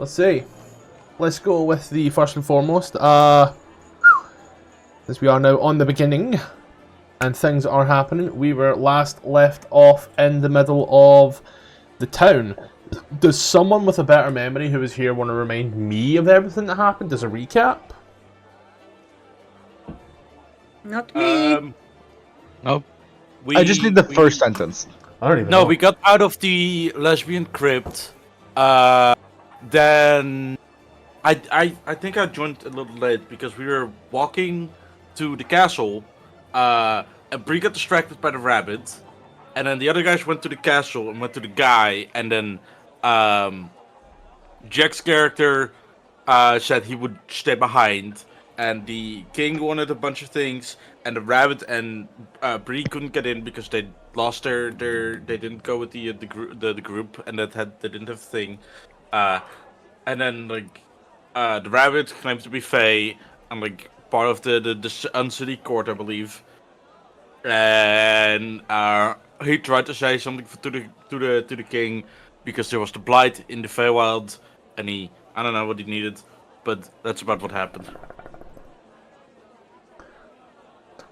let's see. Let's go with the first and foremost. Since we are now on the beginning, and things are happening, we were last left off in the middle of the town. Does someone with a better memory who was here want to remind me of everything that happened as a recap? Not me. Nope. I just need the first sentence. I don't even know. No, we got out of the lesbian crypt. Then I think I joined a little late because we were walking to the castle. And Brie got distracted by the rabbit. And then the other guys went to the castle and went to the guy. And then Jack's character said he would stay behind. And the king wanted a bunch of things. And the rabbit and Brie couldn't get in because they lost they didn't go with the group, and they didn't have a thing. And then like the rabbit claims to be Fey and like part of the uncity court, I believe. And he tried to say something to the king because there was the blight in the Feywild, and I don't know what he needed, but that's about what happened.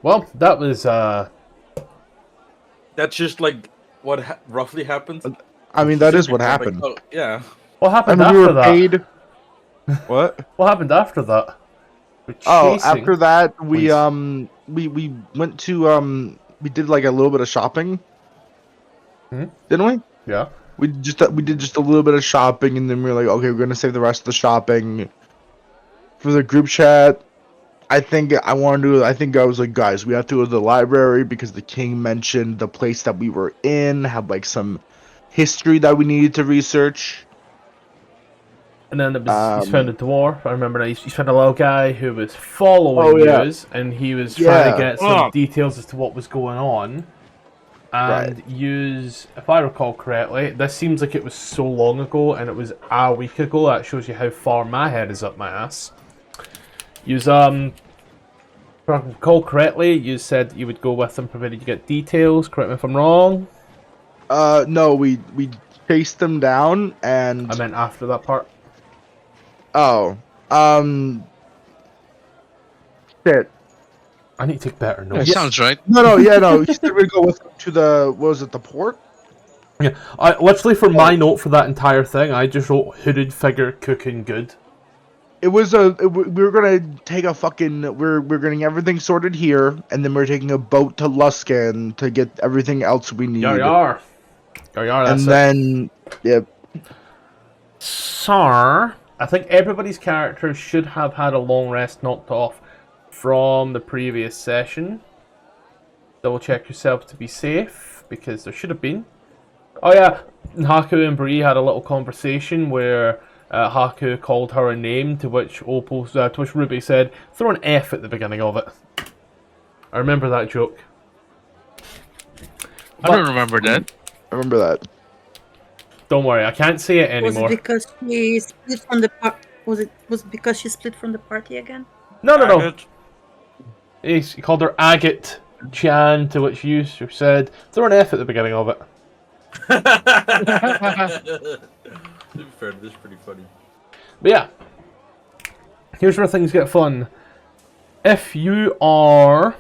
Well, that was That's just like what roughly happened. I mean, that is what happened. Like, oh, yeah. what happened And we after were that? paid. What? What happened after that? Oh, Chasing. after that, we Please. went to we did like a little bit of shopping, didn't we? Yeah. We did just a little bit of shopping, and then we were like, okay, we're gonna save the rest of the shopping for the group chat. I think I was like, guys, we have to go to the library because the king mentioned the place that we were in had like some history that we needed to research. And then it was, you found a dwarf. I remember now. You found a little guy who was following you, and he was trying to get some details as to what was going on. And use, if I recall correctly, this seems like it was so long ago, and it was a week ago. That shows you how far my head is up my ass. If I recall correctly, you said you would go with them provided you get details. Correct me if I'm wrong. No, we chased them down, and I meant after that part. oh, shit. I need to take better notes. That sounds right. No, you said we'd go with them to the, what was it, the port? Yeah, I literally for my note for that entire thing, I just wrote hooded figure cooking good. It was we were gonna take a fucking, we're getting everything sorted here, and then we're taking a boat to Luskan to get everything else we need. Yar, that's and it. then, yep. Sir, I think everybody's character should have had a long rest knocked off from the previous session. Double check yourself to be safe, because there should have been. Oh yeah, Haku and Brie had a little conversation where Haku called her a name, to which Ruby said, throw an F at the beginning of it. I remember that joke. I don't remember that. I remember that. Don't worry, I can't say it Was anymore. it because she split from the was it because she split from the party again? No. He called her Agate Chan, to which you said, throw an F at the beginning of it. To be fair, this is pretty funny. But yeah, here's where things get fun. If you are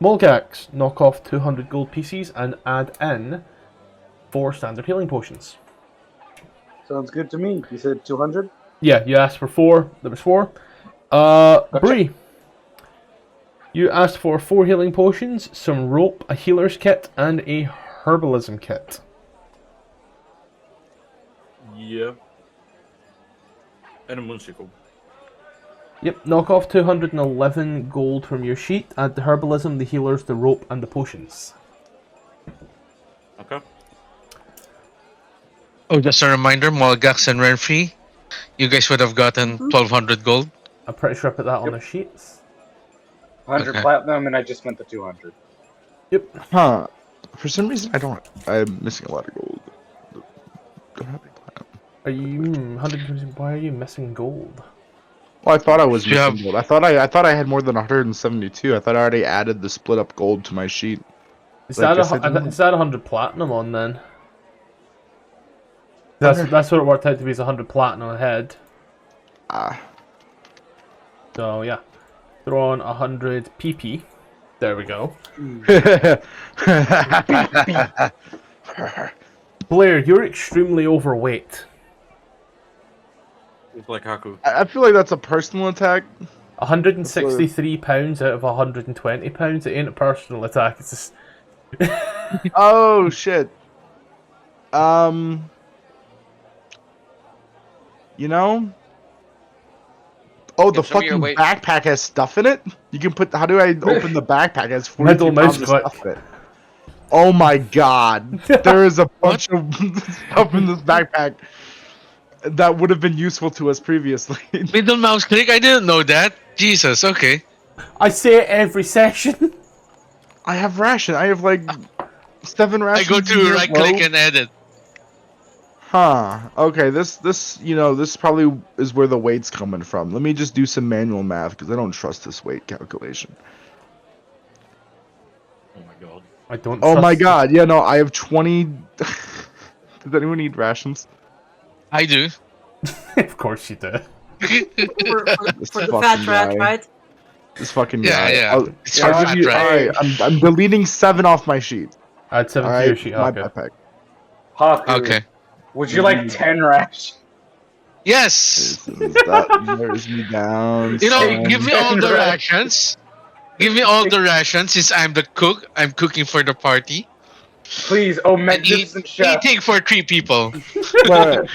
Molgax, knock off 200 gold pieces and add in 4 standard healing potions. Sounds good to me. You said 200? Yeah, you asked for 4. There was 4. Brie, you asked for 4 healing potions, some rope, a healer's kit, and a herbalism kit. Yeah. And a moonsicle. Yep, knock off 211 gold from your sheet, add the herbalism, the healers, the rope, and the potions. Okay. Oh, just a reminder, Molgax and Renfree, you guys would have gotten 1,200 gold. I'm pretty sure I put that on the sheets. 100 Okay. platinum, and I just spent the 200. Yep. Huh. For some reason, I'm missing a lot of gold. Don't have any platinum. Are you 100%? Why are you missing gold? Well, I thought I was You missing have- gold. I thought I had more than 172. I thought I already added the split up gold to my sheet. Is Like that I said, is that 100 platinum on then? That's what it worked out to be, is 100 platinum ahead. So yeah, throw on 100 PP. There we go. Blair, you're extremely overweight. Like Haku. I feel like that's a personal attack. 163 pounds out of 120 pounds. It ain't a personal attack. It's just. Oh shit. You know. Oh, the some of your fucking weight- backpack has stuff in it. You can put. How do I open the backpack? It has 42 Middle mouse pounds of click. stuff in it. Oh my god! There is a bunch of stuff in this backpack that would have been useful to us previously. Middle mouse click? I didn't know that. Jesus, okay. I say it every session. I have ration. I have like 7 I rations. go in to here, right bro. click and edit. Huh. Okay, this this probably is where the weight's coming from. Let me just do some manual math because I don't trust this weight calculation. Oh my god. I don't. Oh my trust god, yeah, no, I have 20... Does anyone need rations? I do. Of course you do. For This the fucking fat rat, guy. right? This fucking Yeah, guy. yeah. It's I'll for give fat you, rat. alright, I'm deleting 7 off my sheet. I had 7 to your Alright, sheet. my Okay. backpack. Haku, Okay. would you like 10 rash? Yes! That narrows me down. You know, some. give me all the rations. Give me all the rations since I'm the cook. I'm cooking for the party. Please, oh And magnificent chef. eating for 3 people. Right.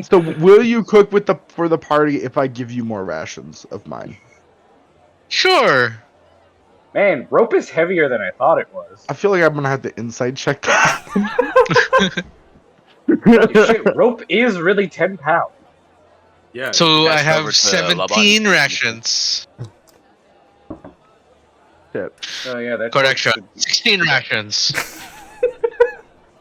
So will you cook for the party if I give you more rations of mine? Sure. Man, rope is heavier than I thought it was. I feel like I'm gonna have to inside check that. Shit, rope is really 10 pounds. Yeah. So I Yes, over have to 17 Labaun. rations. Shit. Oh yeah, that's Correction. 16 rations.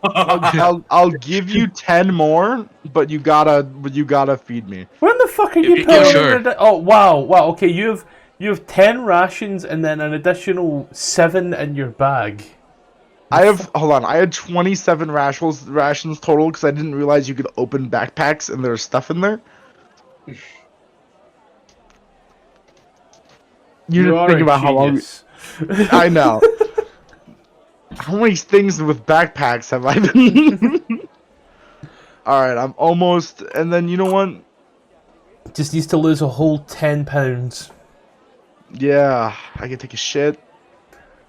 I'll give you 10 more, but you gotta feed me. When the fuck are Yeah, you pulling? sure. Oh wow, wow. Okay, you have 10 rations and then an additional 7 in your bag. I had 27 rations total because I didn't realize you could open backpacks and there's stuff in there. You didn't are think a about how long. genius. I know. How many things with backpacks have I been? Alright, I'm almost. And then you know what? Just needs to lose a whole 10 pounds. Yeah, I can take a shit.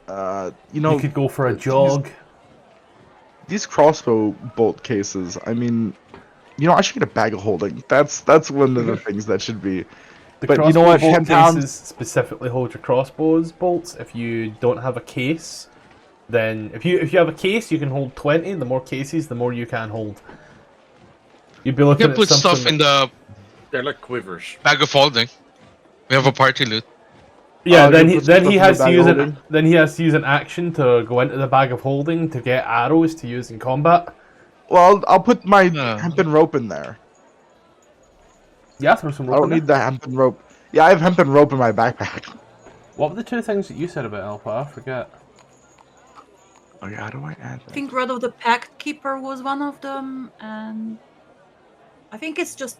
You know, You could go for a jog. these crossbow bolt cases. I mean, you know, I should get a bag of holding. That's one of the things that should be. The But you know crossbow what? bolt 10 pounds. cases specifically hold your crossbows bolts. If you don't have a case, then if you have a case, you can hold 20. The more cases, the more you can hold. You'd be You looking can at put something stuff in the They're like quivers. bag of holding. We have a party loot. Yeah, Oh, then you he put stuff in the has to bag of use holding? he has to use an action to go into the bag of holding to get arrows to use in combat. Well, I'll put my No. hempen rope in there. Yeah, throw some I rope don't in need the hempen rope. Yeah, I have hempen rope in my backpack. there. What were the 2 things that you said about Alpha? I forget. Oh yeah, how do I add I that? think Rod of the Pact Keeper was one of them, and I think it's just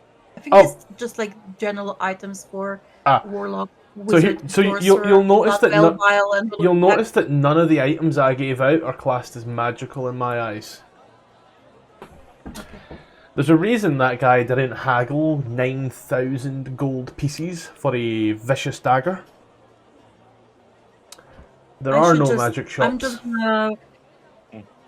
like general items for Warlock. So Wizard, you'll notice that you'll Pact. notice that none of the items I gave out are classed as magical in my eyes. There's a reason that guy didn't haggle 9,000 gold pieces for a vicious dagger. There are no magic shops. I'm just gonna.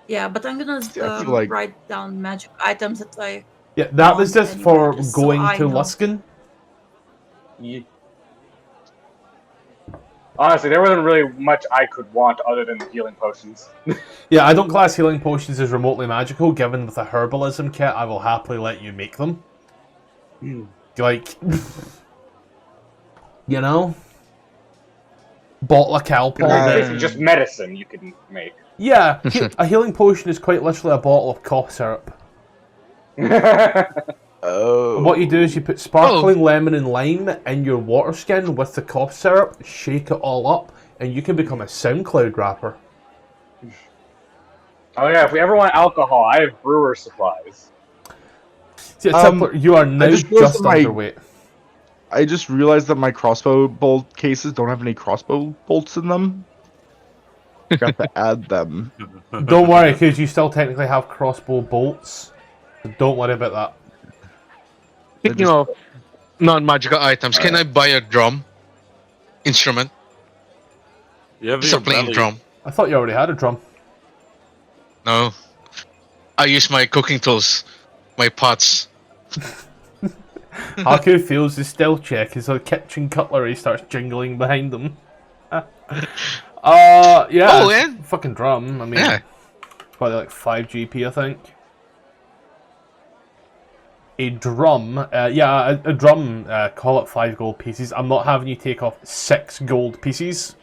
Yeah, but I'm gonna I feel like- write down magic items that I. Yeah, that was just anyway, for just so going I to know. Luskan. Yeah. Honestly, there wasn't really much I could want other than healing potions. Yeah, I don't class healing potions as remotely magical. Given with a herbalism kit, I will happily let you make them. Like, you know, bottle of Calpol. It's basically just medicine you can make. Yeah, a healing potion is quite literally a bottle of cough syrup. Oh. What you do is you put sparkling lemon and lime in your water skin with the cough syrup, shake it all up, and you can become a SoundCloud rapper. Oh yeah, if we ever want alcohol, I have brewer supplies. See, you are now just underweight. I just realized that my crossbow bolt cases don't have any crossbow bolts in them. Got to add them. Don't worry, because you still technically have crossbow bolts. So don't worry about that. Speaking of non-magical items, can I buy a drum instrument? You have Start playing drum. I thought you already had a drum. No. I use my cooking tools, my pots. Haku feels his stealth check as the kitchen cutlery starts jingling behind them. Yeah. Oh, and fucking drum. I mean, yeah. Probably like 5 GP, I think. A drum, a drum, call it 5 gold pieces. I'm not having you take off 6 gold pieces.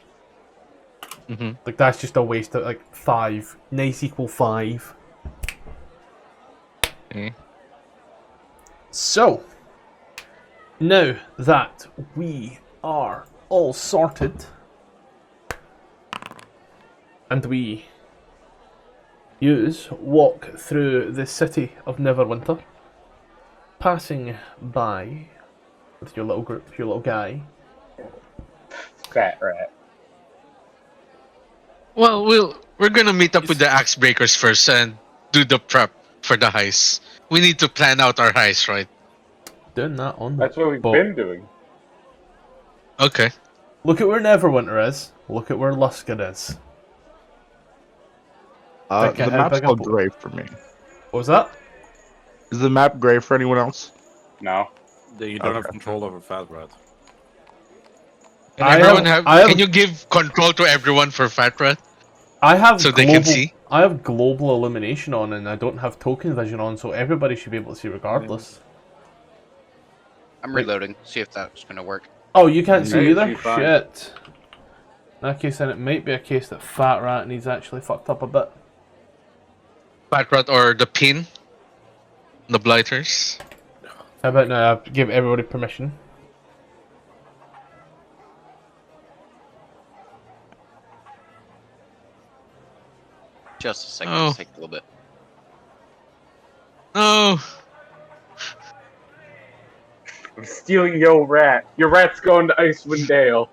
Like, that's just a waste of, like, 5. Nice equal 5. Okay. So, now that we are all sorted, and we walk through the city of Neverwinter, passing by with your little group, your little guy. Fat rat. Well, we're gonna meet up with the axe breakers first and do the prep for the heist. We need to plan out our heist, right? Doing that on the That's what we've boat. been doing. Okay. Look at where Neverwinter is. Look at where Luskan is. The map's all grey for me. What was that? Is the map grey for anyone else? No. You don't have control over Fat Rat. Can you give control to everyone for Fat Rat? I have so they can see. I have global illumination on, and I don't have token vision on, so everybody should be able to see regardless. I'm reloading. See if that's gonna work. Oh, you can't see Hey, either? fine. Shit. In that case, then it might be a case that Fat Rat needs actually fucked up a bit. Fat Rat or the pin? The Blighters? How about now? Give everybody permission. Just a second. Oh. Let's take a little bit. Oh. I'm stealing your rat. Your rat's going to Icewind Dale.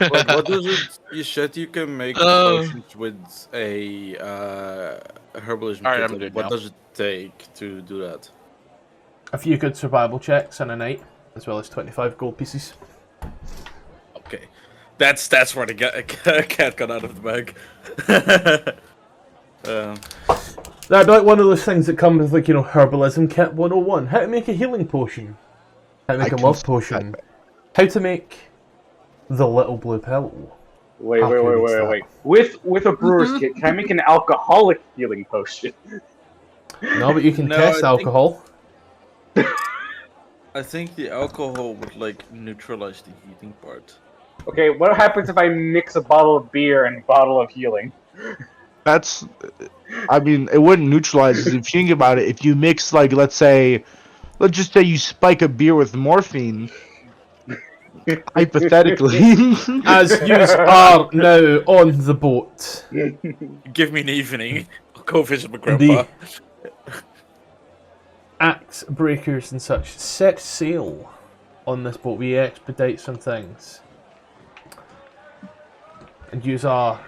Wait, what does it? You said you can make potions with a herbalism. Alright, kit. I'm good What now. does it take to do that? A few good survival checks and a night, as well as 25 gold pieces. Okay, that's where the cat got out of the bag. That'd be like one of those things that come with, like, you know, herbalism kit 101. How to make a healing potion. How to make a love potion. How to make the little blue pill. Wait. With a brewer's kit, can I make an alcoholic healing potion? No, but you can test alcohol. I think the alcohol would, like, neutralize the heating part. Okay, what happens if I mix a bottle of beer and a bottle of healing? That's, I mean, it wouldn't neutralize. If you think about it, if you mix, like, let's just say you spike a beer with morphine, hypothetically. As you are now on the boat. Give me an evening. I'll go visit my grandpa. The axe breakers and such set sail on this boat. We expedite some things. And you are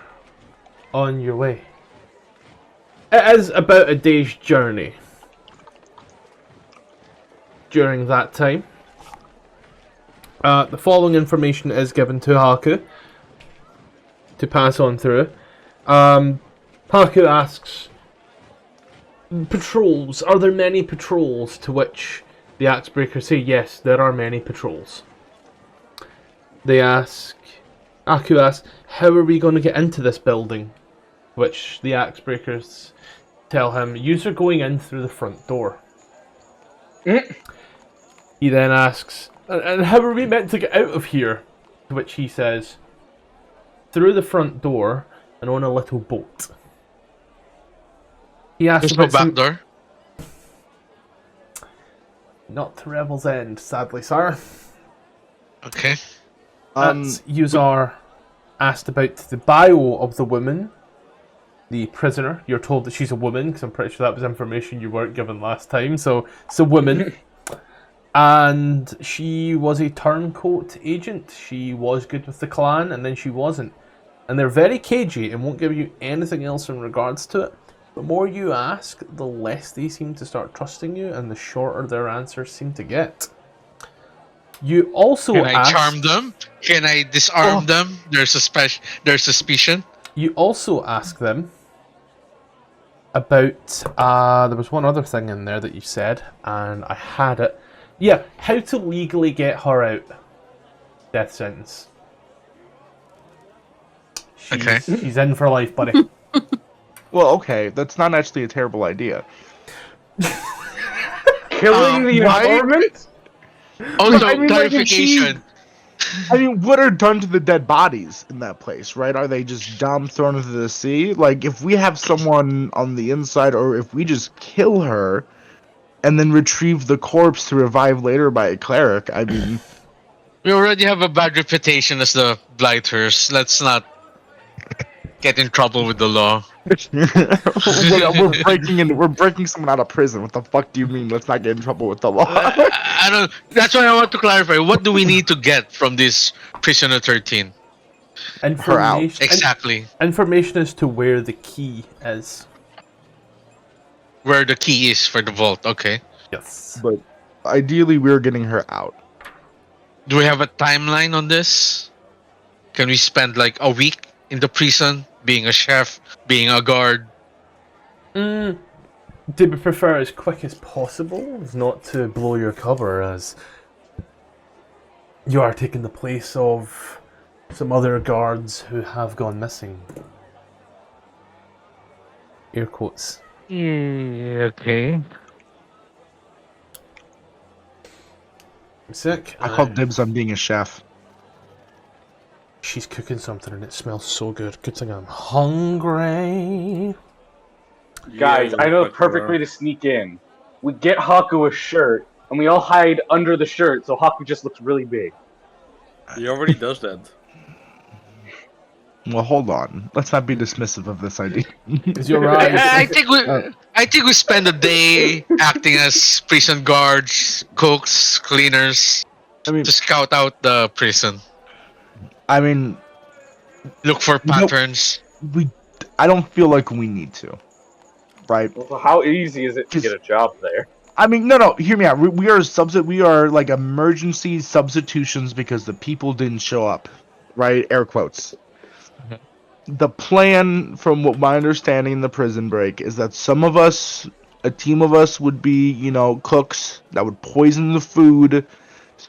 on your way. It is about a day's journey. During that time, the following information is given to Haku to pass on through. Haku asks, patrols, are there many patrols? To which the axe breakers say, yes, there are many patrols. They ask, Haku asks, how are we going to get into this building? Which the axe breakers tell him, yous are going in through the front door. He then asks, and how are we meant to get out of here? To which he says, through the front door and on a little boat. He asks There's no about back door? Not to Revel's End, sadly, sir. Okay. Yous are asked about the bio of the woman the prisoner. You're told that she's a woman, because I'm pretty sure that was information you weren't given last time. So it's a woman. And she was a turncoat agent. She was good with the clan, and then she wasn't. And they're very cagey and won't give you anything else in regards to it. The more you ask, the less they seem to start trusting you, and the shorter their answers seem to get. You also Can I charm them? Can I disarm them? Their suspicion. You also ask them about there was one other thing in there that you said, and I had it. Yeah, how to legally get her out. Death sentence. She's in for life, buddy. Well, okay, that's not actually a terrible idea. Killing the informant? Also, clarification. I mean, what are done to the dead bodies in that place, right? Are they just dumb, thrown into the sea? Like, if we have someone on the inside, or if we just kill her and then retrieve the corpse to revive later by a cleric, I mean... We already have a bad reputation as the Blighters. Let's not get in trouble with the law. We're breaking someone out of prison. What the fuck do you mean? Let's not get in trouble with the law. I don't. That's why I want to clarify. What do we need to get from this prisoner 13? Information. Exactly. Information as to where the key is. Where the key is for the vault. Okay. Yes. But ideally, we're getting her out. Do we have a timeline on this? Can we spend like a week in the prison, being a chef, being a guard? Do we prefer as quick as possible, not to blow your cover, as you are taking the place of some other guards who have gone missing? Air quotes. Yeah, okay. Sick. I call dibs on being a chef. She's cooking something and it smells so good. Good thing I'm hungry. Guys, I know the perfect way to sneak in. We get Haku a shirt, and we all hide under the shirt, so Haku just looks really big. He already does that. Well, hold on. Let's not be dismissive of this idea. You're right. I think we spend a day acting as prison guards, cooks, cleaners, to scout out the prison. I mean, look for patterns. I don't feel like we need to, right? Well, how easy is it to get a job there? I mean, no. Hear me out. We are like emergency substitutions because the people didn't show up, right? Air quotes. The plan, from what my understanding in the prison break, is that some of us, a team of us, would be, cooks that would poison the food.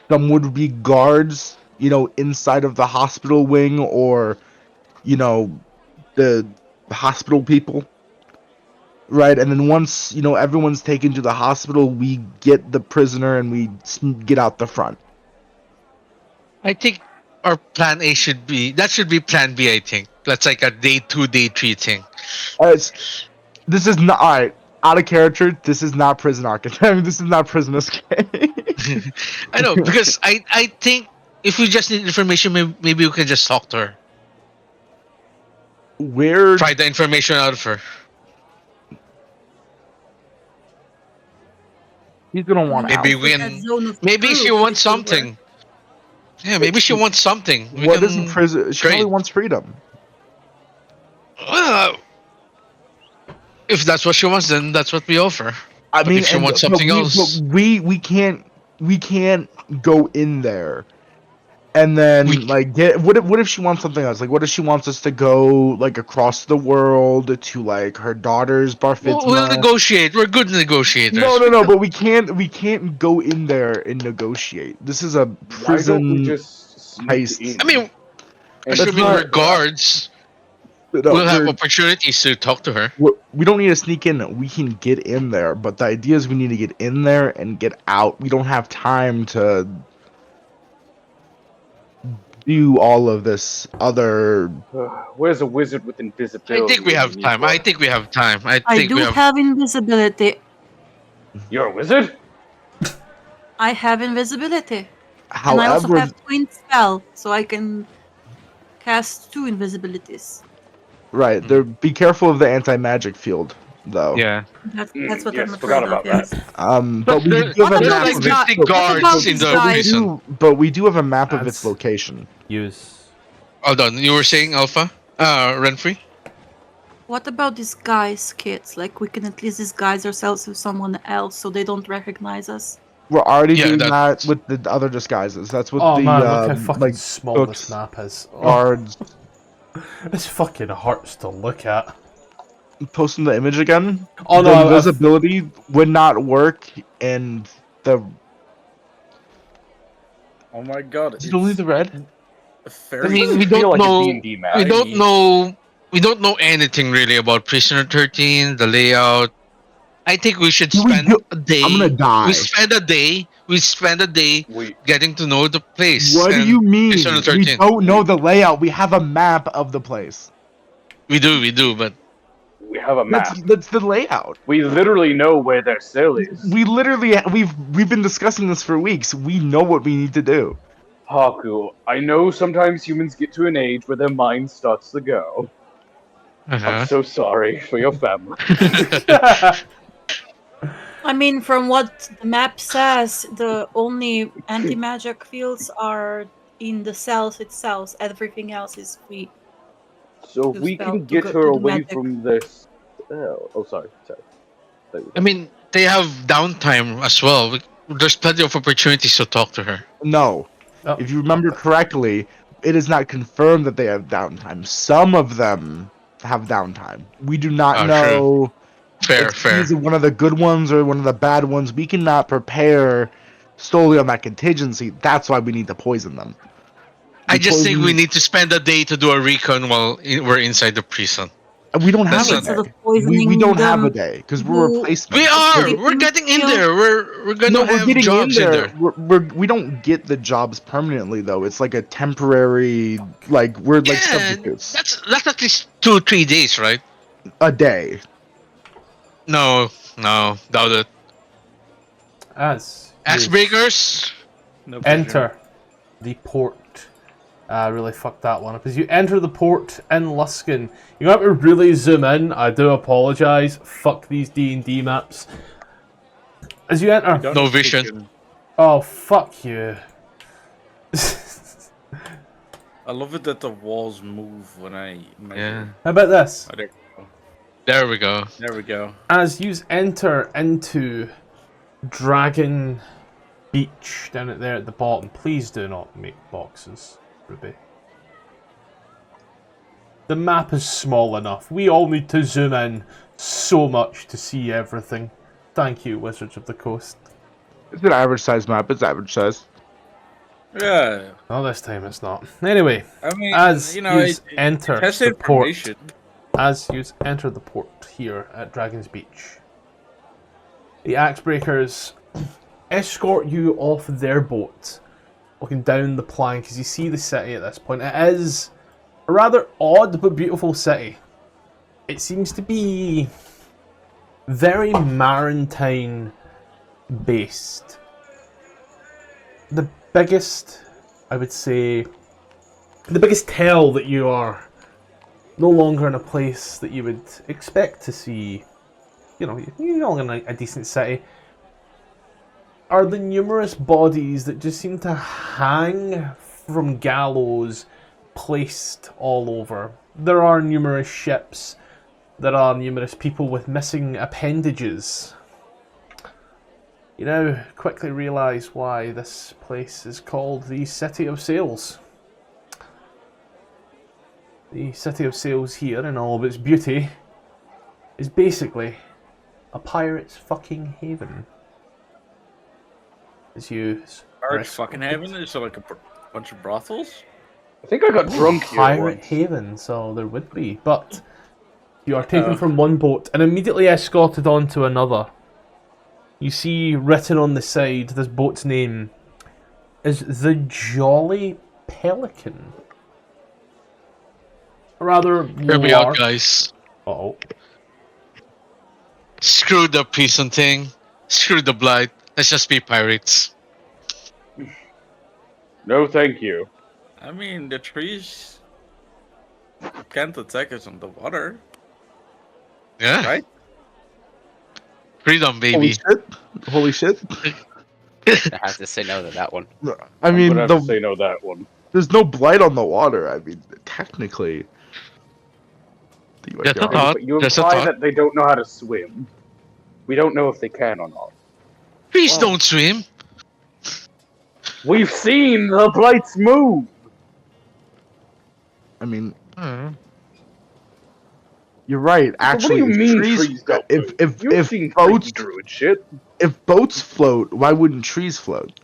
Some would be guards, inside of the hospital wing, or, the hospital people. Right, and then once, everyone's taken to the hospital, we get the prisoner and we get out the front. I think our plan A should be plan B, I think. That's like a day 2, day 3 thing. This is not, alright, out of character, this is not prison architect. I mean, this is not prison escape. I know, because I think if we just need information, maybe we can just talk to her. Try the information out of her. He's gonna want maybe maybe she wants something. Yeah, maybe she wants something. What is in prison? She only wants freedom. If that's what she wants, then that's what we offer. I mean, if she wants something else, we can't go in there and then get. What if she wants something else? Like, what if she wants us to go like across the world to like her daughter's bar mitzvah? We'll negotiate. We're good negotiators. No. But we can't go in there and negotiate. This is a prison heist. I mean, assuming we're guards. We'll have opportunities to talk to her. We don't need to sneak in. We can get in there, but the idea is we need to get in there and get out. We don't have time to do all of this other... Where's a wizard with invisibility? I think we have time. I do have invisibility. You're a wizard? I have invisibility. However, and I also have twin spell, so I can cast 2 invisibilities. Right. Be careful of the anti-magic field, though. Yeah. That's what yes, I'm forgot afraid of. about Yes. But we do have a There's map like of 50 What about guards in these the guys? prison. But we do have a map of its That's- location. Use. Hold on, you were saying Alpha? Renfrey? What about disguise kits? Like we can at least disguise ourselves with someone else so they don't recognize us. We're already Yeah, doing that- that with the other disguises. That's what Oh the man, look how fucking like small this cooks, map is. Oh, guards. this fucking hurts to look at. Posting the image again. Oh The no, invisibility would not work, and the Oh my god! is it only the red? I mean, we feel don't like a know. D&D map. We don't know. We don't know anything really about Prisoner 13, the layout. I think we should spend a day. I'm gonna die. We spend a day. We spend a day getting to know the place. What do and you mean? Prisoner We 13. don't know the layout. We have a map of the place. We do, but We have a map. That's the layout. We literally know where their cell is. We've been discussing this for weeks. We know what we need to do. Haku, I know sometimes humans get to an age where their mind starts to go. I'm so sorry for your family. I mean, from what the map says, the only anti-magic fields are in the cells itself. Everything else is free. So To we spell- can to get go- her to the away magic. from this. Oh, sorry. I mean, they have downtime as well. There's plenty of opportunities to talk to her. No. Oh. If you remember correctly, it is not confirmed that they have downtime. Some of them have downtime. We do not know Fair. if these are one of the good ones or one of the bad ones. We cannot prepare solely on that contingency. That's why we need to poison them. I just think we need to spend a day to do a recon while we're inside the prison. We don't have That's a not- day. Poisoning We don't have a them day because we're replacement. We are. Didn't We're getting in feel- there. We're gonna No, we're have getting in jobs in there. there. We don't get the jobs permanently though. It's like a temporary, like we're like Yeah, substitutes. that's at least 2-3 days, right? A day. No, doubt it. As Axe you breakers. No pressure. enter the port. Really fucked that one up. As you enter the port in Luskan, you have to really zoom in. I do apologize. Fuck these D&D maps. As you enter, Don't No need vision. vision. oh fuck you. I love it that the walls move when I measure. Yeah. How about this? Oh, there we go. There we go. There we go. As you enter into Dragon Beach down at there at the bottom, please do not make boxes, Ruby. The map is small enough. We all need to zoom in so much to see everything. Thank you, Wizards of the Coast. It's an average size map. It's average size. Yeah. Well, this time it's not. Anyway, I mean, as you know, enter that's the port, information. as you enter the port here at Dragon's Beach, the Axebreakers escort you off their boat, walking down the plank as you see the city at this point. It is a rather odd but beautiful city. It seems to be very maritime based. The biggest, I would say, the biggest tell that you are no longer in a place that you would expect to see, you're no longer in a decent city, are the numerous bodies that just seem to hang from gallows placed all over. There are numerous ships. There are numerous people with missing appendages. You now quickly realise why this place is called the City of Sails. The City of Sails here, in all of its beauty, is basically a pirate's fucking haven. As you... Pirate's fucking heaven? Is there like a bunch of brothels? I think I got drunk here Pirate once. haven, so there would be, but you are taken from one boat and immediately escorted on to another. You see written on the side, this boat's name is the Jolly Pelican. A rather Hear me out, large... guys. Uh-oh. Screw the prison thing. Screw the blight. Let's just be pirates. No, thank you. I mean, the trees Can't attack us on the water, Yeah. right? Freedom, baby. Holy shit! I have to say no to that one. I I'm mean, gonna have to say no to that one. there's no blight on the water. I mean, technically. Just a thought. But you Just a imply thought. that they don't know how to swim. We don't know if they can or not. Trees don't swim. We've seen the blights move. I mean, Hmm. you're right. Actually, what do you mean trees, trees don't move? if You've seen boats, freaky druid shit. if boats float, why wouldn't trees float?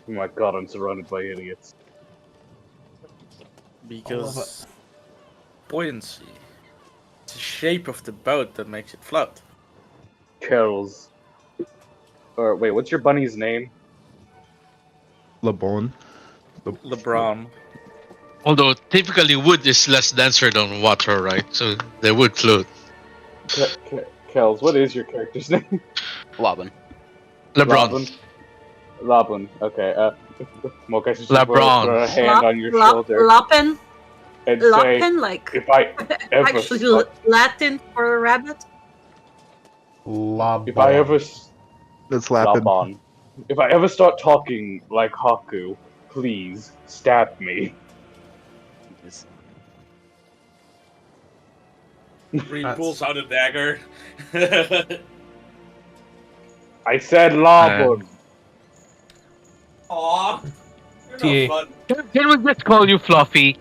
Oh my god, I'm surrounded by idiots. Because buoyancy. It's the shape of the boat that makes it float. Kells. Or wait, what's your bunny's name? Labaun. LeBron. Although typically wood is less denser than water, right? So they would float. Kells, what is your character's name? Labaun. LeBron. Labaun. Okay. Mocha should LeBron. put a hand on your shoulder Lapen? and say, Lapen, like if I ever actually start, Latin for a rabbit? Labaun. if I ever That's Labaun. Labaun. If I ever start talking like Haku, please stab me. Brie pulls out a dagger. I said Labaun. Aw. TA. You're no fun. Can we just call you Fluffy?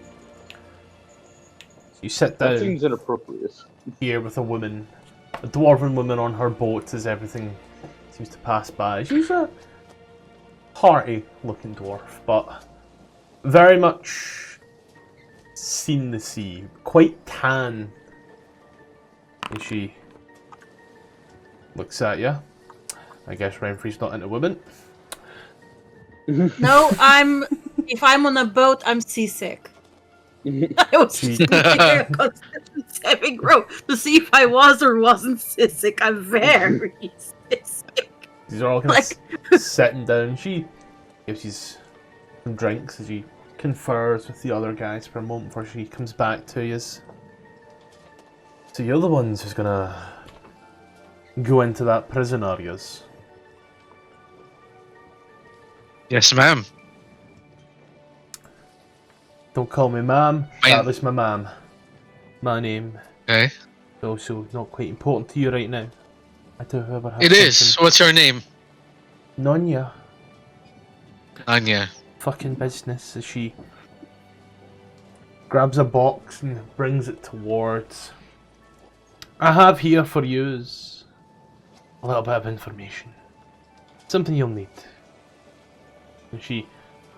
You sit That down seems inappropriate. here with a woman, a dwarven woman on her boat as everything seems to pass by. She's a hearty-looking dwarf, but very much seen the sea, quite tan. And she looks at you. I guess Renfrey's not into women. No, if I'm on a boat, I'm seasick. I was just looking at a constitution saving throw to see if I was or wasn't seasick. I'm very seasick. These are all kind of sitting down. She gives you some drinks as she confers with the other guys for a moment before she comes back to you. So you're the ones who's gonna go into that prison, are yous? Yes, ma'am. Don't call me ma'am. Mine- That was my ma'am. My name Okay. is also not quite important to you right now. I do, however, have It is. something- What's your name? None ya. Anya. Fucking business as she grabs a box and brings it towards. I have here for yous a little bit of information. Something you'll need. And she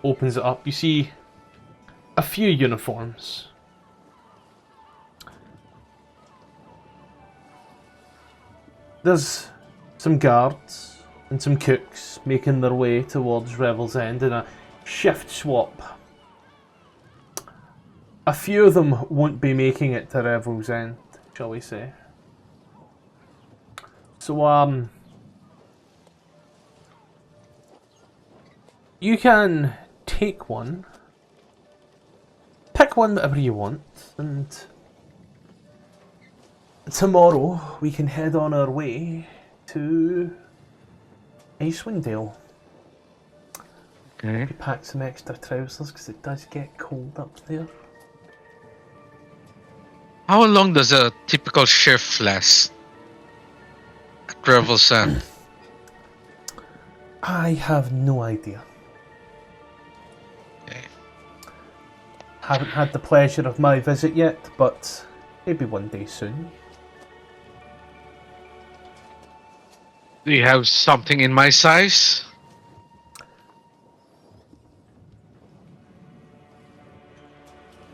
opens it up. You see a few uniforms. There's some guards and some cooks making their way towards Revel's End in a shift swap. A few of them won't be making it to Revel's End, shall we say. So, you can take one, pick one whatever you want, and tomorrow we can head on our way to Icewind Dale. Okay. We pack some extra trousers because it does get cold up there. How long does a typical shift last? At Revel's End. I have no idea. Okay. Haven't had the pleasure of my visit yet, but maybe one day soon. Do you have something in my size?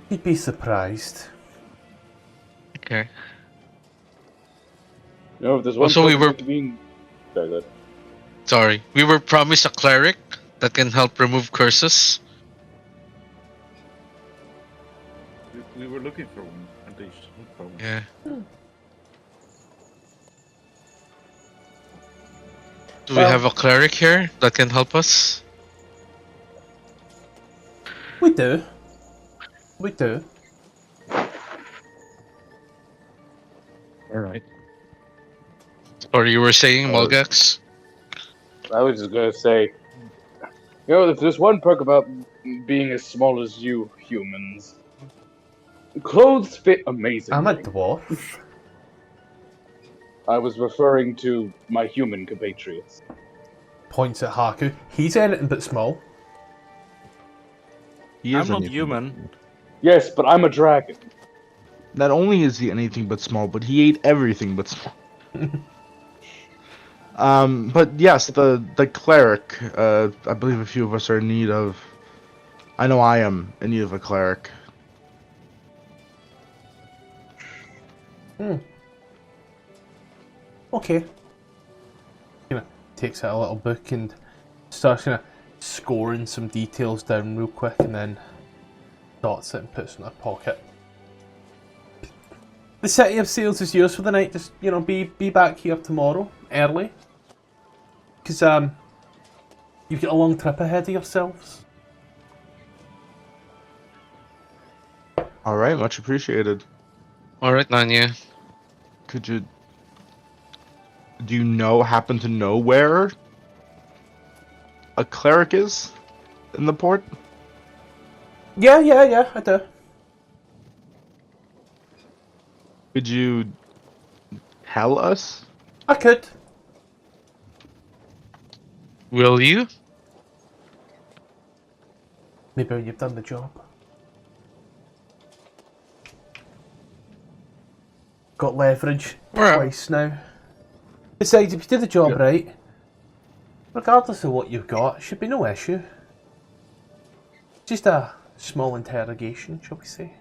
You'd be surprised. Okay. No, if there's one Also, we person were- who can be- Sorry, good. Sorry. We were promised a cleric that can help remove curses. We were looking for one, at least. No problem. Yeah. Do we have a cleric here that can help us? We do. We do. Alright. Or you were saying, Mulgax? I was just gonna say, if there's one perk about being as small as you humans, clothes fit amazingly. I'm a dwarf. I was referring to my human compatriots. Points at Haku. He's anything but small. I'm not human. Yes, but I'm a dragon. Not only is he anything but small, but he ate everything but small. But yes, the cleric. I believe a few of us are in need of. I know I am in need of a cleric. Okay. Takes out a little book and starts scoring some details down real quick, and then dots it and puts it in her pocket. The city of Sales is yours for the night. Just be back here tomorrow early, because you've got a long trip ahead of yourselves. All right, much appreciated. All right, Nanya. Could you? Do you happen to know where a cleric is in the port? Yeah, I do. Could you tell us? I could. Will you? Maybe when you've done the job. Got leverage twice now. Besides, if you do the job right, regardless of what you've got, it should be no issue. Just a small interrogation, shall we say?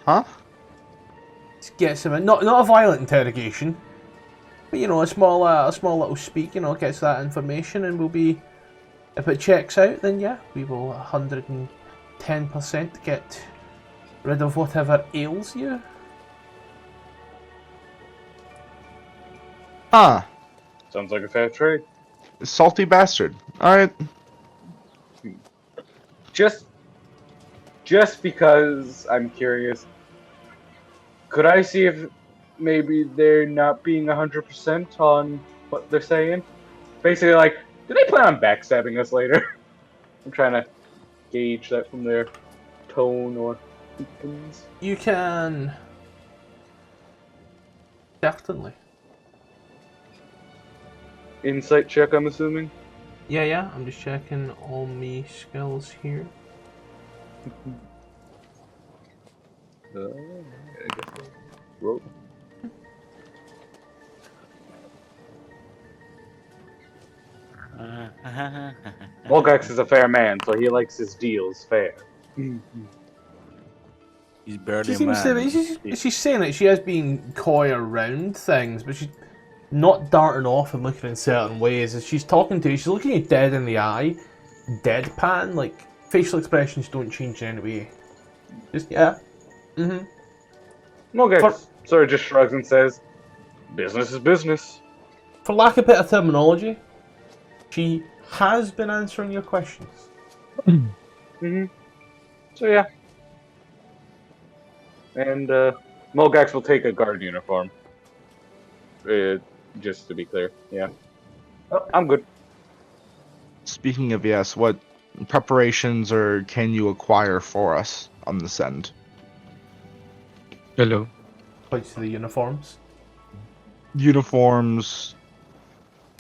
Huh? Just get some, not a violent interrogation, but a small little speak. Gets that information, and we'll be. If it checks out, then yeah, we will 110% get rid of whatever ails you. Huh. Sounds like a fair trade. Salty bastard. Alright. Just because I'm curious, could I see if maybe they're not being 100% on what they're saying? Basically, like, do they plan on backstabbing us later? I'm trying to gauge that from their tone or things. You can certainly. Insight check, I'm assuming? Yeah, I'm just checking all my skills here. I guess I'll roll. Volgax is a fair man, so he likes his deals fair. He's barely She a seems to man. be, she's saying that she has been coy around things, but she's not darting off and looking in certain ways. As she's talking to you, she's looking you dead in the eye, deadpan, like facial expressions don't change in any way. Just Volgax sort of just shrugs and says, "Business is business." For lack of better terminology, she has been answering your questions. So yeah. And Mulgax will take a guard uniform. Just to be clear, yeah. Oh, I'm good. Speaking of yes, what preparations or can you acquire for us on this end? Hello. Points to the uniforms. Uniforms,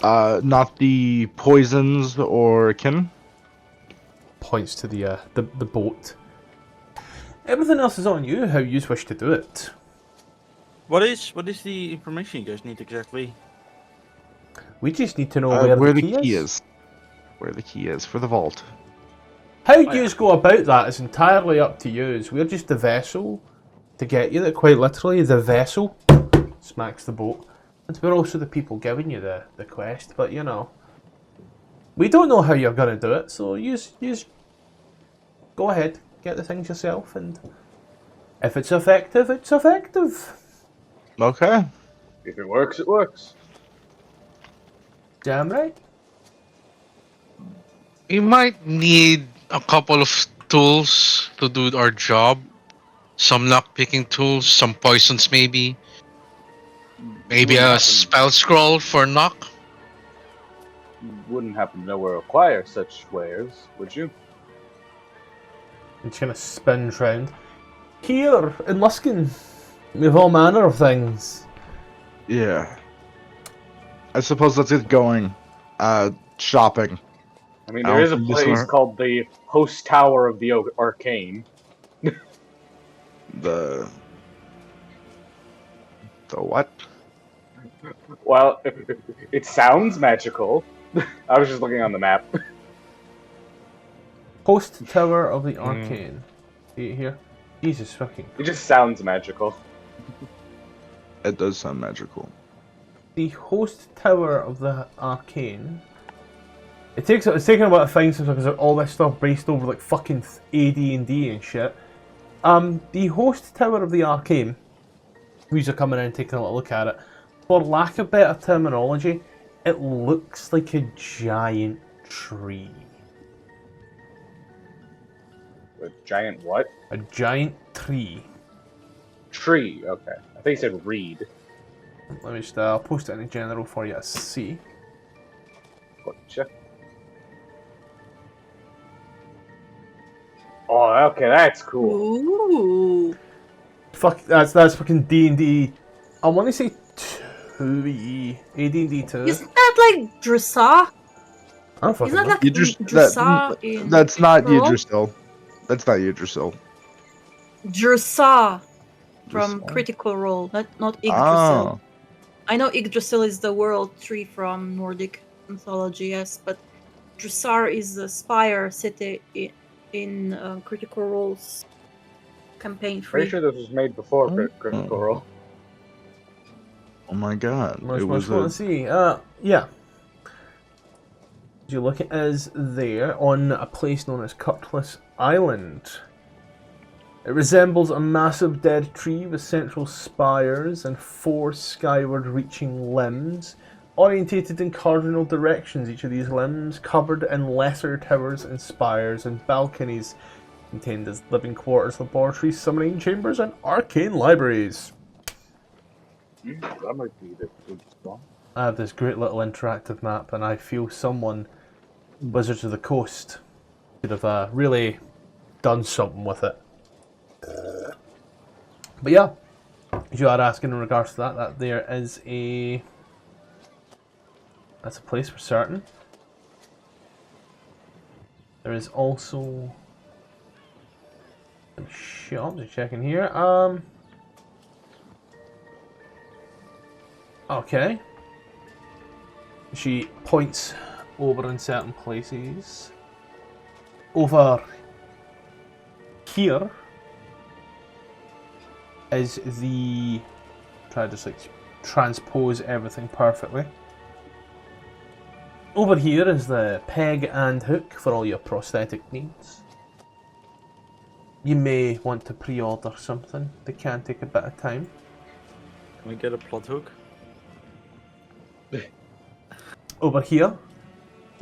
not the poisons or kin. Points to the boat. Everything else is on you. How you wish to do it. What is the information you guys need exactly? We just need to know Where the key is. Where the key is for the vault. How you go about that is entirely up to you. We're just the vessel to get you there. Quite literally, the vessel smacks the boat. And we're also the people giving you the quest. But we don't know how you're gonna do it. So you go ahead, get the things yourself, and if it's effective, it's effective. Okay. If it works, it works. Damn right. We might need a couple of tools to do our job. some lock-picking tools, some poisons maybe. Maybe a spell scroll for knock. Wouldn't happen to know where to acquire such wares, would you? It just kind of spins round. Here in Luskan, we have all manner of things. Yeah. I suppose let's get going. Shopping. I mean, there is a place called the Host Tower of the Arcane. The what? Well, it sounds magical. I was just looking on the map. Host Tower of the Arcane. See it here? Jesus fucking. It just sounds magical. It does sound magical. The Host Tower of the Arcane. It's taken a while to find some stuff because all this stuff based over like fucking AD&D and shit. The Host Tower of the Arcane. We're coming in and taking a little look at it. For lack of better terminology, it looks like a giant tree. A giant what? A giant tree. Tree, okay. I think you said reed. Let me just, I'll post it in general for you to see. Gotcha. Oh, okay, that's cool. Ooh. Fuck, that's fucking D&D. I want to say 2E. AD&D 2. Isn't that like Dressar? I don't fucking Isn't know. that like Dressar in That's not Critical Yggdrasil. That's not Yggdrasil. Dressar from Dressar? Critical Role, not Yggdrasil. Oh. I know Yggdrasil is the world tree from Nordic mythology, yes, but Dressar is the spire city in Critical Role's campaign 3. Pretty sure this was made before Critical Role. Oh my god. Much It was want to see. Yeah. You look at us there on a place known as Cutlass Island. It resembles a massive dead tree with central spires and 4 skyward reaching limbs, orientated in cardinal directions. Each of these limbs covered in lesser towers and spires and balconies, contained as living quarters, laboratories, summoning chambers, and arcane libraries. That might be the good spot. I have this great little interactive map, and I feel someone, Wizards of the Coast, could have really done something with it. But yeah, as you are asking in regards to that there is that's a place for certain. There is also some shops. I'm checking here. Okay. She points over in certain places. Over here is the... Try to just like transpose everything perfectly. Over here is the peg and hook for all your prosthetic needs. You may want to pre-order something. They can take a bit of time. Can we get a plot hook? Over here,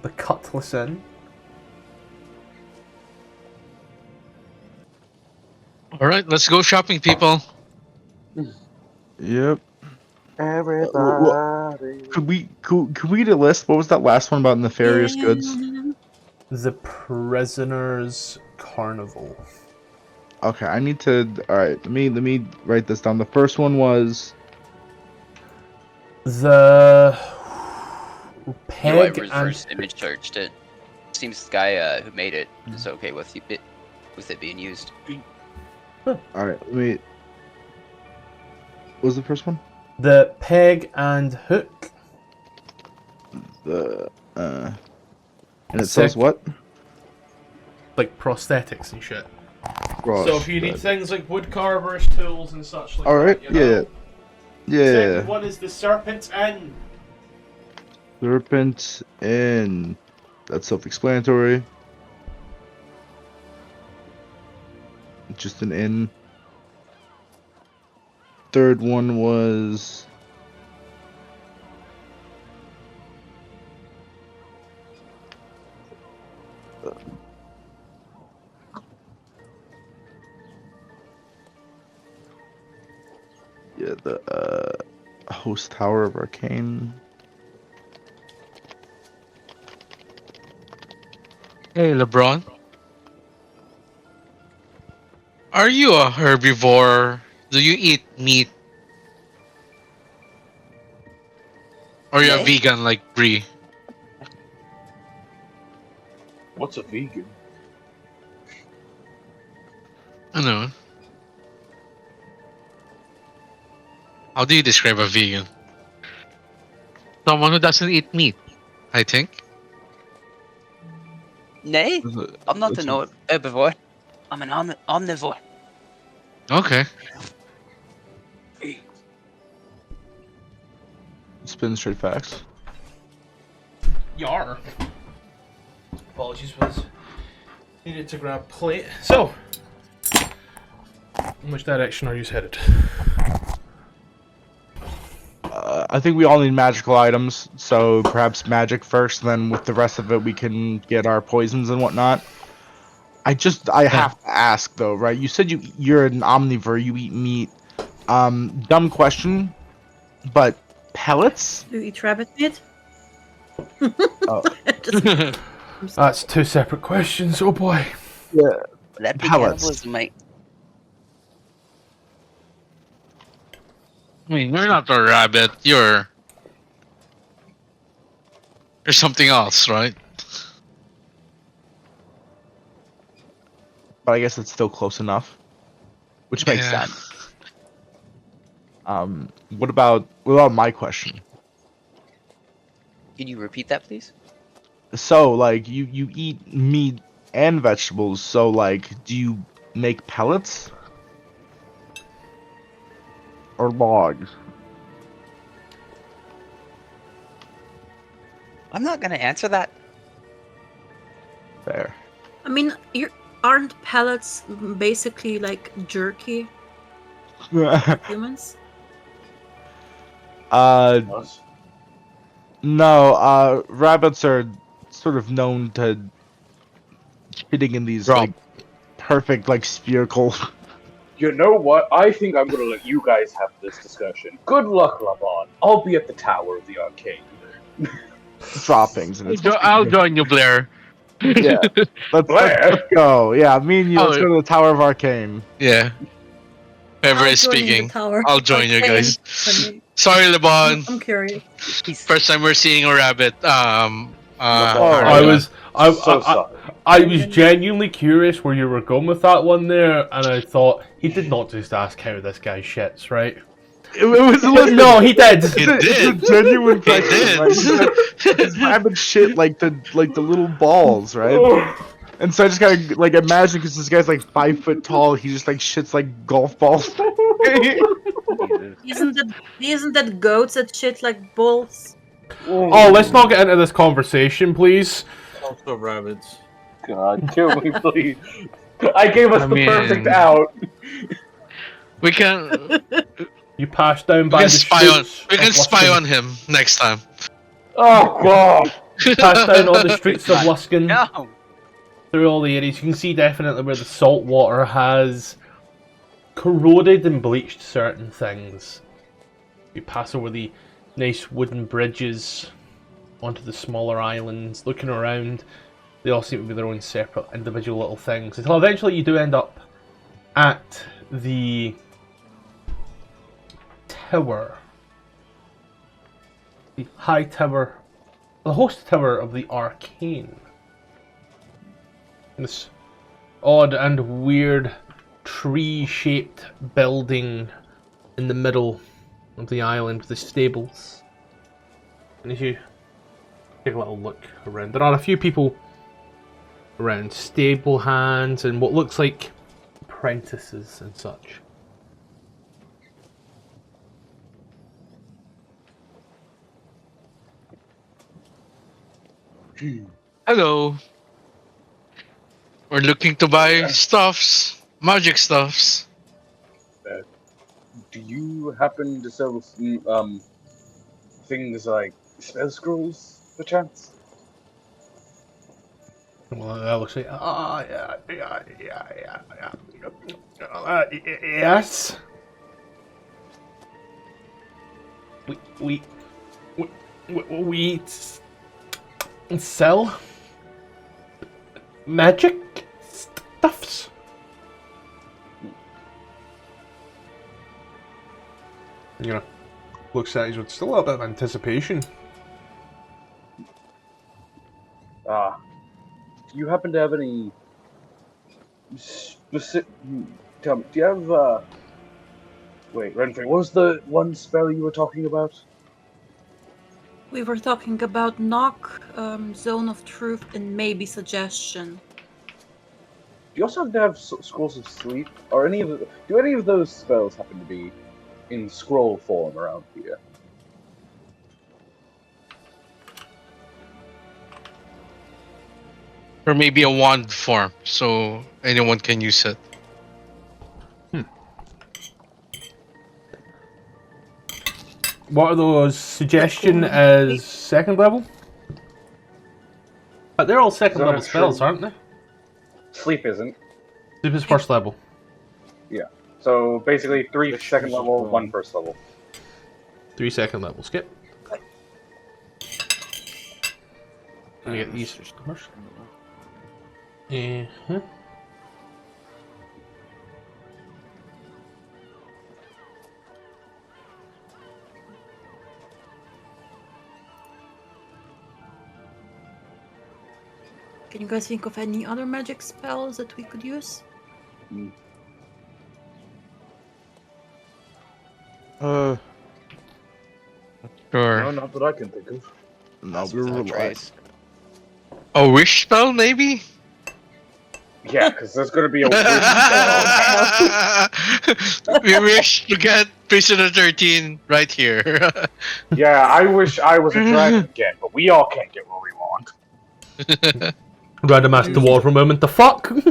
the Cutlass Inn. Alright, let's go shopping, people. Yep. Everybody. Could we get a list? What was that last one about nefarious goods? The Prisoner's Carnival. Okay, I need to. All right, let me write this down. The first one was the peg You know, I and reverse image searched it. Seems the guy who made it is okay with it being used. all right. Let me. What was the first one? the peg and hook. The and it says what? Like prosthetics and shit. Gosh, So if you need things like wood carvers, tools, and such like Alright, that, you know? yeah. Second one is the Serpent's Inn. Serpent Inn. That's self-explanatory. Just an inn. Third one was Host Tower of Arcane. Hey, LeBron. Are you a herbivore? Do you eat meat? Or are you a Nay. vegan like Brie? What's a vegan? I know. How do you describe a vegan? Someone who doesn't eat meat, I think. Nay, I'm not It's an herbivore. I'm an omnivore. Okay. Spin straight facts. Yar. Apologies, was needed to grab plate. So, in which direction are you headed? I think we all need magical items, so perhaps magic first, then with the rest of it we can get our poisons and whatnot. I have to ask though, right? You said you're an omnivore, you eat meat. Dumb question, but pellets? Do you eat rabbit meat? Oh. That's two separate questions, oh boy. Yeah. That be Pellets. cannibalism, mate. I mean, you're not a rabbit. You're something else, right? But I guess it's still close enough, which makes Yeah. sense. What about my question? Can you repeat that, please? So, like, you eat meat and vegetables, so, like, do you make pellets? Or logs? I'm not gonna answer that. Fair. I mean, aren't pellets basically like jerky humans? Us? No, rabbits are sort of known to shitting in these, Rob. like, perfect, like, spherical... You know what? I think I'm gonna let you guys have this discussion. Good luck, Labaun. I'll be at the Tower of the Arcane. droppings. And it's I'll join you, Blair. Yeah. Let's go. Yeah, me and you, let's go to the Tower of Arcane. Yeah. Whoever I'll is join in the speaking, tower. I'll join you guys. Okay. Sorry, LeBron. I'm curious. First time we're seeing a rabbit. I was genuinely curious where you were going with that one there, and I thought he did not just ask how this guy shits, right? It was a little, no, he did. He It's did. a genuine question. did. Right? His rabbit shit like the little balls, right? And so I just gotta like imagine because this guy's like 5 foot tall, he just like shits like golf balls. Isn't that goats that shit like bulls? Oh, let's not get into this conversation, please. Also rabbits. God, kill me, please. I gave us the perfect out. We can You passed down by the streets. we can of spy Luskan. on him next time. Oh God! Passed down on the streets of Luskan. No. Through all the areas, you can see definitely where the salt water has corroded and bleached certain things. You pass over the nice wooden bridges onto the smaller islands, looking around. They all seem to be their own separate individual little things. Until eventually you do end up at the tower. The high tower, the host tower of the Arcane. This odd and weird tree-shaped building in the middle of the island with the stables. And as you take a little look around, there are a few people around, stable hands and what looks like apprentices and such. Hello. We're looking to buy stuffs, magic stuffs. Do you happen to sell some, things like spell scrolls, perchance? Well, that looks like yes. we sell magic stuffs. You know, looks at you with still a little bit of anticipation. Do you happen to have any specific? Tell me, do you have? Wait, Renfrey, what was the one spell you were talking about? We were talking about knock, zone of truth, and maybe suggestion. Do you also have to have scrolls of sleep, or do any of those spells happen to be in scroll form around here? Or maybe a wand form, so anyone can use it. What are those? Suggestion as second level? But they're all second level spells, aren't they? Sleep isn't. Sleep is first level. Yeah. So basically 3 second level, 1 first level. 3 second level. Skip. Let me get these first. Can you guys think of any other magic spells that we could use? Sure. No, not that I can think of. No, we were Trace. A wish spell, maybe? Yeah, because there's going to be a wish spell. We wish to get Prisoner 13 right here. Yeah, I wish I was a dragon again, but we all can't get what we want. Random ass dwarf for a moment. The fuck? Wait,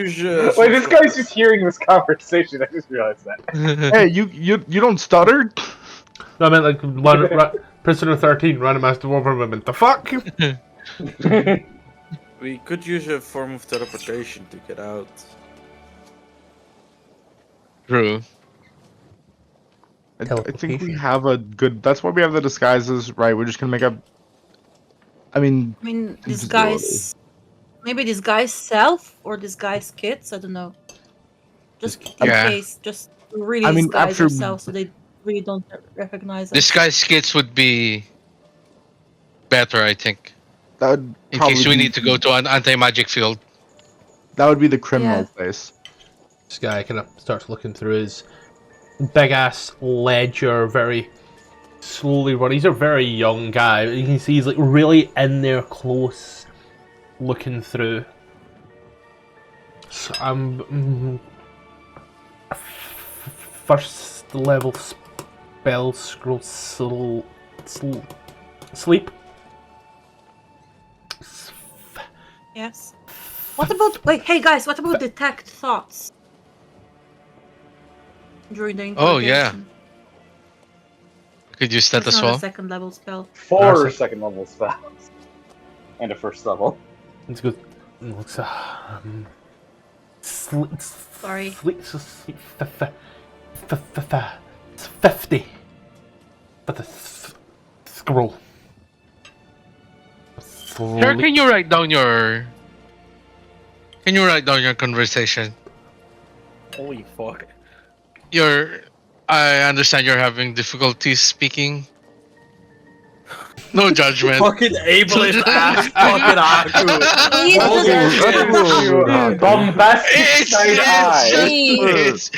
this guy's just hearing this conversation. I just realized that. Hey, you don't stutter? No, I meant like Prisoner 13, random ass dwarf for a moment. The fuck? We could use a form of teleportation to get out. True. I think we have a good. That's why we have the disguises, right? We're just gonna make up. I mean, disguise. Maybe disguise self or disguise kids. I don't know. Just in case, just really disguise yourself so they really don't recognize us. Disguise kits would be better, I think. that would In case we need to go to an anti-magic field. That would be the criminal place. This guy kind of starts looking through his big ass ledger very slowly running. He's a very young guy. You can see he's like really in there close looking through. So first level spell scroll sleep. Yes. What about hey guys, what about detect thoughts? During the Oh yeah. interrogation? Could use that That's as not well. a second level spell. 4 second level spells. And a first level. It's good. Looks Sorry. 50 for the scroll. Sir, can you write down your conversation? Holy fuck. I understand you're having difficulties speaking. No judgment. Fucking ableist ass fucking Haku. Bombastic side eye. It's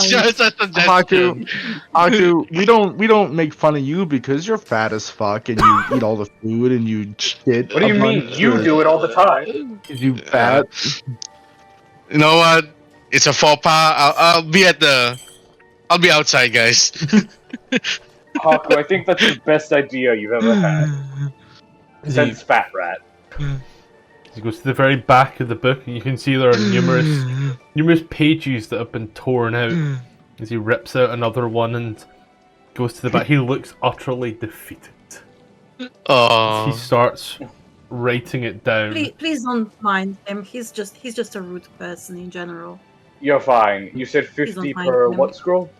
just a suggestion. Haku, we don't make fun of you because you're fat as fuck and you eat all the food and you shit. What do you mean? You do it all the time. You fat. You know what? It's a faux pas. I'll be outside, guys. Haku, I think that's the best idea you've ever had. Since Fat Rat. He goes to the very back of the book, and you can see there are numerous pages that have been torn out. As he rips out another one and goes to the back, he looks utterly defeated. Oh. He starts writing it down. Please don't mind him. He's just a rude person in general. You're fine. You said 50 per what scroll?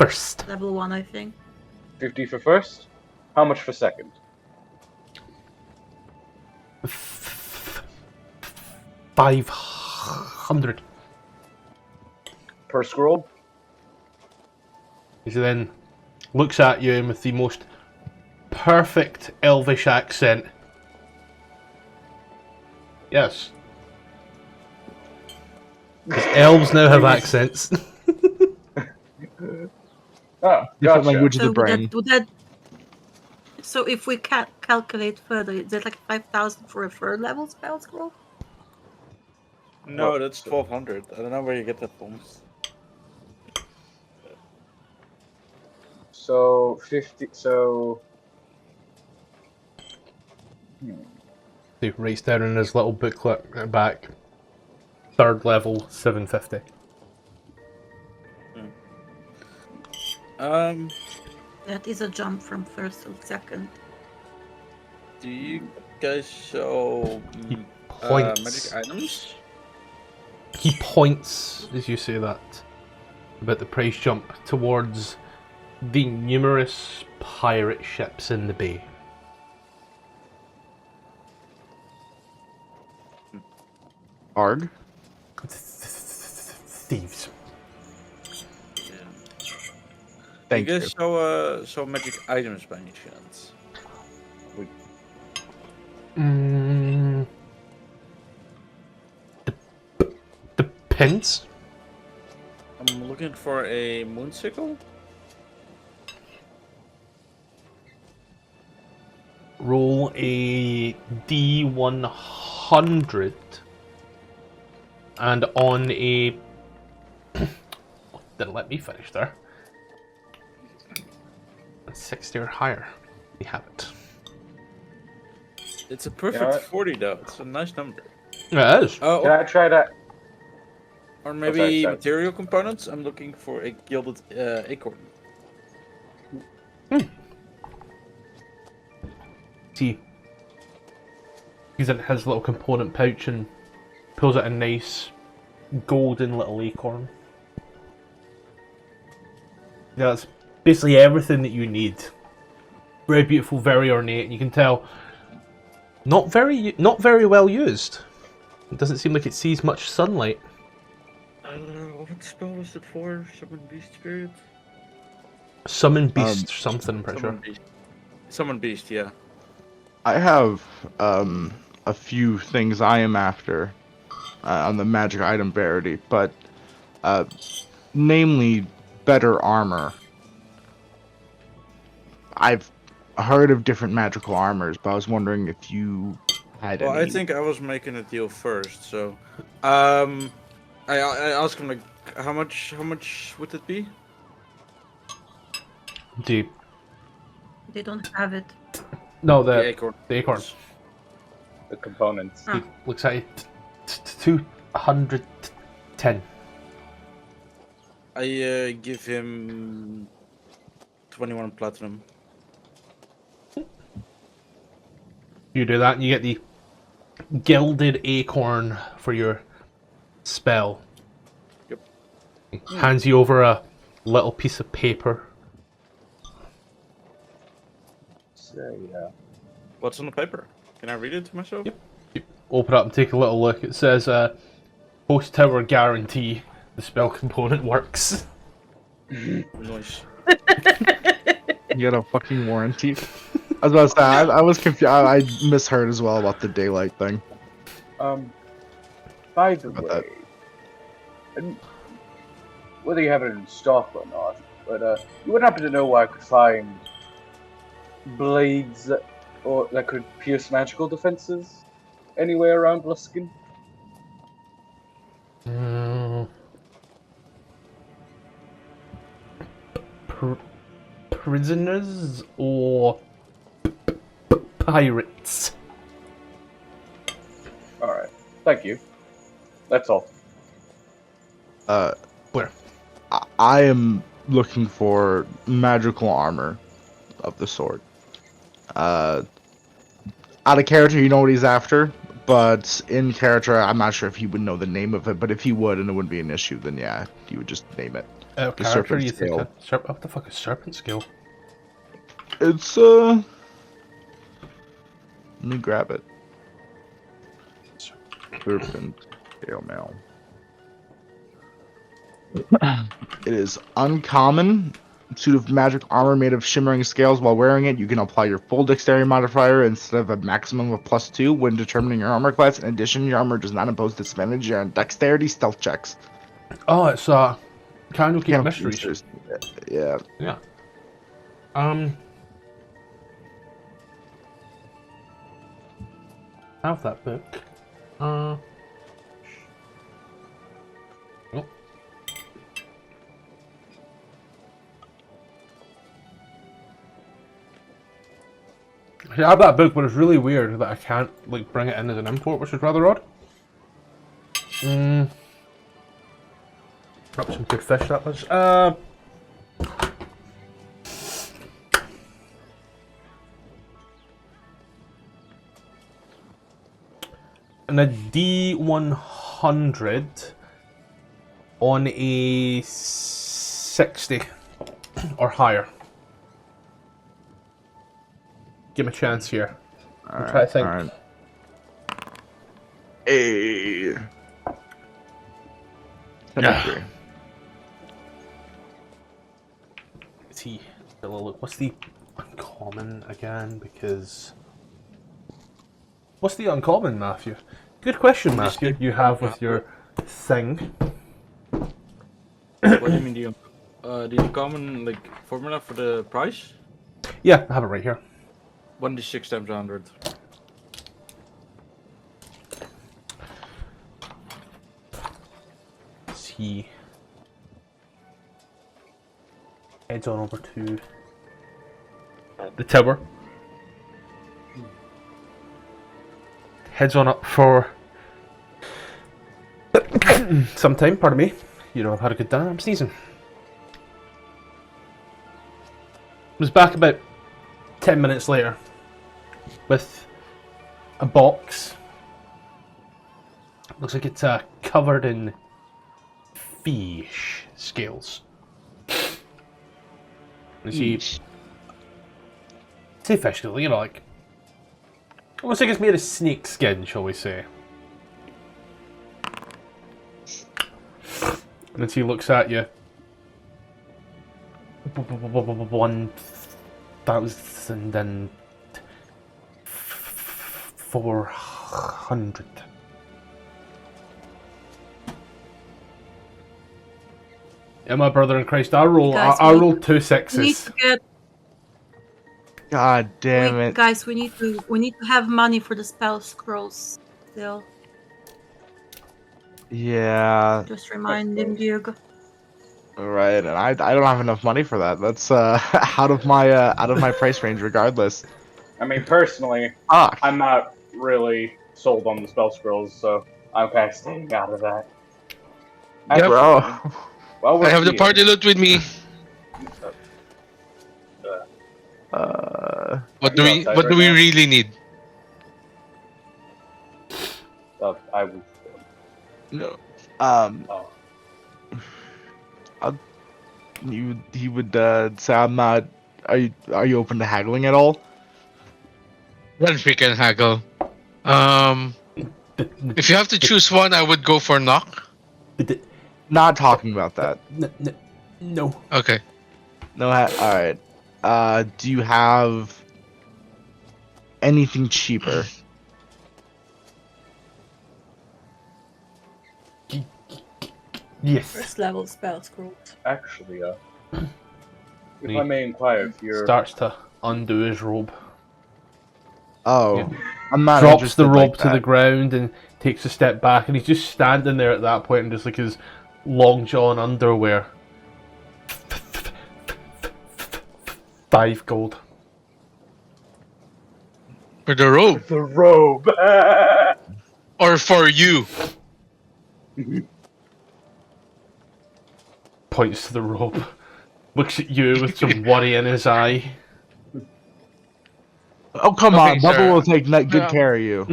first. Level 1, I think. 50 for first? How much for second? 500. Per scroll? He then looks at you and with the most perfect elvish accent. Yes. Because elves now have accents. Oh, Different gotcha. language of So the brain. So if we calculate further, is that like 5,000 for a third level spell scroll? No, that's 1200. I don't know where you get that from. So 50. So. He writes down in his little booklet at the back. Third level, 750. That is a jump from first to second. Do you guys show Points. magic items? He points, as you say that, about the price jump towards the numerous pirate ships in the bay. Arg? Thieves. Thank Do you you. guys show magic items by any chance? The pins? I'm looking for a moonsicle. Roll a D100 and on a didn't let me finish there. 60 or higher. We have it. It's a perfect 40 though. It's a nice number. Yeah, it is. Oh, Can I try that? or maybe sorry. material components. I'm looking for a gilded acorn. See, he's in his little component pouch and pulls out a nice golden little acorn. That's basically everything that you need. Very beautiful, very ornate. You can tell, not very well used. It doesn't seem like it sees much sunlight. What spell was it for? Summon beast spirit. Summon beast or something, I'm pretty sure. Beast. Summon beast, yeah. I have a few things I am after on the magic item variety, but namely better armor. I've heard of different magical armors, but I was wondering if you had Well, any. I think I was making a deal first, so I asked him like, how much would it be? Deep. They don't have it. No, The the acorn. acorns. The components. Ah. He looks at it. 210. I give him 21 platinum. You do that, and you get the gilded acorn for your spell. Yep. He hands you over a little piece of paper. So, yeah. What's on the paper? Can I read it to myself? Yep. You open it up and take a little look. It says, Post Tower guarantee the spell component works. Nice. You got a fucking warranty. I was about to say, I was confused. I misheard as well about the daylight thing. By the About way, that. and whether you have it in stock or not, but you wouldn't happen to know where I could find blades that could pierce magical defenses anywhere around Luskan? Prisoners or pirates? Alright, thank you. That's all. Where? I am looking for magical armor of the sort. Out of character, you know what he's after, but in character, I'm not sure if he would know the name of it, but if he would and it wouldn't be an issue, then yeah, he would just name it. Character you think? What the fuck is serpent scale? It's let me grab it. Serpent scale mail. It is uncommon. Suit of magic armor made of shimmering scales. While wearing it, you can apply your full dexterity modifier instead of a maximum of +2 when determining your armor class. In addition, your armor does not impose disadvantage on dexterity stealth checks. Oh, it's Candlekeep Mysteries. Yeah. Yeah. I have that book. Oh. I have that book, but it's really weird that I can't like bring it in as an import, which is rather odd. Perhaps some good fish that was. And a D100 on a 60 or higher. Give him a chance here. I'll try to think. All right. Hey. Yeah. What's the uncommon again? Because what's the uncommon, Matthew? Good question, Matthew. You have with your thing. What do you mean the uncommon like formula for the price? Yeah, I have it right here. 1d6 times 100. He heads on over to the tower. Heads on up for some time, pardon me. You know, I've had a good dinner, I'm sneezing. Was back about 10 minutes later with a box. Looks like it's covered in fish scales. Say fish scales, you know, like almost like it's made of snake skin, shall we say. And then he looks at you. 1,400. Yeah, my brother in Christ, I roll 2 sixes. We need to get. God damn it, guys! We need to have money for the spell scrolls still. Yeah. Just remind him, Diego. Right, and I don't have enough money for that. That's out of my price range, regardless. I mean, personally, I'm not really sold on the spell scrolls, so I'm kind of staying out of that. Yep. Bro. Well, I have the party loot with me. What do we really need? I would. No. Oh. He would say I'm not. Are you open to haggling at all? Then we can haggle. If you have to choose one, I would go for knock. Not talking about that. No. Okay. No. All right. Do you have anything cheaper? Yes. First level spell scrolls. Actually, if I may inquire, if you're starts to undo his robe. Oh, yeah. I'm not. Drops the robe to the ground and takes a step back, and he's just standing there at that point, and just like his long john underwear. 5 gold. For the robe. The robe. Or for you. Points to the robe. Looks at you with some worry in his eye. Oh, come on. Sir. Bubba will take good care of you.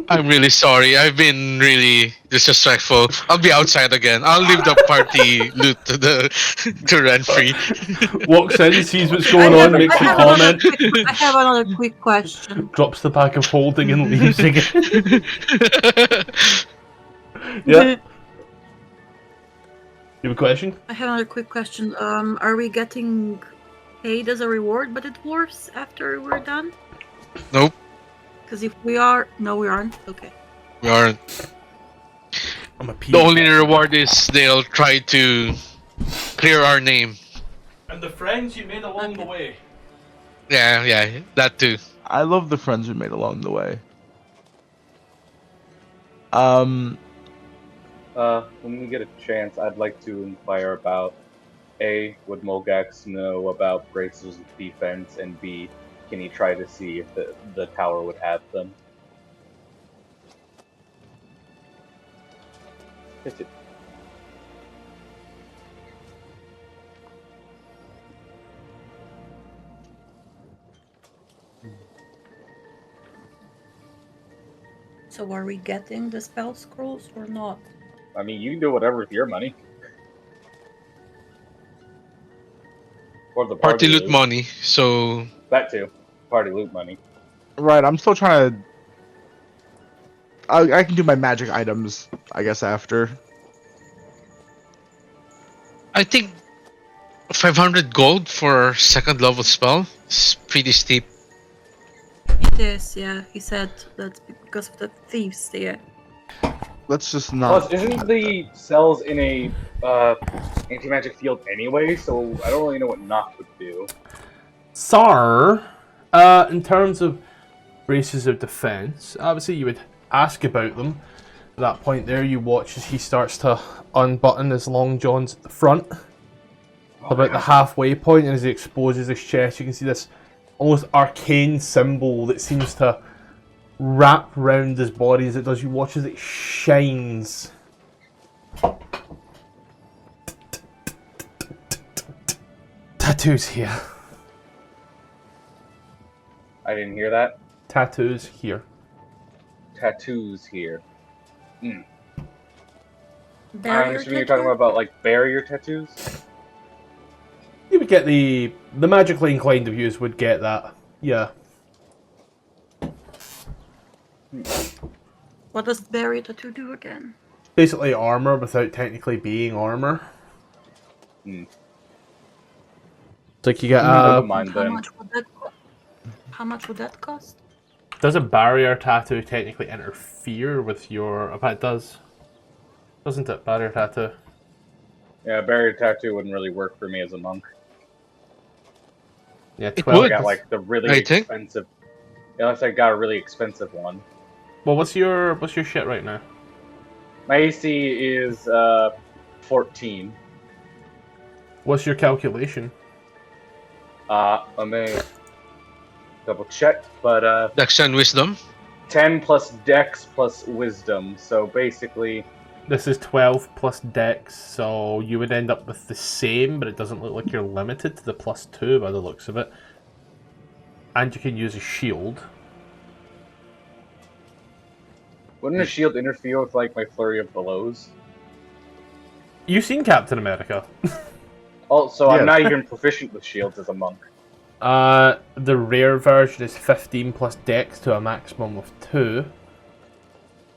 I'm really sorry. I've been really disrespectful. I'll be outside again. I'll leave the party loot to rent free. Walks in, sees what's going on, makes a comment. I have another quick question. Drops the pack of holding and leaves again. Yeah. You have a question? I have another quick question. Are we getting paid as a reward by the dwarves after we're done? Nope. Because if we are... No, we aren't. Okay. We aren't. The only reward is they'll try to clear our name. And the friends you made along the way. Yeah, that too. I love the friends we made along the way. When we get a chance, I'd like to inquire about A, would Molgax know about braces of defense, and B, can he try to see if the tower would have them? Hit it. So are we getting the spell scrolls or not? I mean, you can do whatever with your money. Or the Party loot money, so... That too. Party loot money. Right, I'm still trying to... I can do my magic items, I guess, after. I think 500 gold for second level spell is pretty steep. It is, yeah. He said that's because of the thieves there. Let's just not... Plus, isn't the cells in a anti-magic field anyway, so I don't really know what knock would do. Sir, in terms of braces of defense, obviously you would ask about them. At that point there, you watch as he starts to unbutton his long johns at the front. About the halfway point, and as he exposes his chest, you can see this almost arcane symbol that seems to wrap round his body as it does. You watch as it shines. Tattoos here. I didn't hear that. Tattoos here. Tattoos here. I'm Barrier assuming you're talking about like barrier tattoos? You would get the magically inclined of yous would get that. Yeah. What does barrier tattoo do again? Basically armor without technically being armor. It's like you get Never mind then. How much would that cost? Does a barrier tattoo technically interfere with your... In fact, it does. Doesn't it, barrier tattoo? Yeah, barrier tattoo wouldn't really work for me as a monk. Yeah, It 12. would. I got like the really expensive. Unless I got a really expensive one. Well, what's your shit right now? My AC is 14. What's your calculation? Let me double check, but Dex and wisdom. 10 plus Dex plus Wisdom. So basically, This is 12 plus Dex, so you would end up with the same, but it doesn't look like you're limited to the +2 by the looks of it. And you can use a shield. wouldn't a shield interfere with like my flurry of blows? You've seen Captain America. Also, Yeah. I'm not even proficient with shields as a monk. The rare version is 15 plus Dex to a maximum of 2.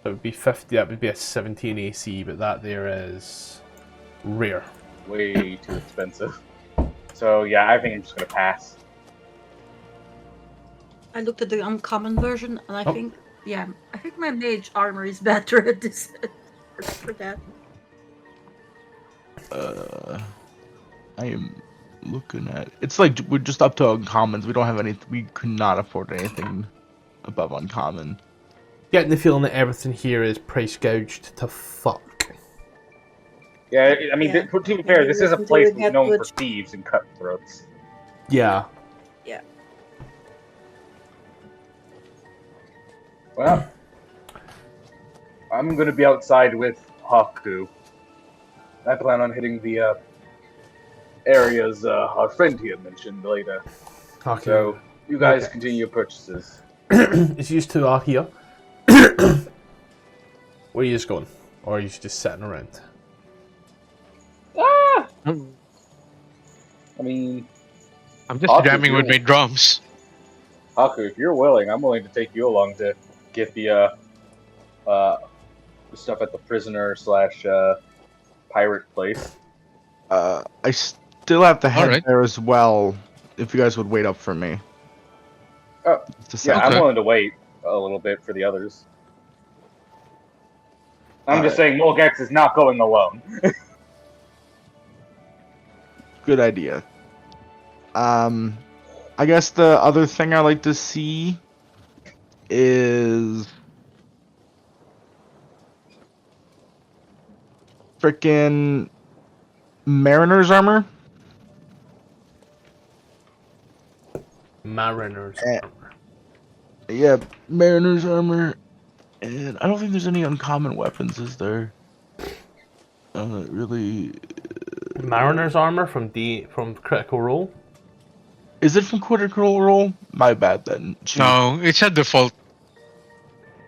That would be 50. That would be a 17 AC, but that there is rare. Way too expensive. So yeah, I think I'm just gonna pass. I looked at the uncommon version, and I think my mage armor is better at this for that. I am looking at... It's like we're just up to uncommons. We don't have any... We could not afford anything above uncommon. Getting the feeling that everything here is price gouged to fuck. Yeah, I mean, Yeah. to be fair, this is a place Get known for good. thieves and cutthroats. Yeah. Well, I'm gonna be outside with Haku. I plan on hitting the areas our friend here mentioned later. Okay. So you guys Okay. continue your purchases. It's used to here. Where are you just going? Or are you just sitting around? I mean, I'm just jamming with my drums. Haku, if you're willing, I'm willing to take you along to get the stuff at the prisoner / pirate place. I still have to head there as well. If you guys would wait up for me. Oh, yeah, I'm willing to wait a little bit for the others. I'm just saying, Mulgax is not going alone. Good idea. I guess the other thing I like to see is frickin' Mariner's armor. Mariner's armor. Yeah, Mariner's armor. And I don't think there's any uncommon weapons, is there? Really. Mariner's armor from Critical Role? Is it from Critical Role? My bad then. Jeez. No, it's a default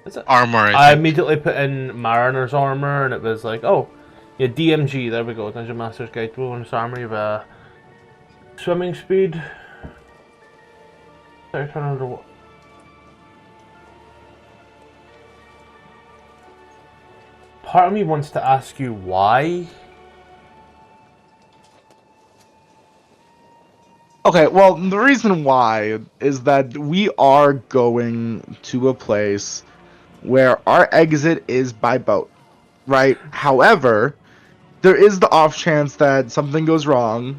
Is it? armor. I immediately put in Mariner's armor and it was like, oh, yeah, DMG, there we go. Dungeon Master's Guide to Wilderness Armor. You have a swimming speed. Part of me wants to ask you why. Okay, well, the reason why is that we are going to a place where our exit is by boat, right? However, there is the off chance that something goes wrong.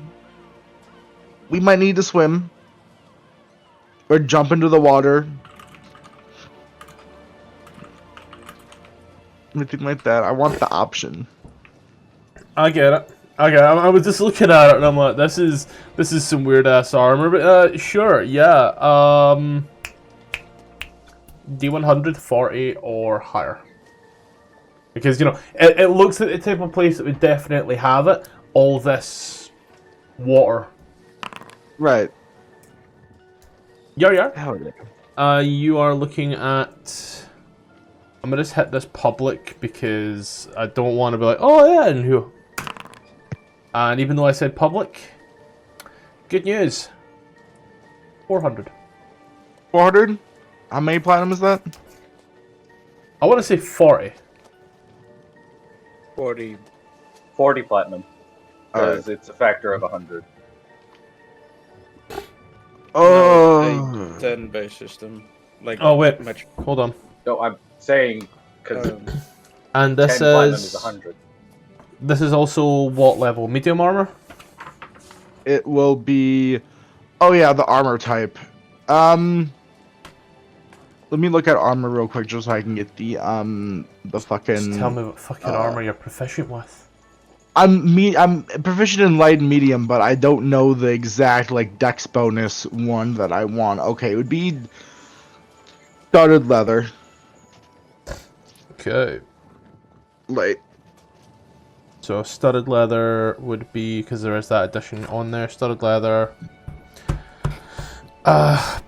We might need to swim or jump into the water. Anything like that. I want the option. I get it. Okay, I was just looking at it and I'm like, this is some weird ass armor, but sure, yeah. D100, 40 or higher. Because, you know, it looks like the type of place that would definitely have it. All this water. Right. Yeah. Hell yeah. You are looking at... I'm gonna just hit this public because I don't want to be like, oh yeah, and who? And even though I said public, good news. 400. 400? How many platinum is that? I want to say 40. 40. 40 platinum. Because it's a factor of 100. Oh. 10 base system. Like. Oh wait, hold on. No, I'm saying because and this 10 platinum is 100. This is also what level? Medium armor? It will be... Oh yeah, the armor type. Let me look at armor real quick just so I can get the fucking... Just tell me what fucking armor you're proficient with. I'm proficient in light and medium, but I don't know the exact like dex bonus one that I want. Okay, it would be studded leather. Okay. Light. So studded leather would be, because there is that addition on there, studded leather.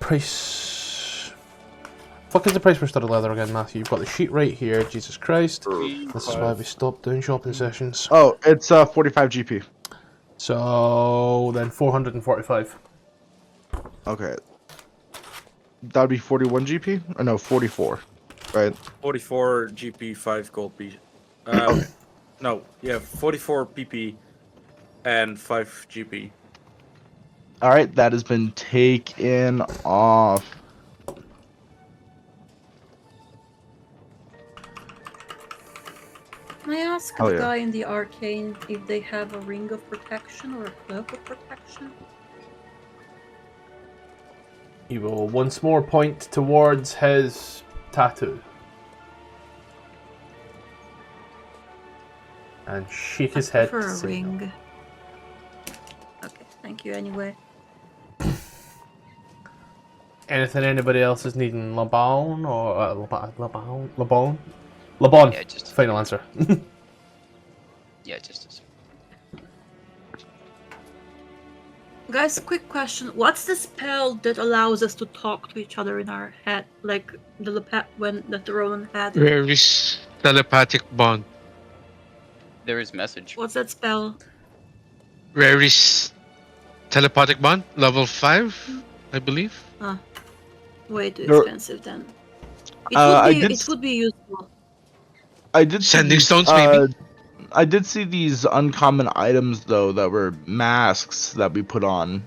Price. Fuck is the price for studded leather again, Matthew? You've got the sheet right here, Jesus Christ. This is why we stopped doing shopping sessions. Oh, it's 45 GP. So then 445. Okay. That would be 41 GP? Or no, 44. Right? 44 GP, 5 gold piece. No, yeah, 44 PP and 5 GP. Alright, that has been taken off. Can I ask the guy in the arcane if they have a ring of protection or a cloak of protection? He will once more point towards his tattoo. And shake his head. For a ring. Okay, thank you anyway. Anything anybody else is needing? Labaun or Labaun? Labaun. Yeah, just final answer. Yeah, just a second. Guys, quick question. What's the spell that allows us to talk to each other in our head? Like when the Roland had? Where is telepathic bond? There is message. What's that spell? Where is telepathic bond? Level 5, I believe. Way too expensive then. It would be useful. I did sending stones, maybe. I did see these uncommon items though that were masks that we put on,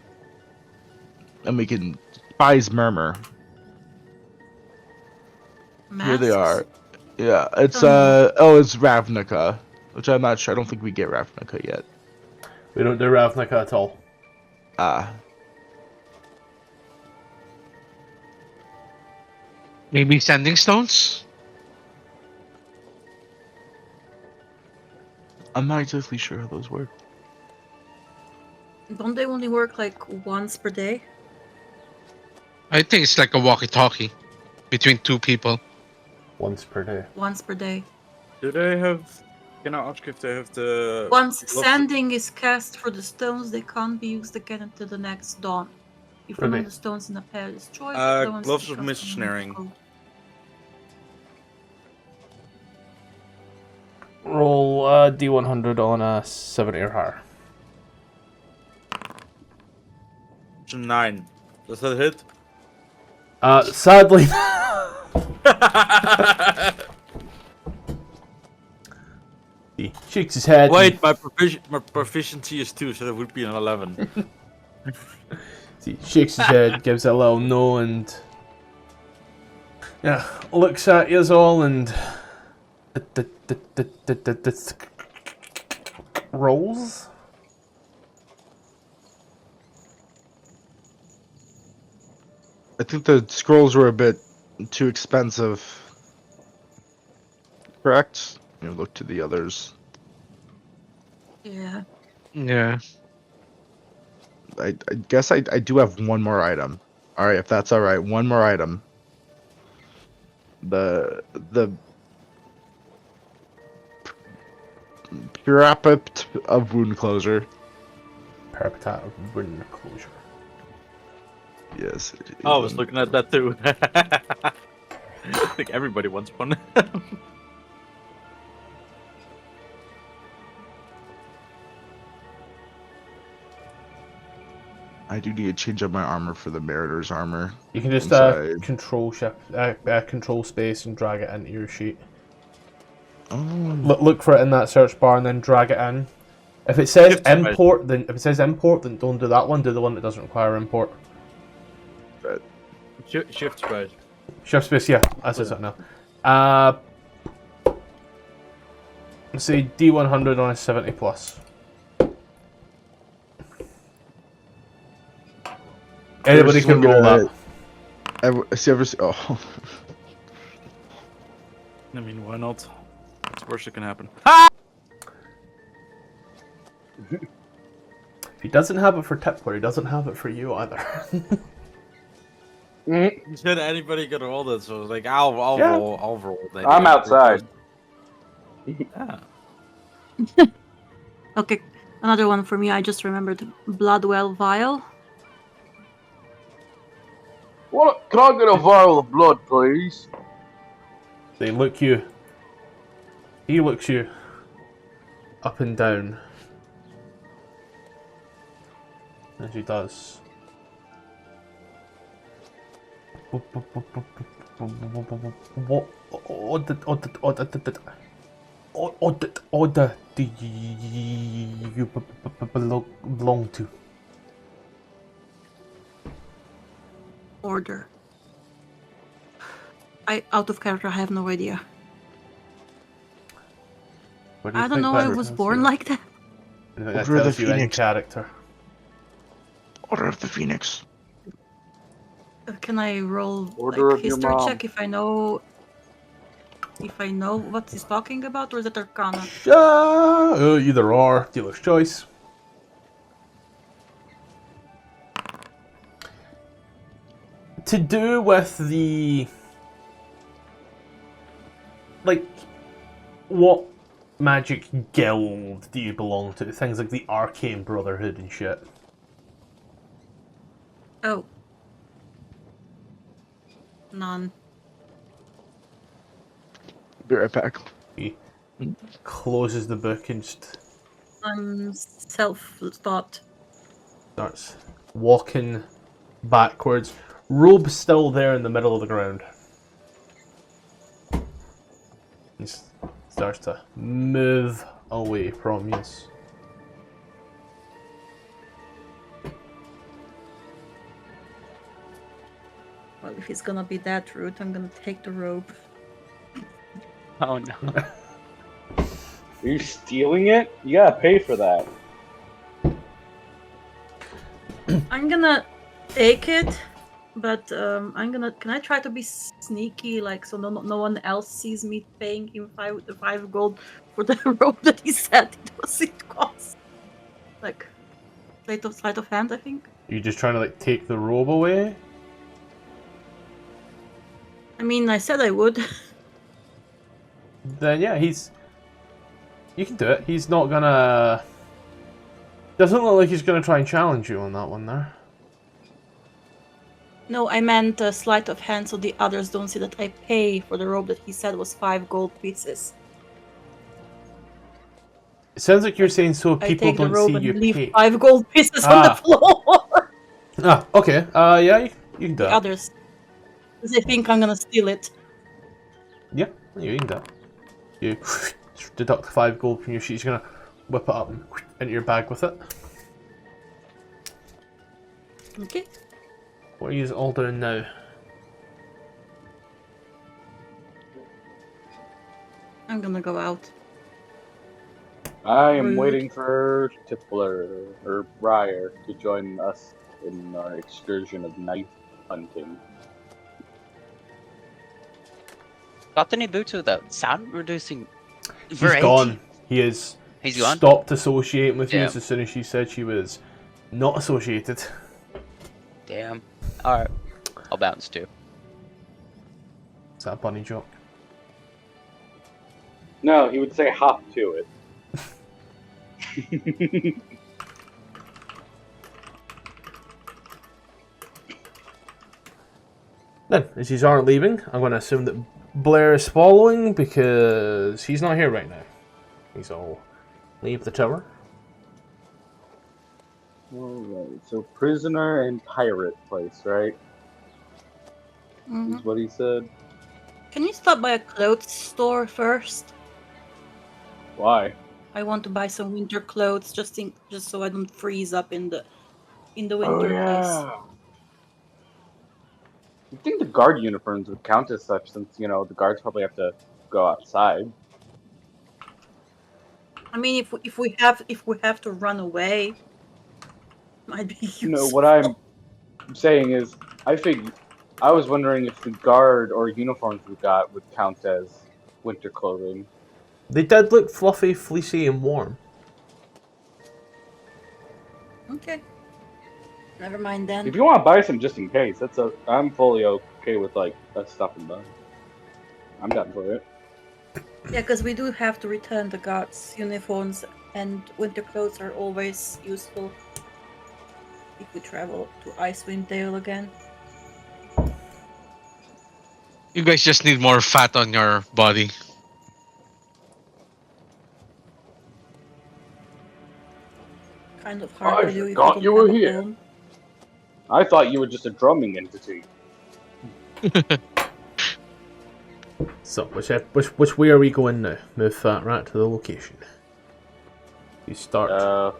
and we can spies murmur. Masks? Here they are. Yeah, it's it's Ravnica, which I'm not sure. I don't think we get Ravnica yet. We don't do Ravnica at all. Maybe sending stones. I'm not exactly sure how those work. Don't they only work like once per day? I think it's like a walkie-talkie between two people. Once per day. Once per day. Do they have? Can I ask if they have the? Once sending is cast for the stones, they can't be used again until the next dawn. If one of the stones in a pair is destroyed, gloves of mist-snaring. Roll D100 on a 70 or higher. It's a 9. Does that hit? Sadly. He shakes his head. Wait, my proficiency is 2, so that would be an 11. He shakes his head, gives a little no, and looks at you all and rolls. I think the scrolls were a bit too expensive. Correct? You look to the others. Yeah. Yeah. I guess I do have one more item. Alright, if that's alright, one more item. The Purapat of Wound Closure. Purapat of Wound Closure. Yes. I was looking at that too. I think everybody wants one. I do need to change up my armor for the Meritor's armor. You can just control space and drag it into your sheet. Look for it in that search bar and then drag it in. If it says import, then don't do that one. Do the one that doesn't require import. Right. Shift space. Shift space, yeah. That's it now. Let's say D100 on a 70 plus. Anybody can roll that. Oh. I mean, why not? It's the worst that can happen. If he doesn't have it for Tipler, he doesn't have it for you either. You said anybody could roll that, so I was like, I'll roll that. I'm outside. Yeah. Okay, another one for me. I just remembered Bloodwell Vial. What? Can I get a vial of blood, please? They look you. He looks you up and down. As he does. What order do you belong to? Order. Out of character, I have no idea. I don't know, I was born like that. Order of the Phoenix. Character. Order of the Phoenix. Can I roll Order like of your history mom. check if I know what he's talking about, or is it Arcana? Either or, dealer's choice. To do with the what magic guild do you belong to? Things like the Arcane Brotherhood and shit. Oh. None. Be right back. He closes the book and just I'm self-thought. starts walking backwards. Robe still there in the middle of the ground. He starts to move away from you. Well, if he's gonna be that rude, I'm gonna take the robe. Oh no. Are you stealing it? You gotta pay for that. I'm gonna take it, but Can I try to be sneaky, like so no one else sees me paying him 5 gold for the robe that he said it cost? Like, sleight of hand, I think. You just trying to like take the robe away? I mean, I said I would. Then yeah, you can do it. He's not gonna. Doesn't look like he's gonna try and challenge you on that one there. No, I meant sleight of hand, so the others don't see that I pay for the robe that he said was 5 gold pieces. It sounds like you're saying so I people take the don't robe see and you leave pay. 5 gold pieces on the floor. Okay. Yeah, you can do The that. others, because they think I'm gonna steal it. Yeah, you can do that. You deduct 5 gold from your sheet. You're gonna whip it up and into your bag with it. Okay. What are you all doing now? I'm gonna go out. I am Rude. waiting for Tippler or Briar to join us in our excursion of knife hunting. Got any boots with that sound reducing He's variety? gone. He is. He's gone? Stopped associating with you Yeah. as soon as she said she was not associated. Damn. Alright. I'll bounce too. Is that a bunny joke? No, he would say hop to it. Then, as you aren't leaving, I'm going to assume that Blair is following because he's not here right now. He's all leave the tower. Alright, so prisoner and pirate place, right? Mhm. Is what he said. Can you stop by a clothes store first? Why? I want to buy some winter clothes, just so I don't freeze up in the winter Oh place. yeah. I think the guard uniforms would count as such, since the guards probably have to go outside. I mean, if we have to run away, might be useful. What I'm saying is, I was wondering if the guard or uniforms we got would count as winter clothing. They did look fluffy, fleecy, and warm. Okay. Never mind then. If you want to buy some just in case, I'm fully okay with us stopping by. I'm down for it. Yeah, because we do have to return the guards' uniforms, and winter clothes are always useful if we travel to Icewind Dale again. You guys just need more fat on your body. Kind of hard I to do if forgot you you don't were have a here. home. I thought you were just a drumming entity. So, which way are we going now? Move that right to the location. You start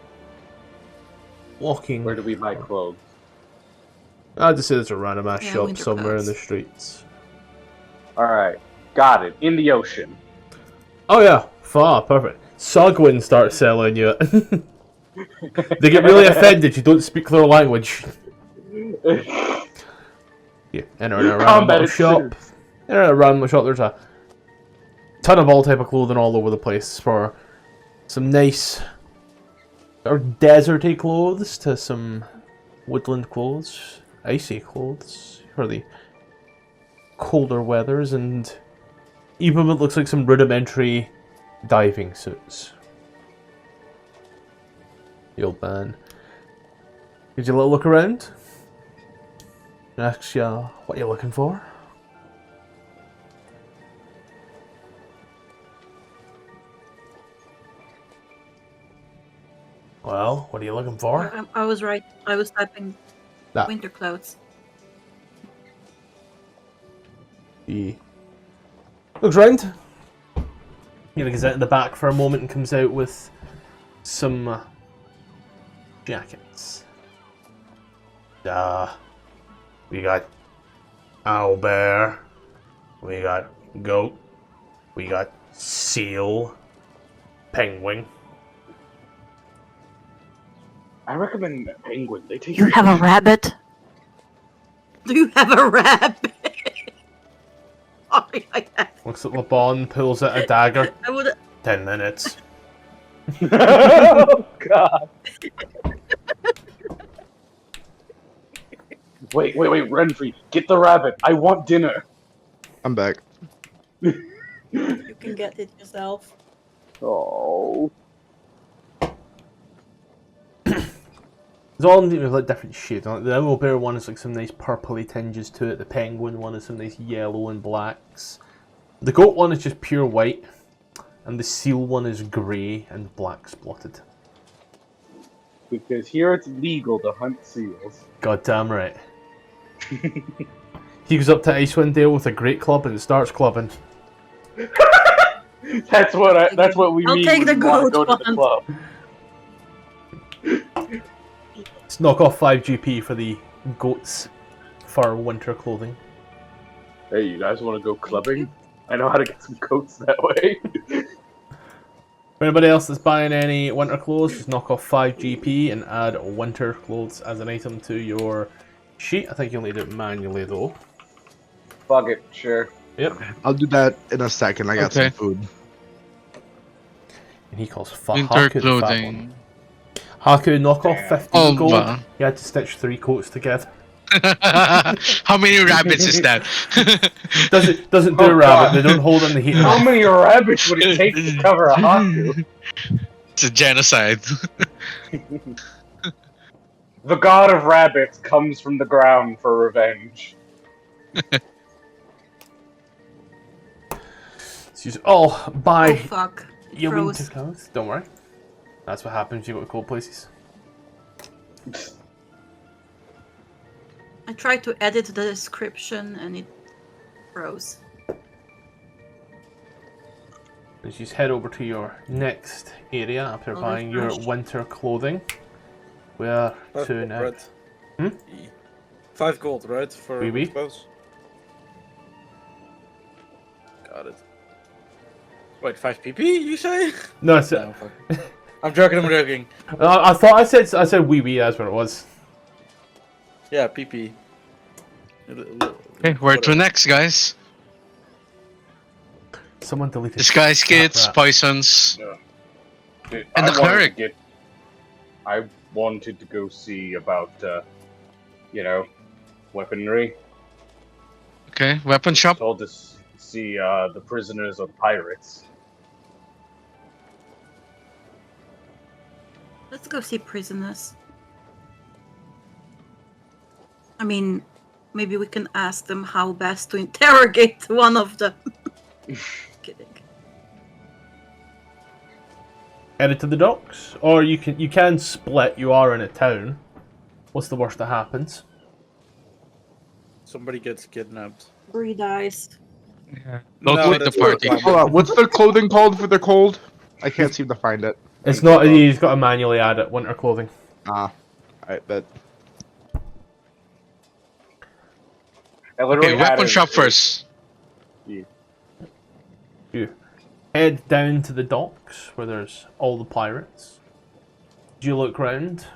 walking. Where do we buy clothes? I'll just say there's a random ass shop winter somewhere in clothes. the streets. Alright, got it. In the ocean. Oh yeah, perfect. Sogwin starts selling you it. They get really offended you don't speak their language. Yeah, enter in a random Combat little shop. suits. Enter in a random shop. There's a ton of all type of clothing all over the place, for some nice or deserty clothes to some woodland clothes, icy clothes for the colder weathers, and even what looks like some rudimentary diving suits. The old man gives you a little look around. Asks you what you're looking for. Well, what are you looking for? I was right. I was typing winter clothes. He looks round. He looks out in the back for a moment and comes out with some jackets. We got owlbear, we got goat, we got seal, penguin. I recommend penguin. They take. You have a rabbit? Do you have a rabbit? Sorry, Looks at Labaun, pulls out a dagger. I would. 10 minutes. Oh God! Wait, Renfrey, get the rabbit. I want dinner. I'm back. You can get it yourself. Oh. There's all with like different shades. Like the owlbear one is like some nice purpley tinges to it. The penguin one is some nice yellow and blacks. The goat one is just pure white, and the seal one is grey and black spotted. Because here it's legal to hunt seals. God damn right. He goes up to Icewind Dale with a great club and starts clubbing. That's what we I'll mean. take the when we wanna goat go to the club. Let's knock off 5 GP for the goats for winter clothing. Hey, you guys want to go clubbing? I know how to get some coats that way. For anybody else that's buying any winter clothes, just knock off 5 GP and add winter clothes as an item to your sheet. I think you'll need it manually though. Fuck it, sure. Yep. I'll do that in a second. I got some food. And he calls Winter Haku the fat clothing. one. Haku, knock off 15 gold. man. You had to stitch 3 coats together. How many rabbits is that? Doesn't do Oh, a rabbit. God. They don't hold in the heat. How many rabbits would it take to cover a Haku? It's a genocide. The god of rabbits comes from the ground for revenge. Buy Oh fuck! It your froze. winter clothes. Don't worry. That's what happens. You go to cold places. I tried to edit the description and it froze. Let's just head over to your next area after Oh, buying your refreshed. winter clothing. Where to now? Hmm? 5 gold, right? For Oui. clothes. Got it. Wait, 5 PP? You say? No, it's, No, fuck. I'm joking. I'm joking. I thought I said wee wee. That's what it was. Yeah, PP. Okay, where to next, guys? Someone deleted. Disguise kits, Crap. poisons, Dude, and the cleric. I wanted to go see about, weaponry. Okay, weapon shop. Told to see the prisoners or the pirates. Let's go see prisoners. I mean, maybe we can ask them how best to interrogate one of them. Kidding. Headed to the docks, or you can split. You are in a town. What's the worst that happens? Somebody gets kidnapped. Brie dies. Yeah. Don't No, quit the that's party. not Hold on, what's their clothing called for the cold? I can't seem to find it. It's not. He's got to manually add it. Winter clothing. Alright, bet. Okay, weapon shop first. You head down to the docks where there's all the pirates. Do you look round?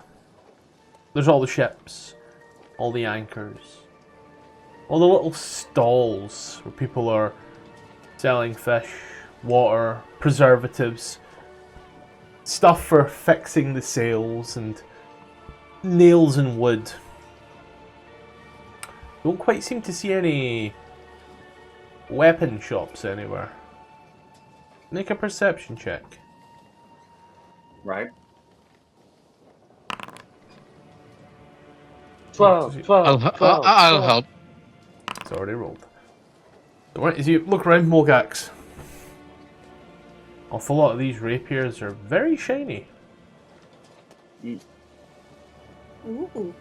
There's all the ships, all the anchors, all the little stalls where people are selling fish, water, preservatives, stuff for fixing the sails, and nails and wood. Don't quite seem to see any weapon shops anywhere. Make a perception check. Right. I'll help. It's already rolled. Alright, as you look around, Mogax. Awful lot of these rapiers are very shiny. Ooh.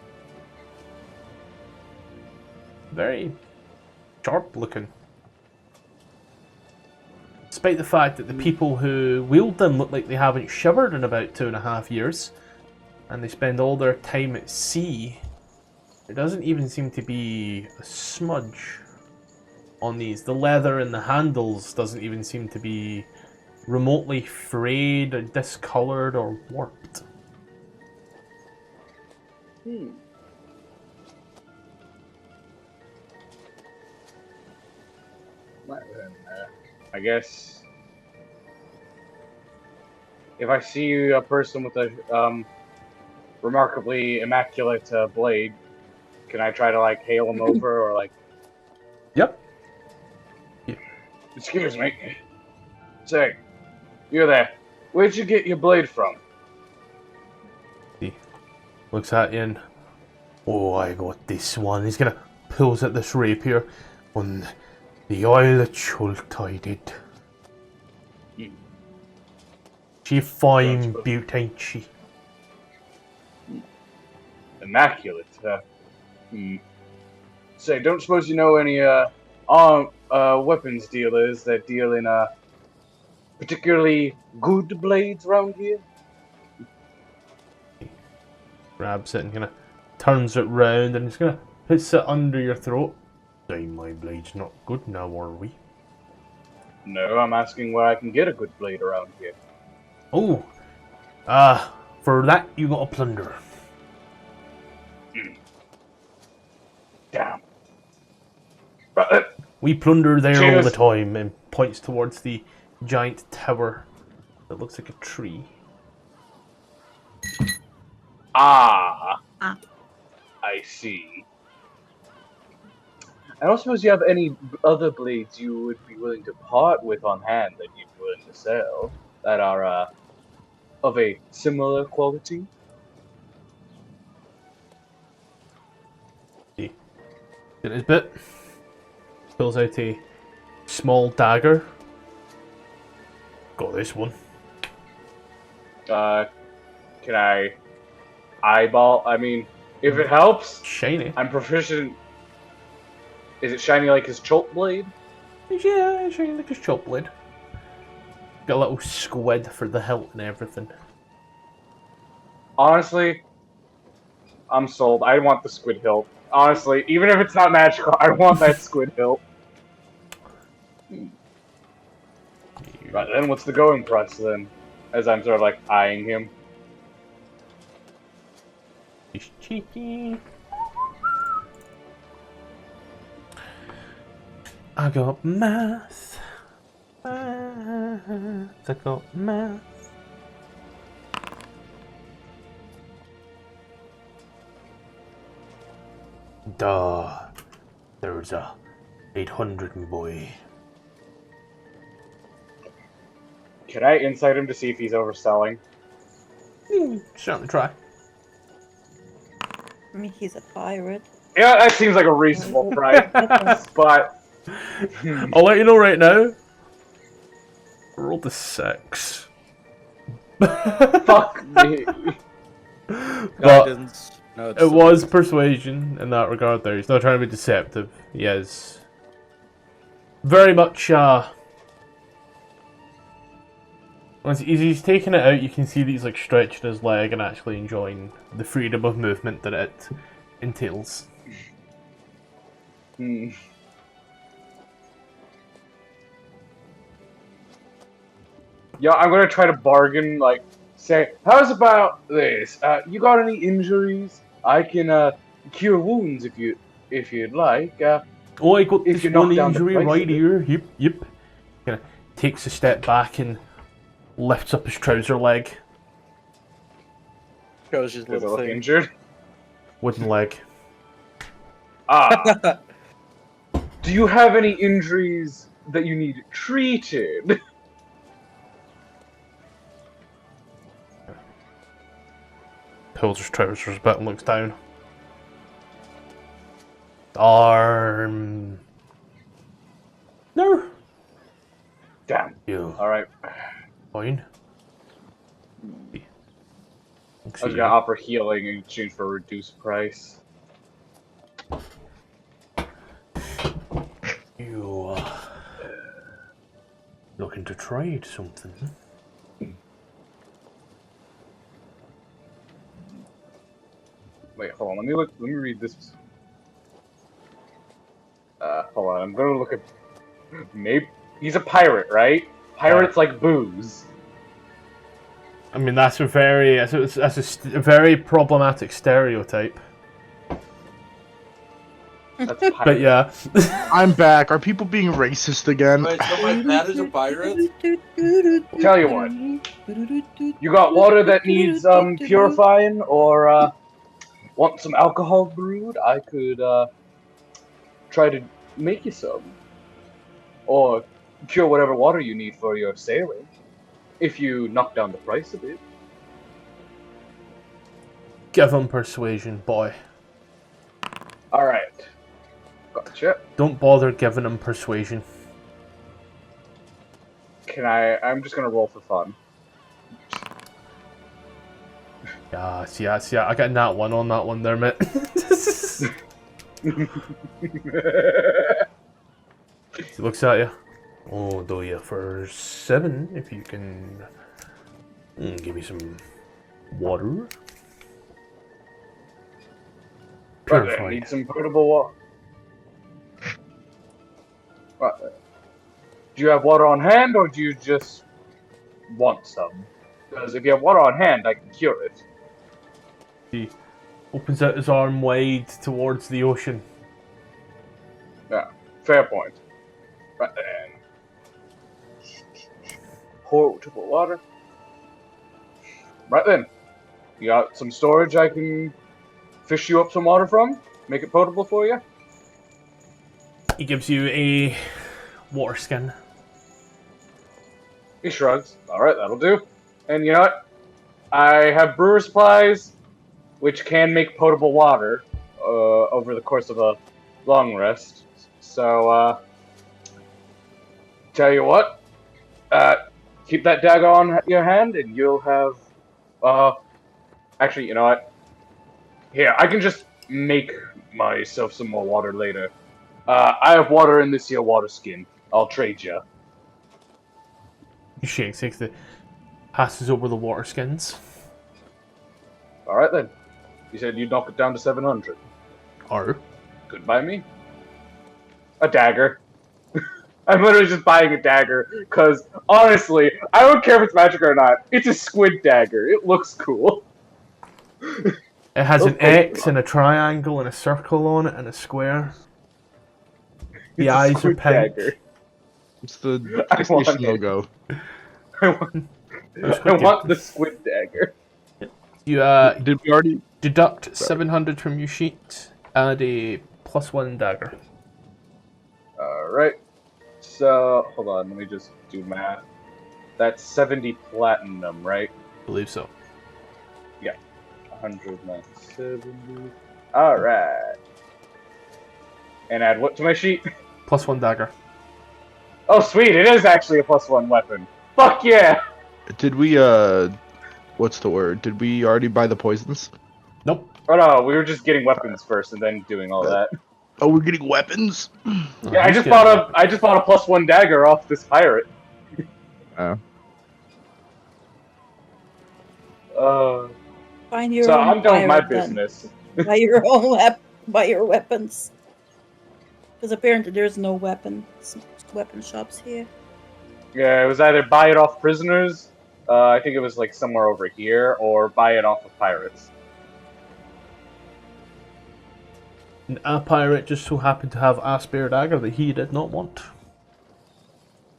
Very sharp looking. Despite the fact that the people who wield them look like they haven't shivered in about 2.5 years, and they spend all their time at sea, there doesn't even seem to be a smudge on these. The leather in the handles doesn't even seem to be remotely frayed or discolored or warped. I guess if I see a person with a remarkably immaculate blade, can I try to like hail him over or like? Yep. Excuse me. Say, you're there. Where'd you get your blade from? He looks at you and, oh, I got this one. He's gonna pulls at this rapier on the Isle of Chult, I did. She fine beaut, ain't she? Immaculate, Say, don't suppose you know any weapons dealers that deal in particularly good blades around here? Grabs it and kind of turns it round and he's gonna puts it under your throat. Say, my blade's not good now, are we? No, I'm asking where I can get a good blade around here. Oh, for that you got a plunder. Damn. We plunder there Cheers. all the time, and points towards the giant tower that looks like a tree. I see. I don't suppose you have any other blades you would be willing to part with on hand that you'd be willing to sell that are of a similar quality? In his bit, pulls out a small dagger. Got this one. Can I eyeball? I mean, if it helps, Shiny. I'm proficient. Is it shiny like his Chult blade? Yeah, shiny like his chop blade. Got a little squid for the hilt and everything. Honestly, I'm sold. I want the squid hilt. Honestly, even if it's not magical, I want that squid hilt. Right then, what's the going price then? As I'm sort of like eyeing him. He's cheeky. I got math. I got math. Duh. There's a 800 boy. Can I insight him to see if he's overselling? Certainly try. I mean, he's a pirate. Yeah, that seems like a reasonable price. But I'll let you know right now. I rolled a 6. fuck me. But it was persuasion in that regard there. He's not trying to be deceptive. He is very much once he's taking it out, you can see that he's like stretching his leg and actually enjoying the freedom of movement that it entails. Yeah, I'm gonna try to bargain, like, say, how's about this? You got any injuries? I can cure wounds if you'd like. Oh, I got if this one injury right here. Yep. Kind of takes a step back and lifts up his trouser leg. Shows his Does it little look thing. injured? Wooden leg. Do you have any injuries that you need treated? Pulls his trousers a bit and looks down. No. Damn. You. Alright. Fine. I was gonna offer healing in exchange for a reduced price. You looking to trade something? Wait, hold on. Let me read this. Hold on. I'm gonna look at. Maybe he's a pirate, right? Pirates like booze. I mean, that's a very very problematic stereotype. That's but yeah. I'm back. Are people being racist again? Wait, so my dad is a pirate? Tell you what. You got water that needs purifying, or want some alcohol brewed? I could try to make you some, or cure whatever water you need for your sailing. If you knock down the price a bit. Give him persuasion, boy. Alright. Gotcha. Don't bother giving him persuasion. I'm just gonna roll for fun. Yeah, see, I got that one on that one there, mate. He looks at you. Oh, do you for 7 if you can give me some water. Right, I need some potable water. Right. Do you have water on hand, or do you just want some? Because if you have water on hand, I can cure it. He opens out his arm wide towards the ocean. Yeah, fair point. Right then. Potable water. Right then. You got some storage I can fish you up some water from? Make it potable for you? He gives you a water skin. He shrugs. Alright, that'll do. And you know what? I have brewer supplies, which can make potable water over the course of a long rest. So, tell you what, keep that dagger on your hand, and you'll have, actually, you know what? Here, I can just make myself some more water later. I have water in this here water skin. I'll trade you. He shakes it, passes over the water skins. Alright then. You said you'd knock it down to 700. Or? Good by me. A dagger. I'm literally just buying a dagger, because, honestly, I don't care if it's magic or not. It's a squid dagger. It looks cool. It has an X and a triangle and a circle on it and a square. The eyes are pink. Dagger. It's the PlayStation logo. I want the squid dagger. You Did we already deduct 700 from your sheet, add a +1 dagger. Alright. So, hold on, let me just do math. That's 70 platinum, right? I believe so. Yeah. 100 minus 70. Alright. And add what to my sheet? +1 dagger. Oh, sweet, it is actually a +1 weapon. Fuck yeah! Did we, what's the word? Did we already buy the poisons? Nope. Oh no, we were just getting weapons first and then doing all that. Oh, we're getting weapons? Yeah, I just bought a +1 dagger off this pirate. Find your so own I'm done with my pirate business. Buy your own buy your weapons. Because apparently there's no weapon shops here. Yeah, it was either buy it off prisoners, I think it was like somewhere over here, or buy it off of pirates. A pirate just so happened to have a spare dagger that he did not want.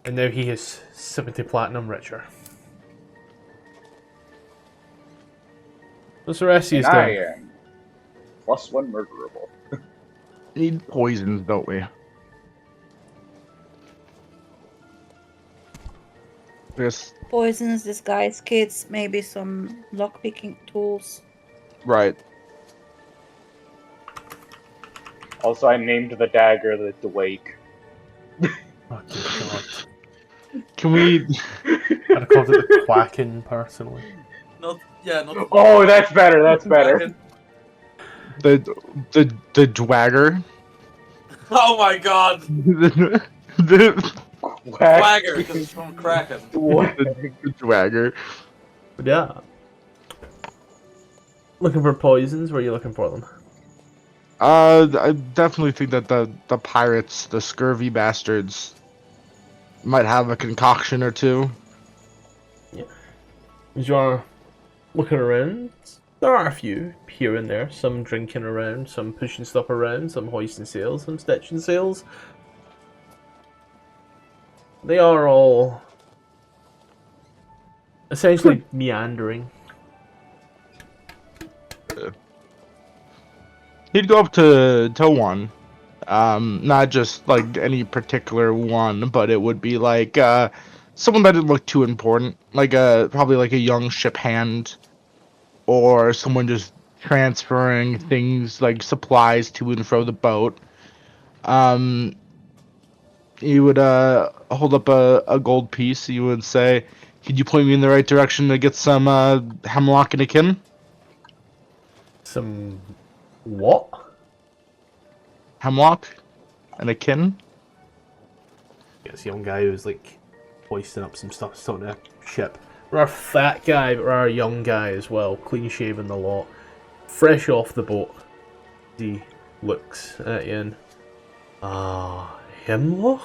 And now he is 70 platinum richer. What's the rest of you I doing? am +1 murderable. Need poisons, don't we? Yes. Poisons, disguise kits, maybe some lockpicking tools. Right. Also, I named the dagger the Dwake. Fucking god. Can we? I'd have called it the Quacking, personally. Not Oh, that's better. That's better. The Dwagger. Oh my god! the Swagger, because it's from Kraken. Dwagger. But yeah. Looking for poisons? Where are you looking for them? I definitely think that the pirates, the scurvy bastards, might have a concoction or two. Yeah. As you are looking around, there are a few here and there. Some drinking around, some pushing stuff around, some hoisting sails, some stitching sails. They are all essentially meandering. He'd go up to one. Not just like any particular one, but it would be like someone that didn't look too important, like probably like a young ship hand, or someone just transferring things like supplies to and fro the boat. He would hold up a gold piece. He would say, "Could you point me in the right direction to get some hemlock and a kin?" Some what? Hemlock and a kin. It's a young guy who's like hoisting up some stuff on a ship. We're a fat guy, but we're a young guy as well, clean shaven the lot, fresh off the boat. He looks at you and hemlock?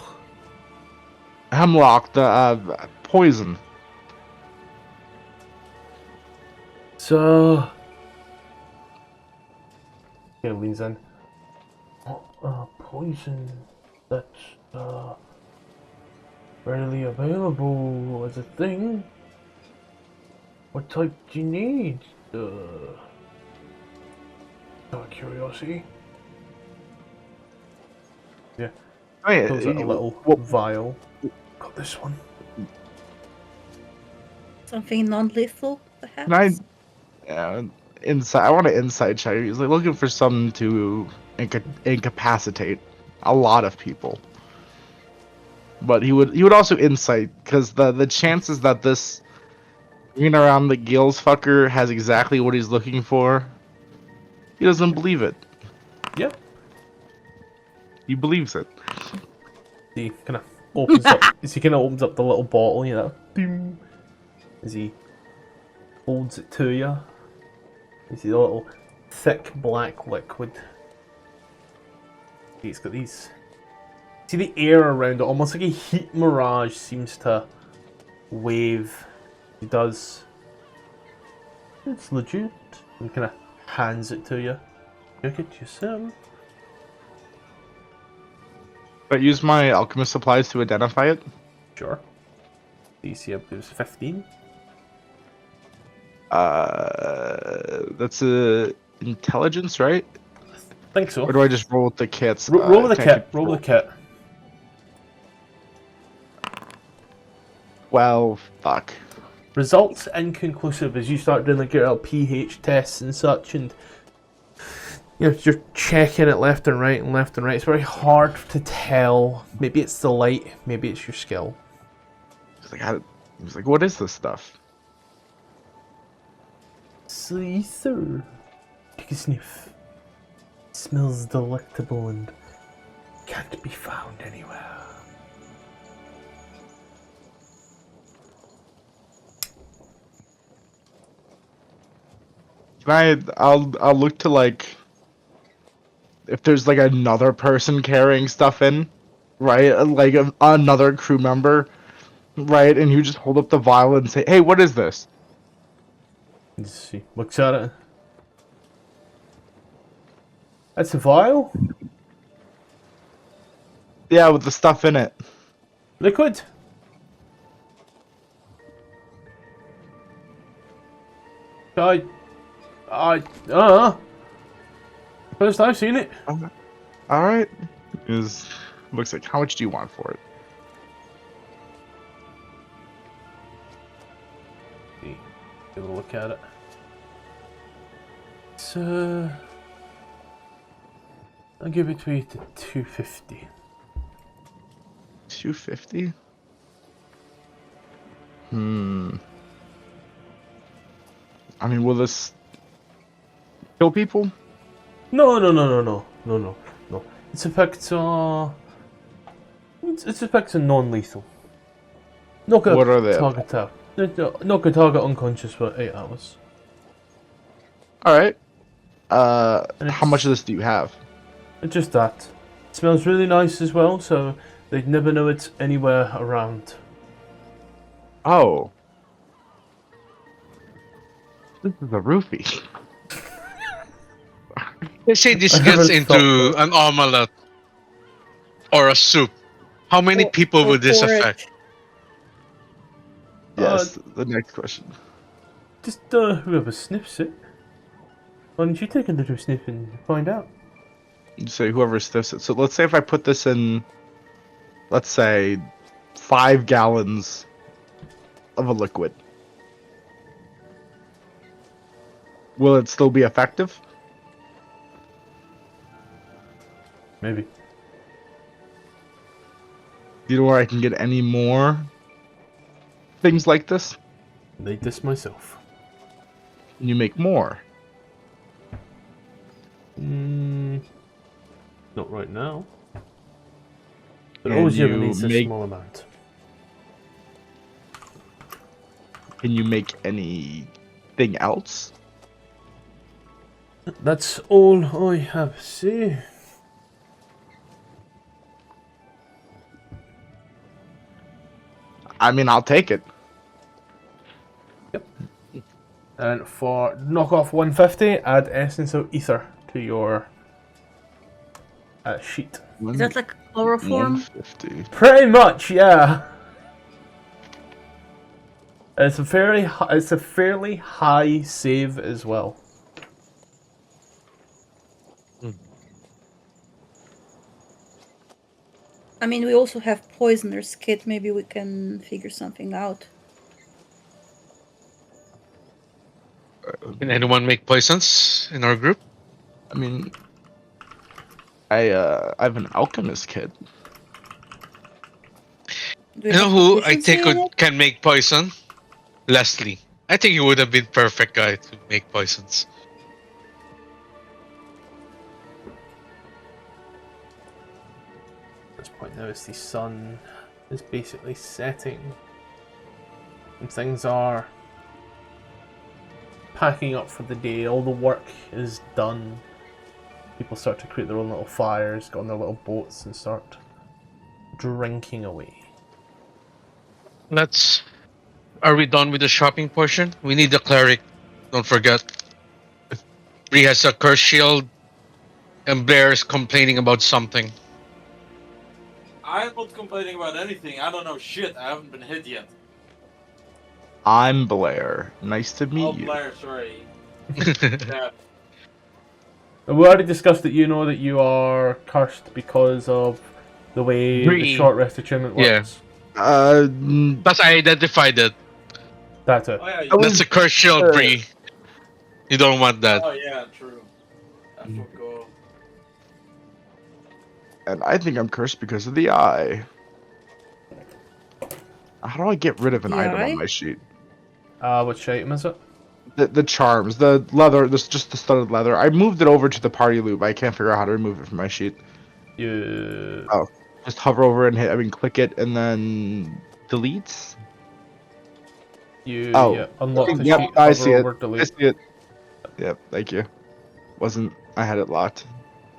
Hemlock, the poison. So he leans in. Poison that's readily available as a thing. What type do you need? Out of curiosity. Yeah. Wait, Pulls out a little vial. Got this one. Something non-lethal, perhaps? Can I inside? I want to inside check. He's like looking for something to incapacitate a lot of people. But he would also insight because the chances that this ring around the gills fucker has exactly what he's looking for, he doesn't believe it. Yep. He believes it. He kind of opens up. As he kind of opens up the little bottle, you know, boom, as he holds it to you. You see the little thick black liquid. He's got these. See the air around it, almost like a heat mirage seems to wave. He does. It's legit. And kind of hands it to you. Look at yourself. But use my alchemist supplies to identify it. Sure. DC up to 15. That's a intelligence, right? I think so. Or do I just roll with the kits? Roll with the kit. Roll with the kit. Well, fuck. Results inconclusive as you start doing like your pH tests and such, and you're checking it left and right and left and right. It's very hard to tell. Maybe it's the light. Maybe it's your skill. He's like, what is this stuff? Ether. Take a sniff. It smells delectable and can't be found anywhere. I'll look to like if there's like another person carrying stuff in, right? Like another crew member, right? And you just hold up the vial and say, "Hey, what is this?" He looks at it. That's a vial? Yeah, with the stuff in it. Liquid? First I've seen it. Alright. Looks like, how much do you want for it? Give a look at it. It's I'll give it to you to 250. 250? I mean, will this kill people? No. Its effects are non-lethal. Knock What are they? target out. Knock a target unconscious for 8 hours. Alright. How much of this do you have? Just that. It smells really nice as well, so they'd never know it's anywhere around. Oh. This is a roofie. Let's say this gets into an omelette or a soup. How many people would this affect? Yes, the next question. Just whoever sniffs it. Why don't you take a little sniff and find out? You say whoever sniffs it. So let's say if I put this in, let's say, 5 gallons of a liquid. Will it still be effective? Maybe. Do you know where I can get any more things like this? Made this myself. Can you make more? Not right now. But Can always ever you needs a make- small amount. Can you make anything else? That's all I have to say. I mean, I'll take it. And for knockoff 150, add essence of ether to your sheet. Is that like chloroform? 150. Pretty much, yeah. It's a fairly high save as well. I mean, we also have poisoner's kit. Maybe we can figure something out. Can anyone make poisons in our group? I mean, I have an alchemist kit. Do You we know have who I proficiency think in it? can make poison? Lesley. I think he would have been perfect guy to make poisons. At this point now, it's the sun is basically setting, and things are packing up for the day. All the work is done. People start to create their own little fires, go on their little boats, and start drinking away. Are we done with the shopping portion? We need the cleric. Don't forget. Brie has a curse shield, and Blair is complaining about something. I'm not complaining about anything. I don't know shit. I haven't been hit yet. I'm Blair. Nice to meet you. Blair, sorry. Yeah. We already discussed that you know that you are cursed because of the way the Brie. short rest attunement works. Yeah. Plus, I identified it. That's it. Oh, yeah, That's a curse shield, Brie. You don't want that. Oh yeah, true. I forgot. And I think I'm cursed because of the eye. How do I get rid of an item on my sheet? Which item is it? The charms, the leather, just the studded leather. I moved it over to the party loop. I can't figure out how to remove it from my sheet. Oh, just hover over and hit. I mean, click it and then delete. Unlock the yep, sheet. I see it. Delete. I see it. Yep, thank you. I had it locked.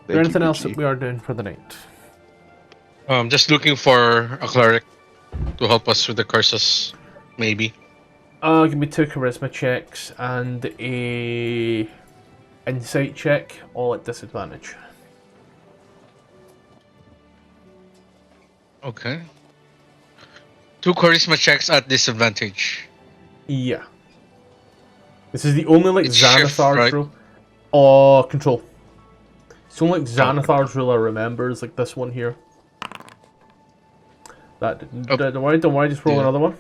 Is there anything else that we are doing for the night? Just looking for a cleric to help us with the curses, maybe. Give me 2 charisma checks and a insight check, all at disadvantage. Okay. 2 charisma checks at disadvantage. Yeah. This is the only It's Xanathar's shift, right? rule. Oh, control. It's only Xanathar's rule I remember is this one here. Don't worry, just roll another one.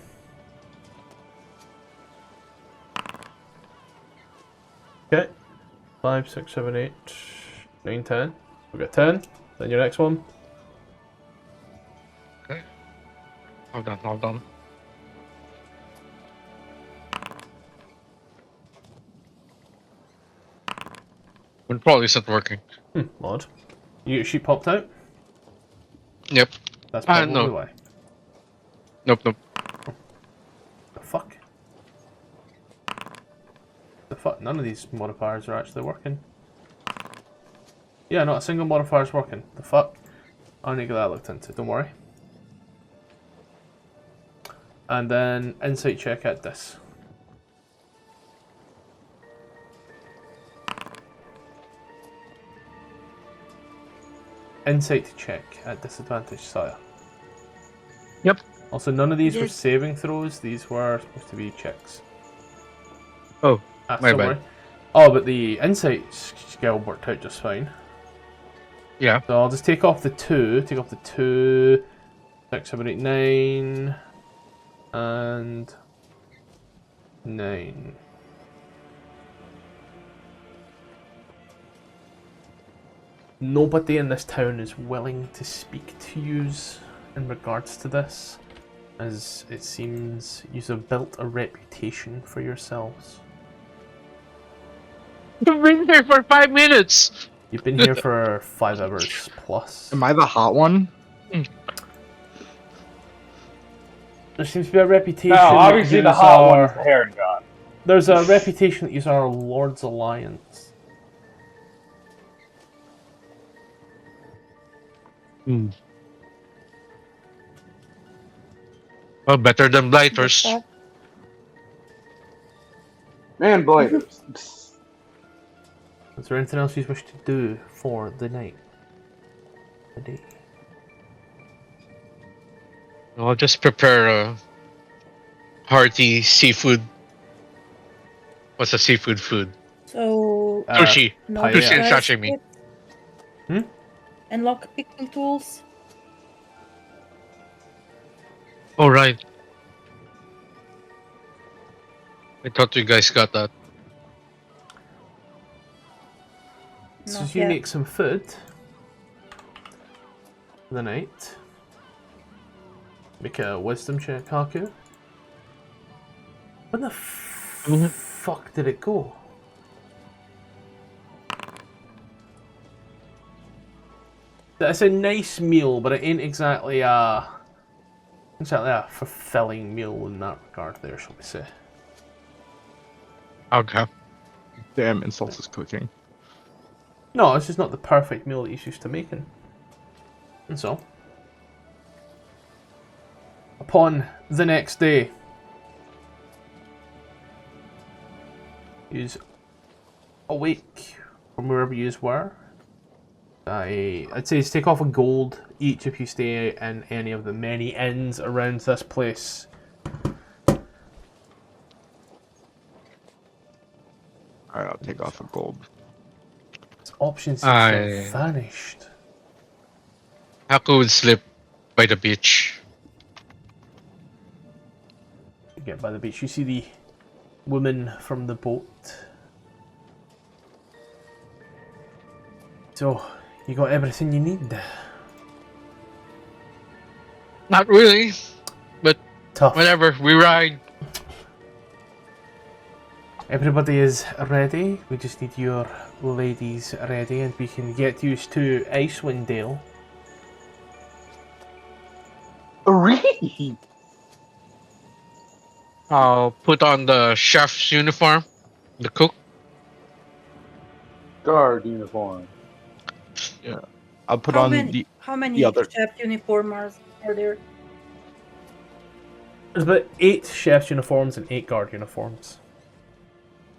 Okay. 5, 6, 7, 8, 9, 10. We've got 10. Then your next one. Okay. Hold on. Control isn't working. Odd. She popped out? Yep. That's probably no. why. Nope. The fuck? The fuck? None of these modifiers are actually working. Yeah, not a single modifier is working. The fuck? I need to get that looked into, don't worry. And then insight check at this. Insight check at disadvantage, sire. Yep. Also, none of these were saving throws. These were supposed to be checks. Oh, my bad. Worry. Oh, but the insight skill worked out just fine. Yeah. So I'll just take off the 2. Take off the 2, 6, 7, 8, 9, and 9. Nobody in this town is willing to speak to yous in regards to this, as it seems you have built a reputation for yourselves. You've been here for 5 minutes! You've been here for 5 hours plus. Am I the hot one? There seems to be a reputation. No, obviously the hot one is the Harrendon. There's a reputation that you are Lord's Alliance. Well, better than Blighters. Man, Blighters. Is there anything else you wish to do for the night? The day? I'll just prepare a hearty seafood. What's a seafood food? So Sushi. no Sushi and stress sashimi. kit and lock picking tools. Oh, right. I thought you guys got that. So Not you yet. make some food for the night. Make a wisdom check, Haku. Where the fuck did it go? It's a nice meal, but it ain't exactly a fulfilling meal in that regard there, shall we say. Okay. Damn, insults is cooking. No, it's just not the perfect meal that he's used to making. And so, upon the next day, he's awake from wherever you were. I'd say take off a gold each if you stay in any of the many inns around this place. Alright, I'll take off a gold. Options have vanished. Haku would slip by the beach. You get by the beach, you see the woman from the boat. So, you got everything you need? Not really, but Tough. whatever. We ride. Everybody is ready. We just need your ladies ready, and we can get used to Icewind Dale. Really? I'll put on the chef's uniform, the cook. Guard uniform. Yeah. I'll put How on many, the how many other. chef uniforms are there? There's about 8 chef's uniforms and 8 guard uniforms.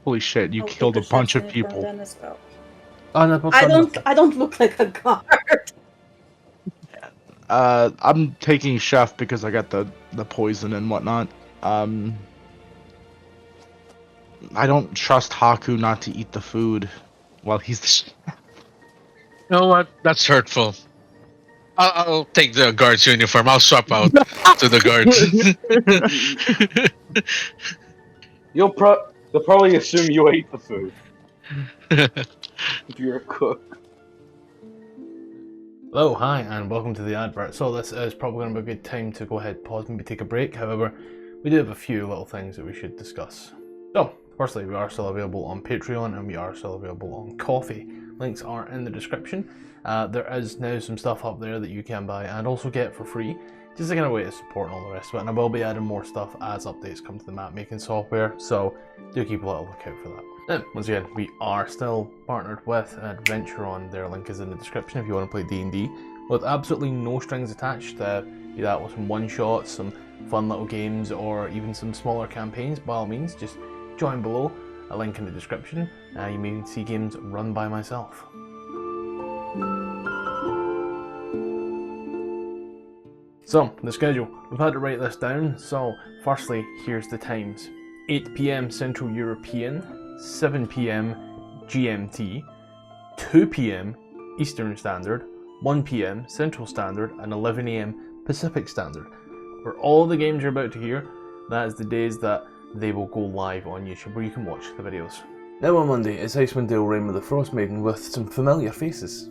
Holy shit, you I'll killed a take bunch chef's of uniform people. then as well. Oh, no, I don't look like a guard. I'm taking chef because I got the poison and whatnot. I don't trust Haku not to eat the food while he's the chef. You know what? That's hurtful. I'll take the guard's uniform. I'll swap out to the guards. They'll probably assume you ate the food if you're a cook. Hello, hi, and welcome to the advert. So this is probably going to be a good time to go ahead, pause, maybe take a break. However, we do have a few little things that we should discuss. So, firstly, we are still available on Patreon and we are still available on Coffee. Links are in the description. There is now some stuff up there that you can buy and also get for free, just a kind of way to support and all the rest of it. And I will be adding more stuff as updates come to the map making software, so do keep a little lookout for that. Now, once again, we are still partnered with Adventuron. Their link is in the description if you want to play D&D with absolutely no strings attached. Be that with some one-shots, some fun little games, or even some smaller campaigns. By all means, just join below. A link in the description. You may see games run by myself. So, the schedule. We've had to write this down. So, firstly, here's the times. 8 PM Central European, 7 PM GMT, 2 PM Eastern Standard, 1 PM Central Standard, and 11 AM Pacific Standard. For all the games you're about to hear, that is the days that they will go live on YouTube where you can watch the videos. Now on Monday, it's Icewind Dale Reign of the Frost Maiden with some familiar faces.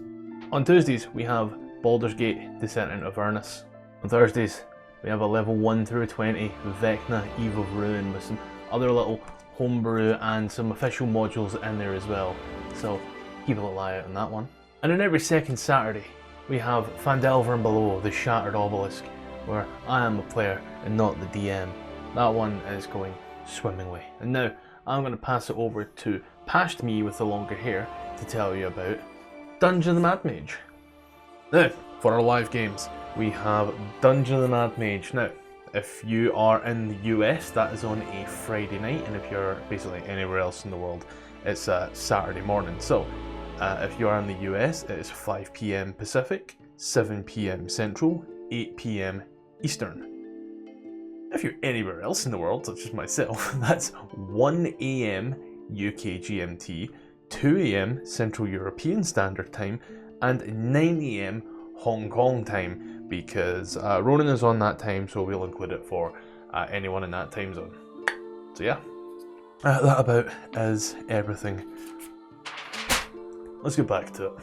On Tuesdays, we have Baldur's Gate Descent into Avernus. On Thursdays, we have a level 1 through 20 Vecna Eve of Ruin with some other little homebrew and some official modules in there as well. So keep a little eye out on that one. And on every second Saturday, we have Phandelver and Below, the Shattered Obelisk, where I am a player and not the DM. That one is going swimmingly. And now, I'm going to pass it over to Past Me with the longer hair to tell you about Dungeon of the Mad Mage. Now, for our live games, we have Dungeon of the Mad Mage. Now, if you are in the US, that is on a Friday night, and if you're basically anywhere else in the world, it's a Saturday morning. So, if you are in the US, it is 5 PM Pacific, 7 PM Central, 8 PM Eastern. If you're anywhere else in the world, such as myself, that's 1 AM UK GMT, 2 AM Central European Standard Time, and 9 AM Hong Kong time, because Ronan is on that time, so we'll include it for anyone in that time zone. So yeah, that about is everything. Let's get back to it.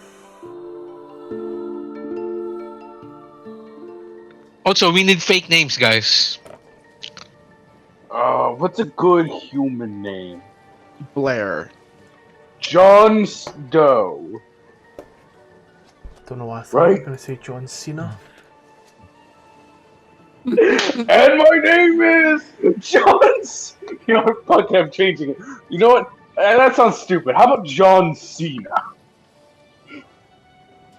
Also, we need fake names, guys. What's a good human name? Blair. Jon Snow. Don't know why I thought you were going to say John Cena. And my name is John. You know what? Fuck, I'm changing it. You know what? That sounds stupid. How about John Cena?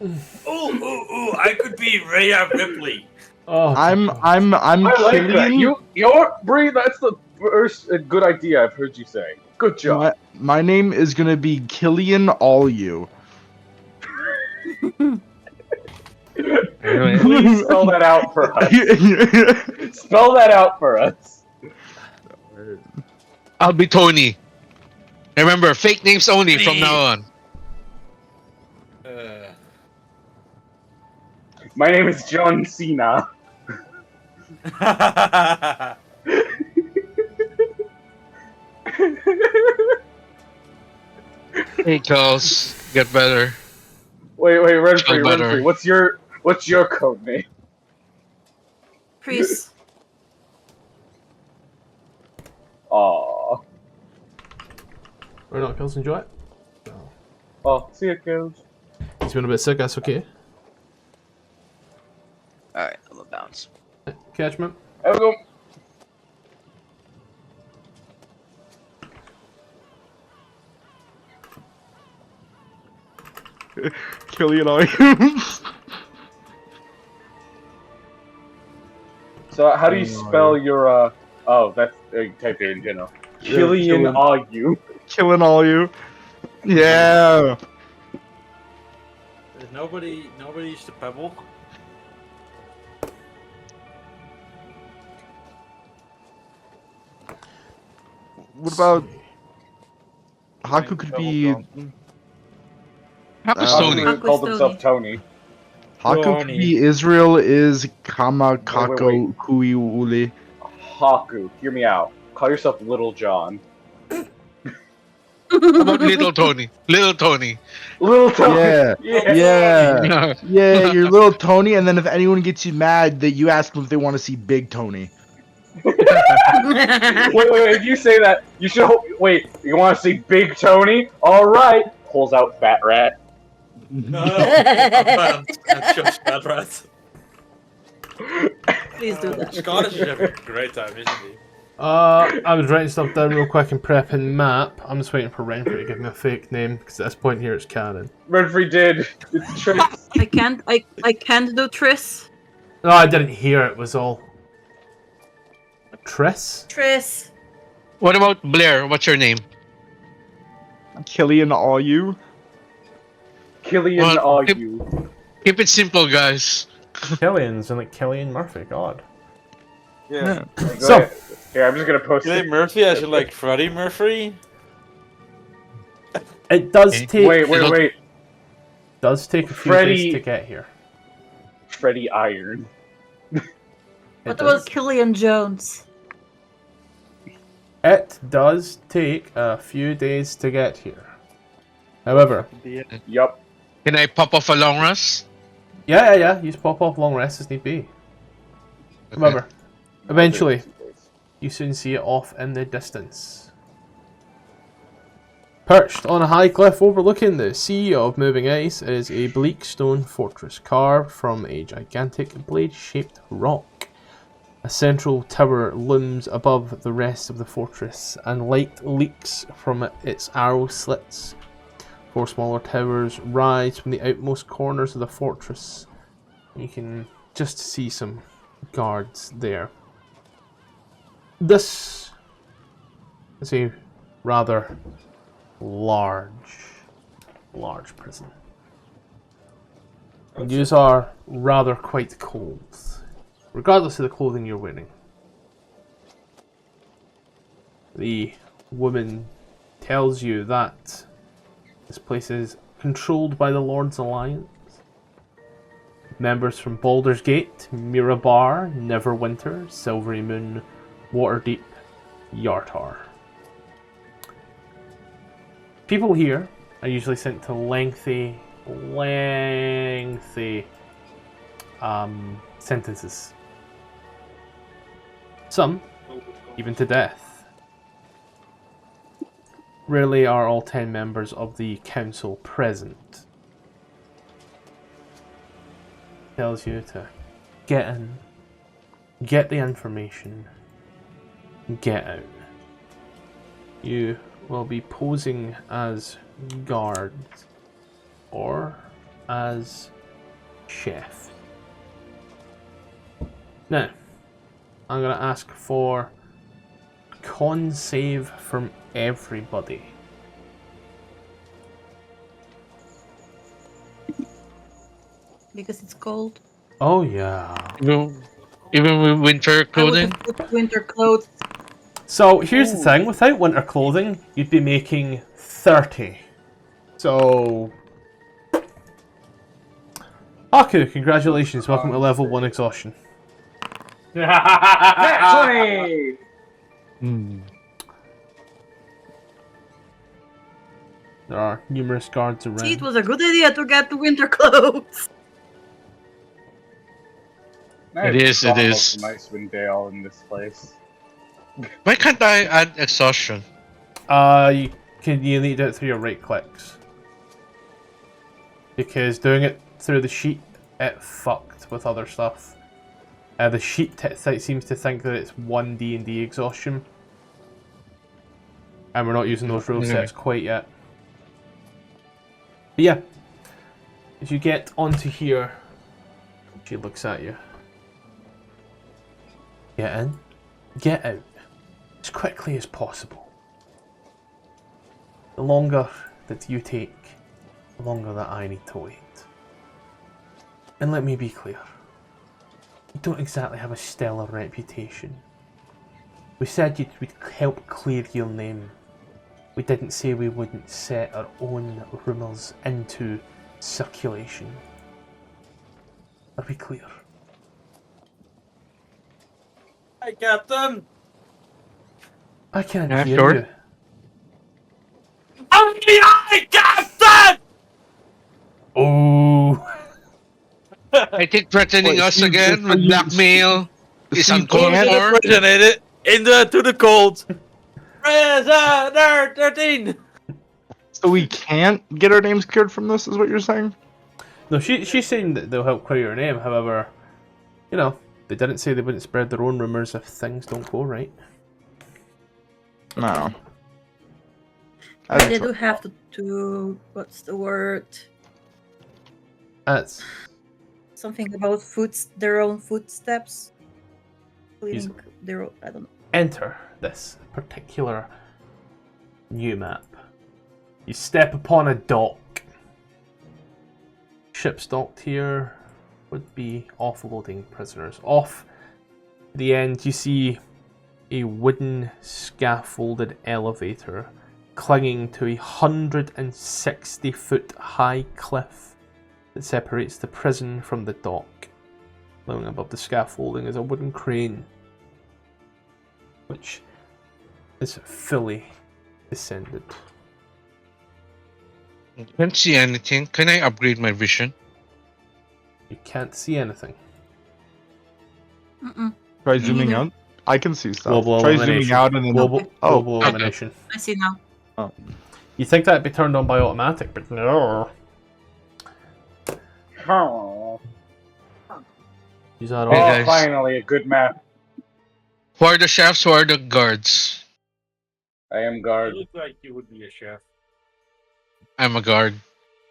Ooh! I could be Rhea Ripley. Oh, I'm I like that. Killian. You know what, Brie? That's the first good idea I've heard you say. Good job. My name is gonna be Killian All You. Please spell that out for us. Spell that out for us. I'll be Tony. Remember, fake names only from now on. My name is John Cena. Hey, Charles, get better. Wait, Renfrey, better. what's your code name? Priest. Aww. We're not kills, enjoy it. No. Oh, see ya, kids. He's been a bit sick, that's okay. Alright, I'm gonna bounce. Catch him. There we go. Killian All You. So, how do you spell your, oh, that's, you typed it in general. Killian All You. Killing All You. Yeah. There's nobody used to Pebble. What about Haku could be Haku's Tony. Haku's Called himself Tony. Haku could be Israel is Kamakako Kuiuli. Haku, hear me out. Call yourself Little John. How about little Tony? Little Tony. Little Tony. Yeah. Yeah, you're little Tony, and then if anyone gets you mad, that you ask them if they want to see Big Tony. Wait. If you say that, you should wait. You want to see Big Tony? All right. Pulls out Fat Rat. No. And just Fat Rat. Please do that. Scottish is having a great time, isn't he? I was writing stuff down real quick and prepping map. I'm just waiting for Renfrey to give me a fake name because at this point here it's canon. Renfrey did. It's Triss. I can't do Triss. No, I didn't hear it. Was all. Triss. Triss. What about Blair? What's your name? Killian, all you. Killian, all you. Keep it simple, guys. Killian's and like Killian Murphy. God. Yeah. So. Here, I'm just gonna post Killian it. Murphy as in like Freddie Murphy? It does take. Wait. Does take a few days to get here. Freddie Iron. What about Killian Jones? It does take a few days to get here. However. Yup. Can I pop off a long rest? Yeah. You just pop off long rests as need be. However, eventually, you soon see it off in the distance. Perched on a high cliff overlooking the sea of moving ice is a bleak stone fortress carved from a gigantic blade-shaped rock. A central tower looms above the rest of the fortress, and light leaks from its arrow slits. 4 smaller towers rise from the outmost corners of the fortress. You can just see some guards there. This is a rather large prison. And yous are rather quite cold, regardless of the clothing you're wearing. The woman tells you that this place is controlled by the Lord's Alliance. Members from Baldur's Gate, Mirabar, Neverwinter, Silvery Moon, Waterdeep, Yartar. People here are usually sent to lengthy sentences. Some, even to death. Rarely are all 10 members of the council present. Tells you to get in, get the information, get out. You will be posing as guards or as chef. Now, I'm going to ask for con save from everybody. Because it's cold. Oh yeah. Even with winter clothing? I would have put winter clothes. So here's the thing, without winter clothing, you'd be making 30. So... Haku, congratulations, welcome to level 1 exhaustion. Nat 20! There are numerous guards around. See, it was a good idea to get the winter clothes. It is. Almost Icewind Dale in this place. Why can't I add exhaustion? You need it through your right clicks. Because doing it through the sheet, it fucked with other stuff. The sheet seems to think that it's 1 D&D exhaustion. And we're not using those rule sets quite yet. But yeah, as you get onto here, she looks at you. Get in, get out, as quickly as possible. The longer that you take, the longer that I need to wait. And let me be clear, you don't exactly have a stellar reputation. We said we'd help clear your name. We didn't say we wouldn't set our own rumours into circulation. Are we clear? Hi, Captain! I can't Yeah, hear sure. you. Aye, Captain! Ooh. I think threatening us again with blackmail is so you uncalled Go to the for. prison, ain't it? To the cold. Prisoner 13! So we can't get our names cleared from this, is what you're saying? No, she's saying that they'll help clear your name. However, you know, they didn't say they wouldn't spread their own rumors if things don't go right. No. They do have to do, what's the word? That's Something about their own footsteps. Cleaning their own, I don't know. enter this particular new map. You step upon a dock. Ships docked here would be offloading prisoners. Off the end, you see a wooden scaffolded elevator clinging to a 160-foot high cliff that separates the prison from the dock. Lying above the scaffolding is a wooden crane, which is fully descended. I can't see anything. Can I upgrade my vision? You can't see anything. Try zooming out. I can see stuff. Global Try elimination. zooming out and then Global elimination. I see now. Oh. You think that'd be turned on by automatic, but no. Oh, These are Hey, all. guys. finally a good map. Who are the chefs? Who are the guards? I am guard. look like you would be a chef. I'm a guard.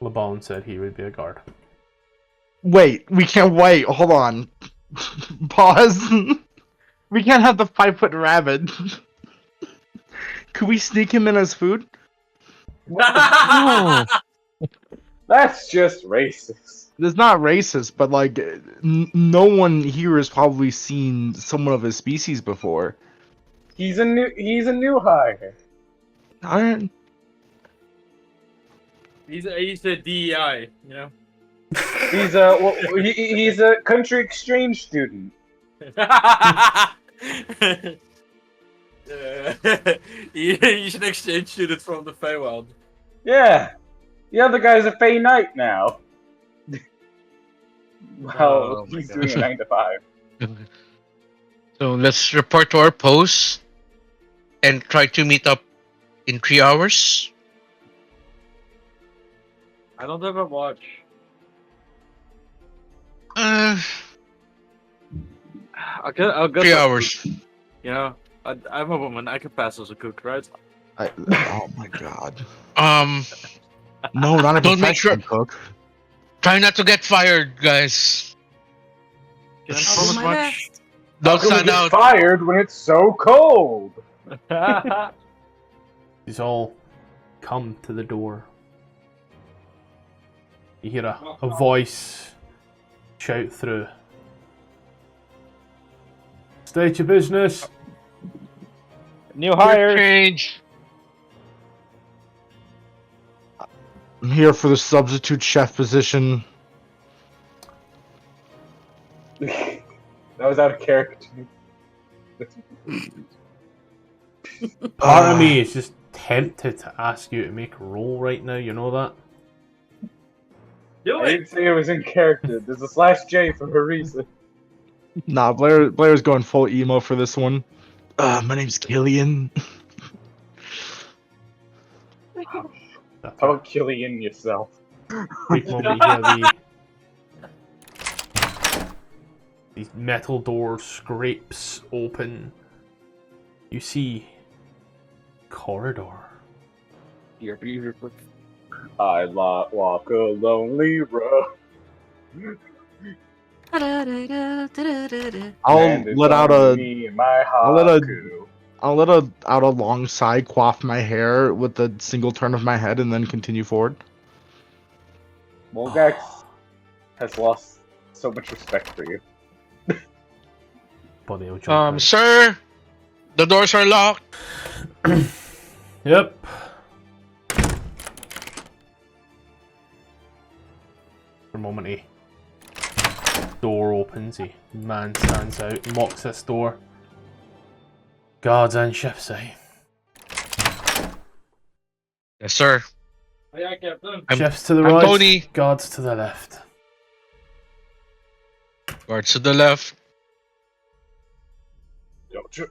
Labaun said he would be a guard. Wait, we can't wait. Hold on. Pause. We can't have the 5-foot rabbit. Could we sneak him in as food? Oh. That's just racist. It's not racist, but like, no one here has probably seen someone of his species before. He's a new hire. Alright. He's a DEI, you know? He's a country exchange student. He's an exchange student from the Feywild. Yeah. The other guy's a Fey Knight now. Well, he's doing a 9 to 5. So let's report to our post and try to meet up in 3 hours. I don't have a watch. Uh, I'll get 3 hours. You know, I'm a woman. I can pass as a cook, right? Oh my god. No, not a don't make professional sure. cook. Try not to get fired, guys. Can I I'll promise do my much? best. Don't How can we stand get out. fired when it's so cold? These all come to the door. You hear a voice shout through. State your business. New hires. Change. I'm here for the substitute chef position. That was out of character. Part of me is just tempted to ask you to make a roll right now, you know that? Do I didn't say it was in character. There's a /J for a reason. Nah, Blair's going full emo for this one. My name's Killian. How about killing yourself? Brief moment you hear these metal door scrapes open. You see corridor. You're beautiful. I walk a lonely road. I'll let out a a long sigh, quaff my hair with a single turn of my head, and then continue forward. Molgax has lost so much respect for you. Buddy, I'll jump in. Sir, the doors are locked. Yep. For a moment, a door opens. A man stands out, mocks this door. Guards and shifts, eh? Yes, sir. Chefs to the I'm right, Tony. guards to the left. Guards to the left. Gotcha.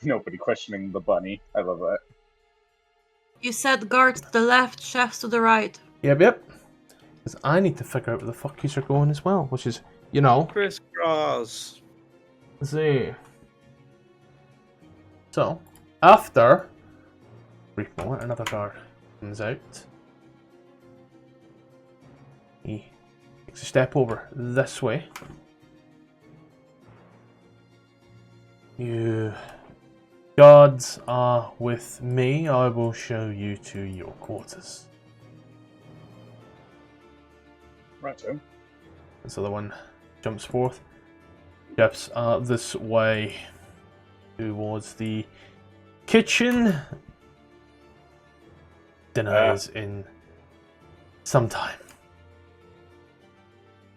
Nobody questioning the bunny. I love that. You said guards to the left, chefs to the right. Yep. Because I need to figure out where the fuck yous are going as well, which is, you know. Crisscross. Let's see. So, after brief moment, another guard comes out. He takes a step over this way. You guards are with me. I will show you to your quarters. Right, so. This other one jumps forth. Steps this way towards the kitchen. Dinner is in some time.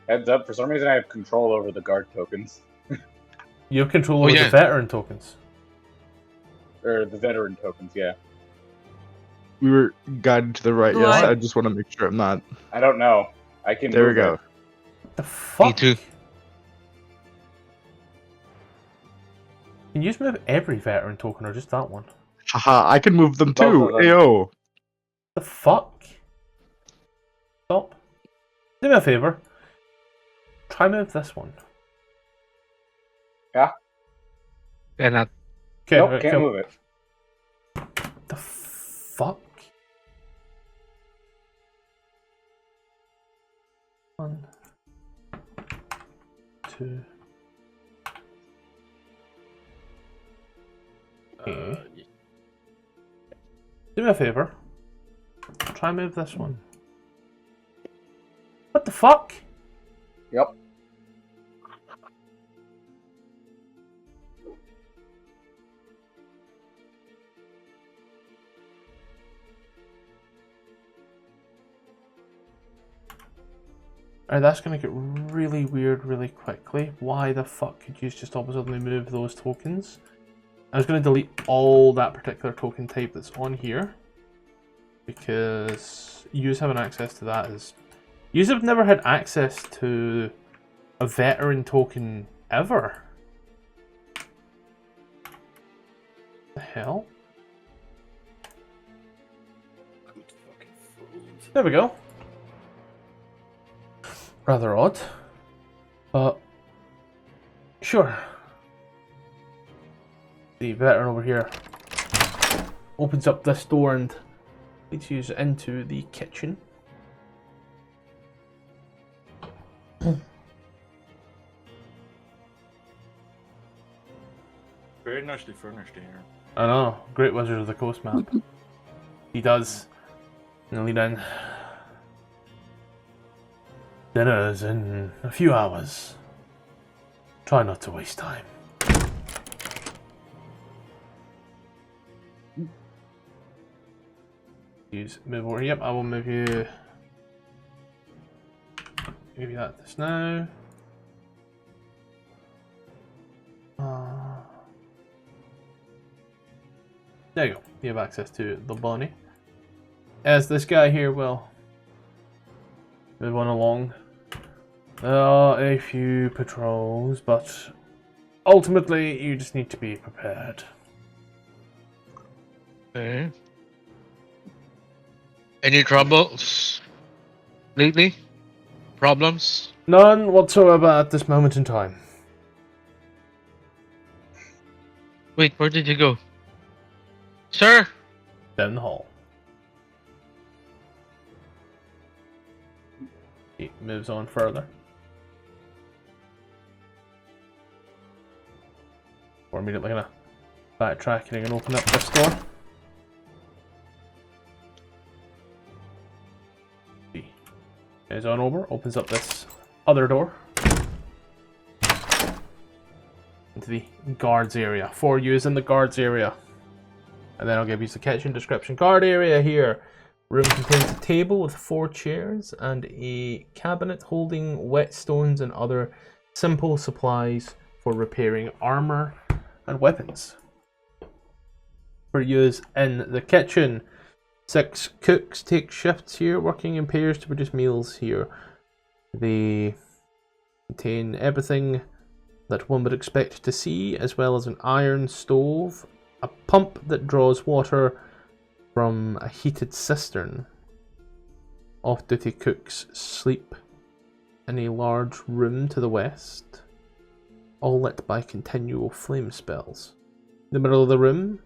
Heads up, for some reason I have control over the guard tokens. You have control over the veteran tokens. Or the veteran tokens, yeah. We were guided to the right, yes. I just want to make sure I'm not. I don't know. I can. There we go. What the fuck? Me too. Can you just move every veteran token or just that one? Haha, I can move them too. Ayo. The fuck? Stop. Do me a favor. Try move this one. Yeah. Cannot. Okay, nope, can't move it. The fuck? 1, 2. Okay. Do me a favor. Try and move this one. What the fuck? Yep. Alright, that's gonna get really weird really quickly. Why the fuck could you just all of a sudden move those tokens? I was gonna delete all that particular token type that's on here. Because yous having access to that is... Yous have never had access to a veteran token ever. The hell? There we go. Rather odd. But sure. The veteran over here opens up this door and leads you into the kitchen. Very nicely furnished here. I know, Great Wizard of the Coast map. He does. And lead in. Dinner's in a few hours. Try not to waste time. Use move over. Yep, I will move you. Give you that just now. There you go. You have access to the bunny. As this guy here will move on along. There are a few patrols, but ultimately you just need to be prepared. Okay. Any troubles lately? Problems? None whatsoever at this moment in time. Wait, where did you go? Sir? Down the hall. He moves on further. We're immediately gonna backtrack and open up this door. He is on over, opens up this other door into the guards area. For you is in the guards area. And then I'll give you the kitchen description. Guard area here. Room contains a table with 4 chairs and a cabinet holding whetstones and other simple supplies for repairing armor and weapons. for use in the kitchen. 6 cooks take shifts here, working in pairs to produce meals here. They contain everything that one would expect to see, as well as an iron stove, a pump that draws water from a heated cistern. Off-duty cooks sleep in a large room to the west, all lit by continual flame spells. The middle of the room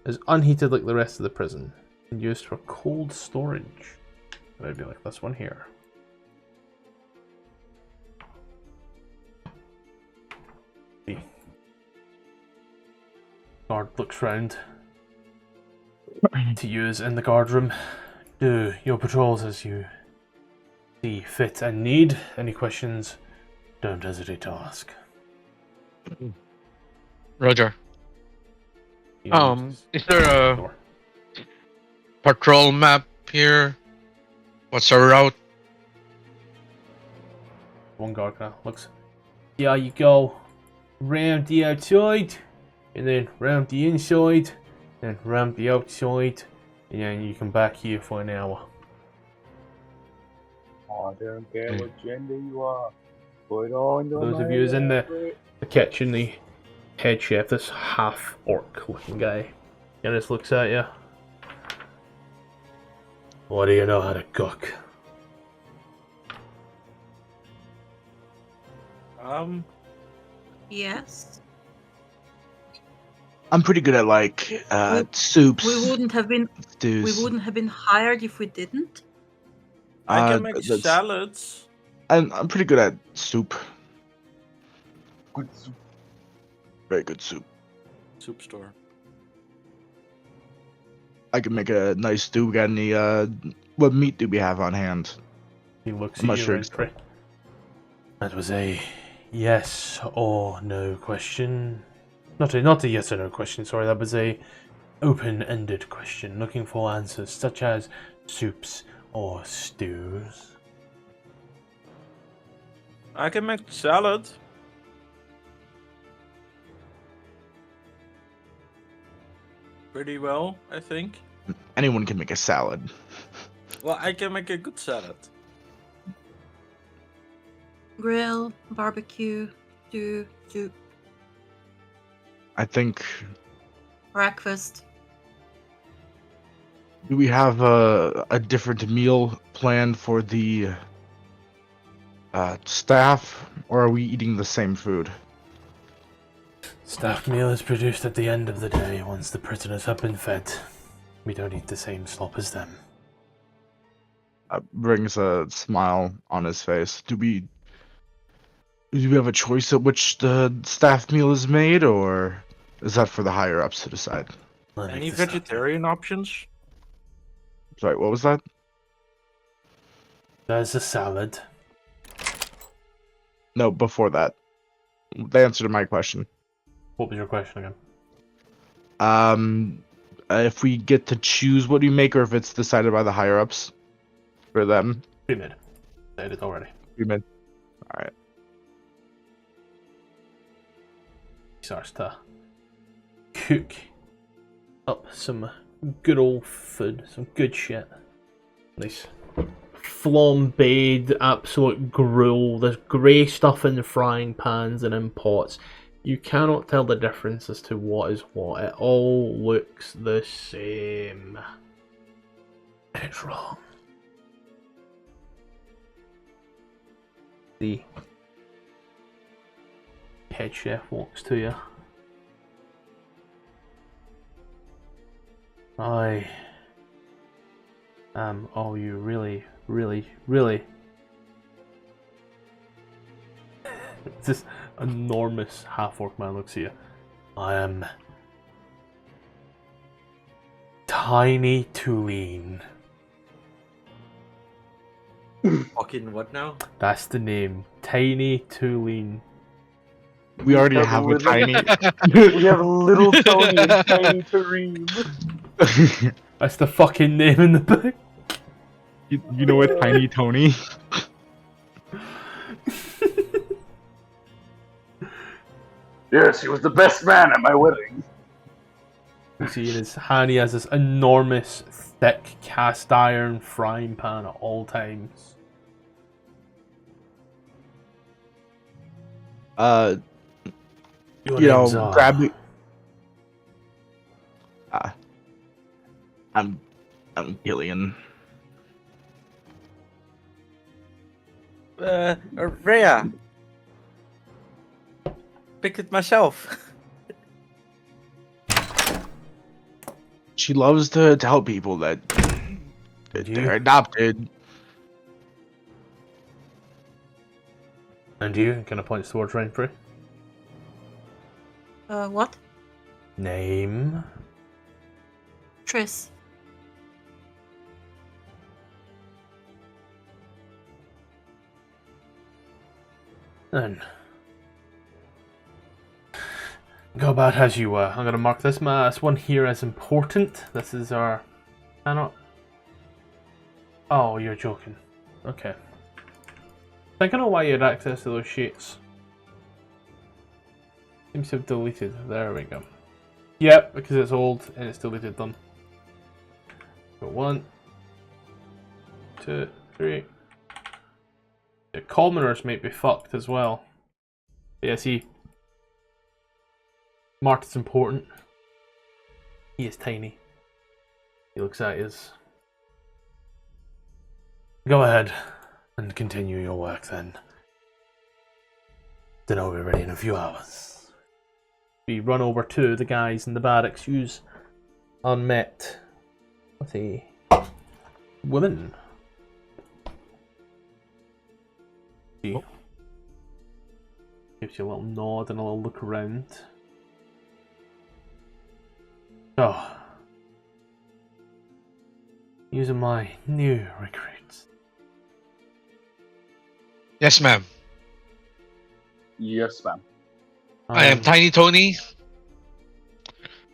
is unheated like the rest of the prison, and used for cold storage. It would be like this one here. The guard looks round to use in the guard room. Do your patrols as you see fit and need. Any questions, don't hesitate to ask. Roger. Is there a door. patrol map here? What's our route? One guard kind of looks. Yeah, you go round the outside, and then round the inside, then round the outside, and then you come back here for an hour. I don't care what gender you are. Put on your Those of you who's in the kitchen, the head chef, this half orc looking guy, and just looks at you. What do you know how to cook? Yes. I'm pretty good at soups. We wouldn't have been. Stews. We wouldn't have been hired if we didn't. I can make salads. I'm pretty good at soup. Good soup. Very good soup. Soup store. I can make a nice stew. We got any? What meat do we have on hand? He looks I'm at not you. sure. That was a yes or no question. Not a yes or no question. Sorry, that was a open-ended question, looking for answers such as soups or stews. I can make salad. Pretty well, I think. Anyone can make a salad. Well, I can make a good salad. Grill, barbecue, stew, soup, I think. breakfast. Do we have a different meal planned for the staff, or are we eating the same food? Staff meal is produced at the end of the day once the prisoners have been fed. We don't eat the same slop as them. Brings a smile on his face. Do we have a choice at which the staff meal is made, or is that for the higher ups to decide? Any vegetarian options? Sorry, what was that? There's a salad. No, before that. The answer to my question. What was your question again? If we get to choose what we make, or if it's decided by the higher ups for them. Pre-mid. Said it already. Pre-mid. Alright. He starts to cook up some good old food, some good shit. Nice flambéed, absolute gruel. There's grey stuff in the frying pans and in pots. You cannot tell the difference as to what is what. It all looks the same. And it's wrong. The head chef walks to you. I am, oh, you really this enormous half-orc man looks at you. I am tiny to lean. Fucking what now? That's the name. Tiny to lean. We already have a tiny. We have little Tony and tiny Tareem. That's the fucking name in the book. You know what, Tiny Tony? Yes, he was the best man at my wedding. You see in his hand he has this enormous, thick cast iron frying pan at all times. Grab me. I'm Gillian. Rhea. Picked it myself. She loves to tell people that they're adopted. And you kind of points towards Rainfree. What? Name? Triss. Then go about as you were. I'm gonna mark this one here as important. This is our cannot. Oh, you're joking. Okay. I don't know why you had access to those sheets. Seems to have deleted. There we go. Yep, because it's old and it's deleted them. So 1, 2, 3. The commoners might be fucked as well. Yeah, see. Marked as important. He is tiny. He looks at his. Go ahead and continue your work then. Then I'll be ready in a few hours. We run over to the guys in the barracks who's unmet with a woman. See? Gives you a little nod and a little look around. So, using my new recruits. Yes, ma'am. Yes, ma'am. I am Tiny Tony.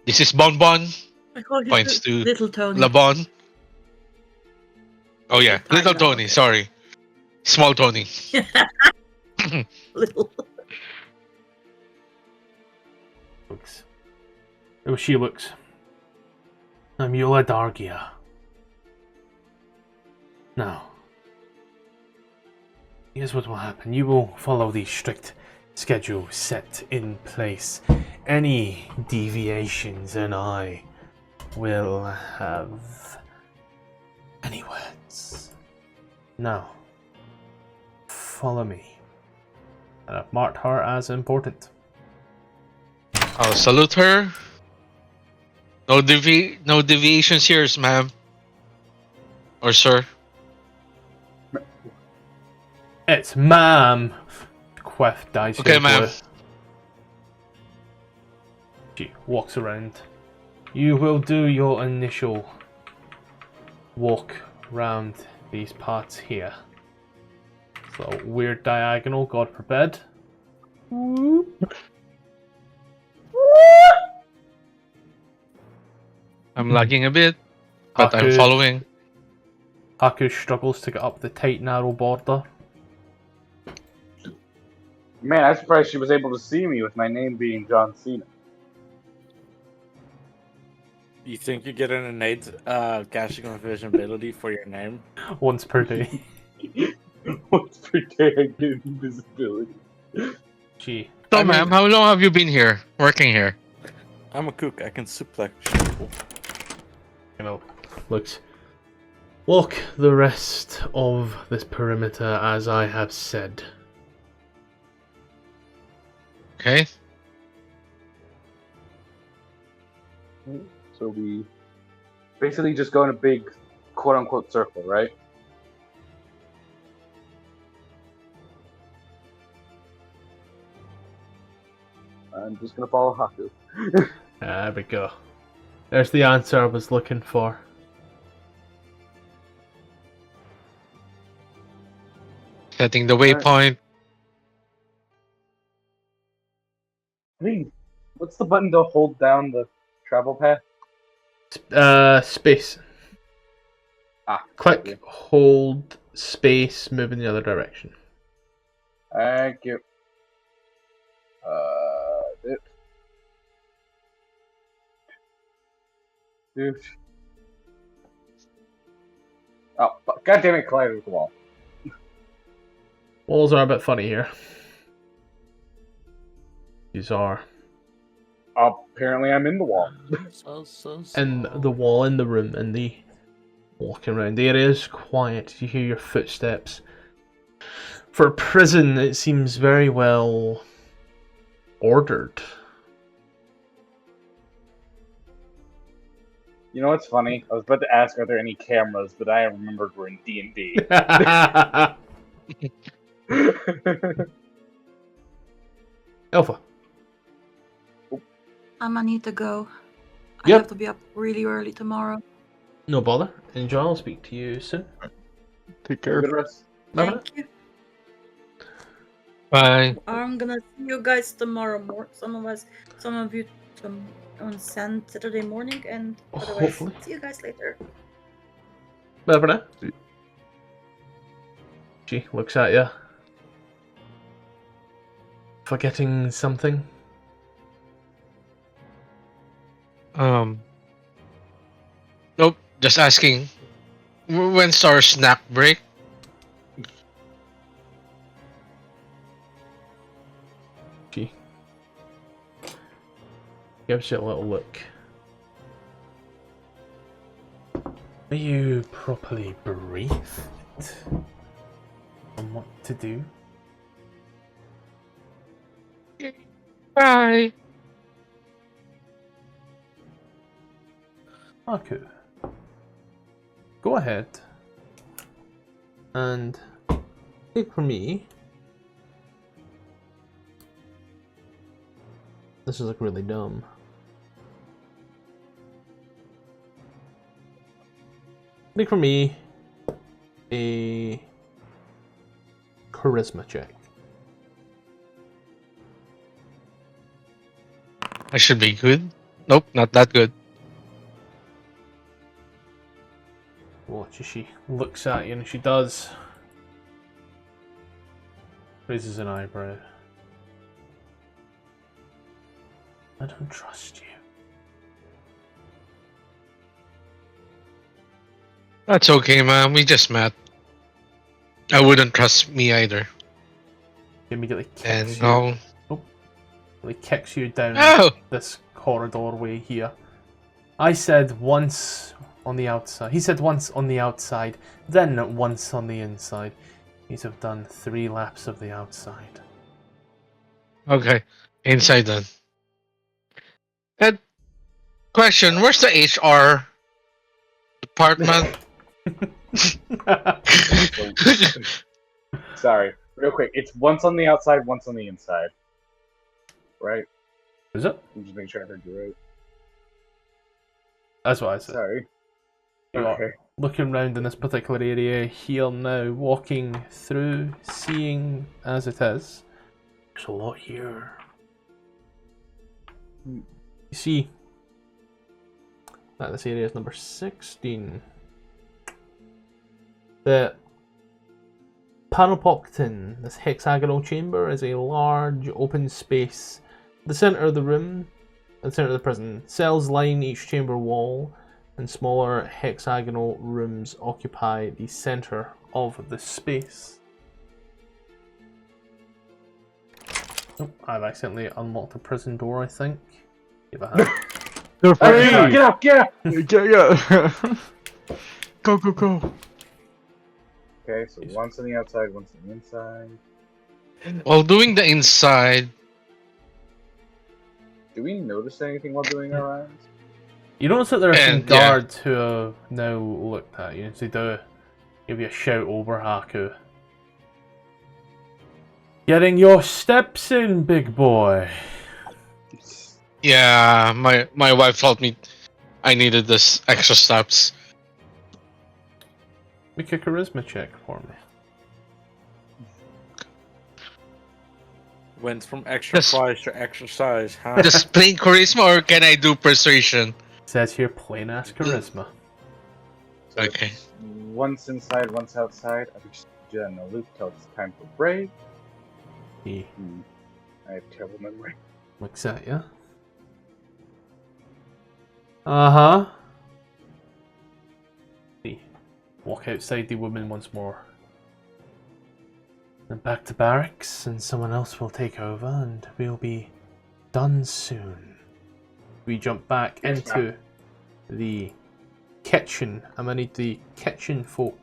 This is Bon Bon. I call you Points to Little Tony. Labaun. Oh yeah, Tiny Little now, Tony. okay. Sorry, Small Tony. Little. Looks. Oh, she looks. I'm Yola Dargia. Now, here's what will happen. You will follow the strict schedule set in place. Any deviations and I will have any words. Now, follow me. And I've marked her as important. I'll salute her. No deviations here, ma'am. Or sir. It's ma'am. Queth dies. Okay, ma'am. She walks around. You will do your initial walk round these parts here. So weird diagonal, God forbid. I'm lagging a bit, but I'm Haku. following. Haku struggles to get up the tight, narrow border. Man, I'm surprised she was able to see me with my name being John Cena. You think you get an innate casting of invisibility for your name? Once per day. Once per day I get invisibility. Gee. So, ma'am, how long have you been here, working here? I'm a cook. I can suplex people. You know, looks. Walk the rest of this perimeter as I have said. Okay. So we basically just go in a big quote-unquote circle, right? I'm just gonna follow Haku. There we go. There's the answer I was looking for. Setting the waypoint. Hey, what's the button to hold down the travel path? Space. Click, okay. hold, space, move in the other direction. Thank you. Dude. Oh, God damn it, collided with the wall. Walls are a bit funny here. These are. Apparently I'm in the wall. And the wall in the room and the walking around. The area is quiet. You hear your footsteps. For a prison, it seems very well ordered. You know what's funny? I was about to ask, are there any cameras, but I remembered we're in D&D. Alpha. I'm gonna need to go. I Yep. have to be up really early tomorrow. No bother. Enjoy. I'll speak to you soon. Take care. Good rest. Thank you. Bye. I'm gonna see you guys tomorrow morning. Some of you on Saturday morning, and otherwise, Hopefully. see you guys later. Bye for now. She looks at you. Forgetting something? Nope. Just asking. When's our snack break? She gives you a little look. Are you properly briefed on what to do? Bye. Haku, go ahead and take for me. This is like really dumb. Make for me a charisma check. I should be good. Nope, not that good. Watch as she looks at you, and she does. Raises an eyebrow. I don't trust you. That's okay, man. We just met. I wouldn't trust me either. He immediately kicks And you. no. He kicks you down Oh! this corridor way here. I said once on the outside. He said once on the outside, then once on the inside. He's have done 3 laps of the outside. Okay. Inside then. And question, where's the HR department? Sorry, real quick. It's once on the outside, once on the inside. Right? Is it? I'm just making sure I heard you right. That's what I said. Sorry. You are looking around in this particular area here now, walking through, seeing as it is. There's a lot here. You see that this area is number 16. The Panopocton, this hexagonal chamber, is a large open space. The center of the room, the center of the prison, cells line each chamber wall, and smaller hexagonal rooms occupy the center of the space. Oh, I've accidentally unlocked a prison door, I think. Give a hand. Get up! Get. Go. Okay, so once on the outside, once on the inside. While doing the inside, Do we notice anything while doing our rounds? You notice that there are some And, yeah. guards who have now looked at you, so they do give you a shout over Haku. Getting your steps in, big boy. yeah, my wife told me I needed this extra steps. Make a charisma check for me. Went from exercise to exercise, huh? Just plain charisma, or can I do persuasion? Says here plain ass charisma. So Okay. it's once inside, once outside. I can just do that in a loop till it's time for break. He I have terrible memory. looks at you. Uh-huh. walk outside the woman once more. And back to barracks, and someone else will take over, and we'll be done soon. We jump back into the kitchen. I'm gonna need the kitchen folk.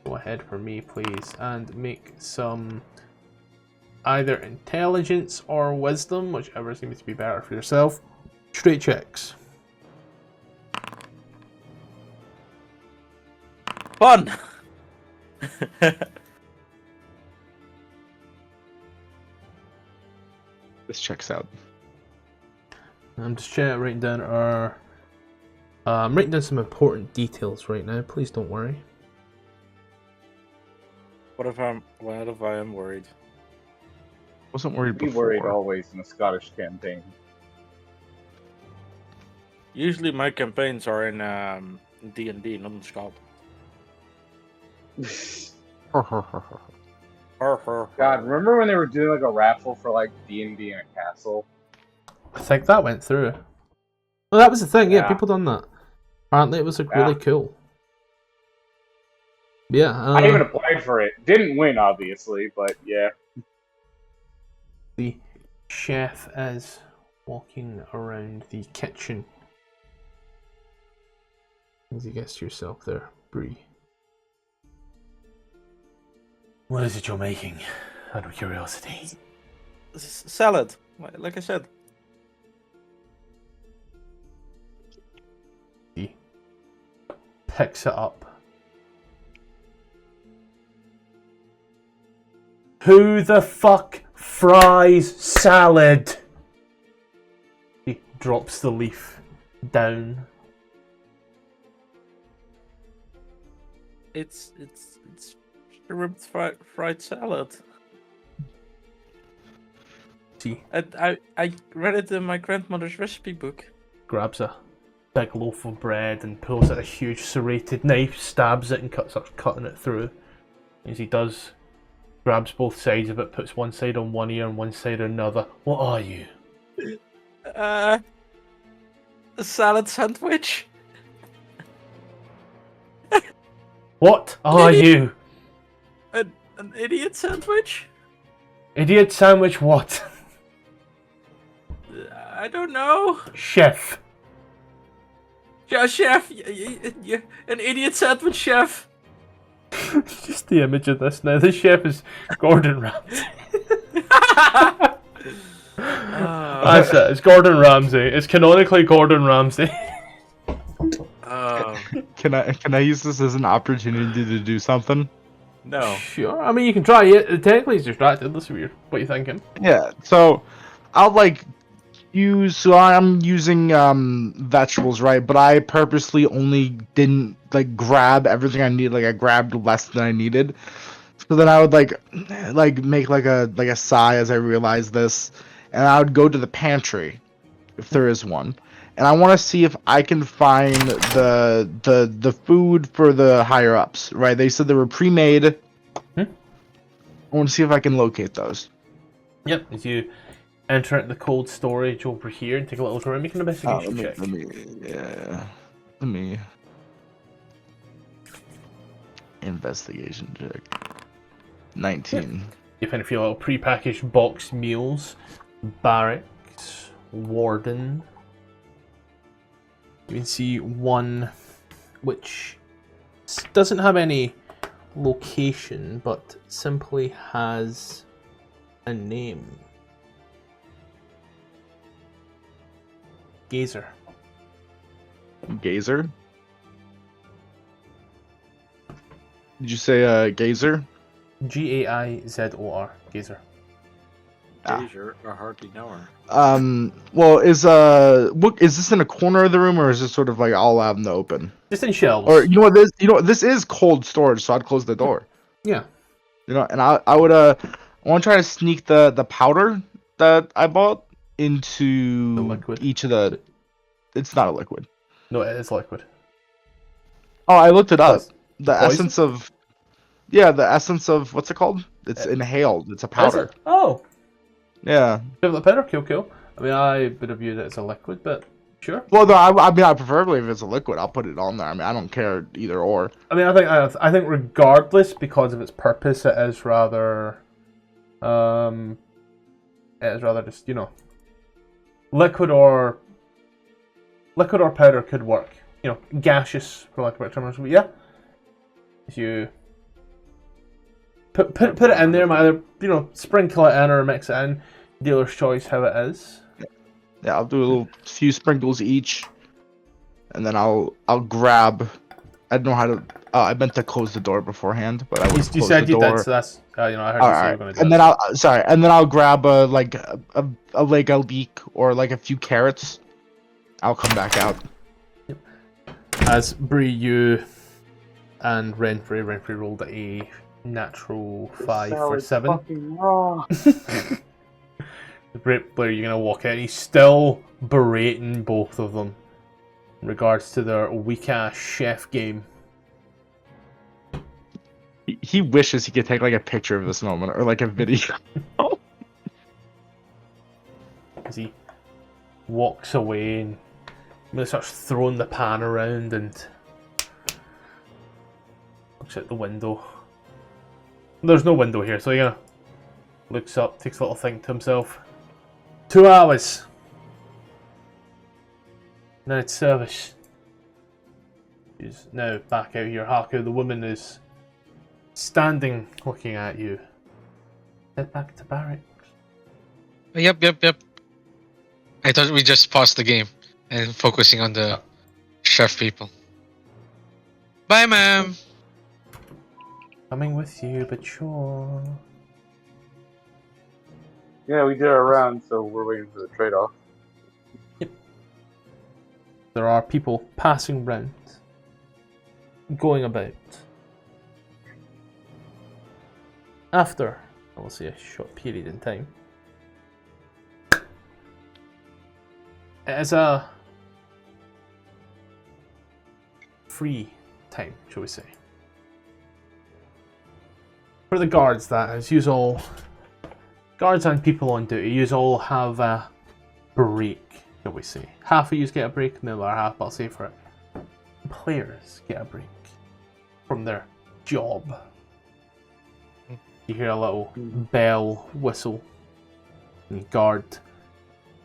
Go ahead for me, please, and make some either intelligence or wisdom, whichever seems to be better for yourself. Straight checks. Fun! This checks out. I'm just writing down our. I'm writing down some important details right now. Please don't worry. What if I am worried? Wasn't worried Be before. worried always in a Scottish campaign. Usually my campaigns are in D&D, not in Scotland. God, remember when they were doing like a raffle for like D&D in a castle? I think that went through. Well, that was the thing. Yeah, Yeah. people done that. Apparently, it was like really cool. Yeah. I even applied for it. Didn't win, obviously, but yeah. The chef is walking around the kitchen. As you guess to yourself there, Brie. What is it you're making? Out of curiosity. Salad, like I said. He picks it up. Who the fuck fries salad? He drops the leaf down. It's shrimp fried salad. See, I read it in my grandmother's recipe book. grabs a big loaf of bread and pulls out a huge serrated knife, stabs it and starts cutting it through. As he does, grabs both sides of it, puts one side on one ear and one side on another. What are you? A salad sandwich. What are you? An idiot sandwich? Idiot sandwich what? I don't know. Chef. Yeah, chef. An idiot sandwich, chef. Just the image of this now. The chef is Gordon Ramsay. That's it. It's Gordon Ramsay. It's canonically Gordon Ramsay. Can I use this as an opportunity to do something? No. Sure. I mean, you can try it. Technically, it's distracted. That's weird. What are you thinking? Yeah. So, I'll use. So I'm using vegetables, right? But I purposely only didn't grab everything I need. I grabbed less than I needed. So then I would make a sigh as I realized this, and I would go to the pantry, if there is one, and I want to see if I can find the food for the higher ups. Right? They said they were pre-made. I want to see if I can locate those. Yep. As you enter the cold storage over here and take a little look around, make an investigation check. Let me investigation check. 19. You find a few little pre-packaged box meals, barracks, warden. You can see one which doesn't have any location, but simply has a name. Gazer. Gazer? Did you say Gazer? Gaizor. Gazer. Gazer, I hardly know her. Well, is this in a corner of the room or is this sort of all out in the open? Just in shelves. Or this is cold storage, so I'd close the door. Yeah. And I want to try to sneak the powder that I bought into The liquid. each of the. It's not a liquid. No, it is liquid. Oh, I looked it up. The Poison? essence of. Yeah, the essence of what's it called? It's inhaled. It's a powder. Is it? Oh. Yeah. Bit of the powder, cool. I mean, I would have viewed it as a liquid, but Sure. Well, no, I mean, I preferably if it's a liquid, I'll put it on there. I mean, I don't care either or. I mean, I think regardless, because of its purpose, it is rather, just liquid or powder could work. Gaseous for lack of better terms. But yeah, if you put it in there, either sprinkle it in or mix it in, dealer's choice how it is. Yeah, I'll do a few sprinkles each, and then I'll grab. I don't know how to. I meant to close the door beforehand, but I would close the door. You did, so that's I heard you say you were going to do and that. then I'll grab a leek or like a few carrots. I'll come back out. As Brie, you and Renfrey rolled a natural 5 for 7. Fucking raw. Blair, you're gonna walk out. He's still berating both of them in regards to their weak ass chef game. He wishes he could take like a picture of this moment or like a video. As he walks away and really starts throwing the pan around and looks out the window. There's no window here, so he looks up, takes a little think to himself. 2 hours. Night service. She's now back out here. Haku, the woman, is standing looking at you. Head back to barracks. Yep. I thought we just paused the game and focusing on the chef people. Bye, ma'am. Coming with you, but sure. Yeah, we did our round, so we're waiting for the trade-off. Yep. There are people passing round, going about. After, I will say, a short period in time, it is a free time, shall we say. For the guards, that is, you all, guards and people on duty, you all have a break, shall we say. Half of you get a break, and the other half, I'll say for it, players get a break from their job. You hear a little bell whistle, and the guard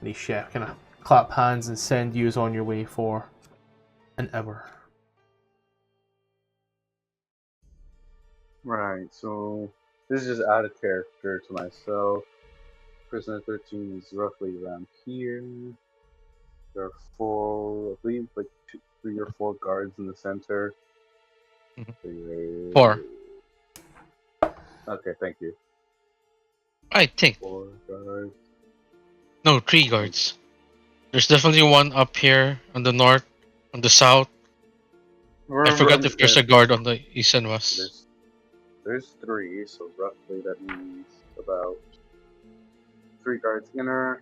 and the chef kind of clap hands and send you on your way for an hour. Right, so this is just out of character to myself. Prisoner 13 is roughly around here. There are 4, I believe, like 3 or 4 guards in the center. 4. Okay, thank you. I think. 4 guards. No, 3 guards. There's definitely one up here on the north, on the south. I forgot if there's a guard on the east and west. There's 3, so roughly that means about 3 guards inner,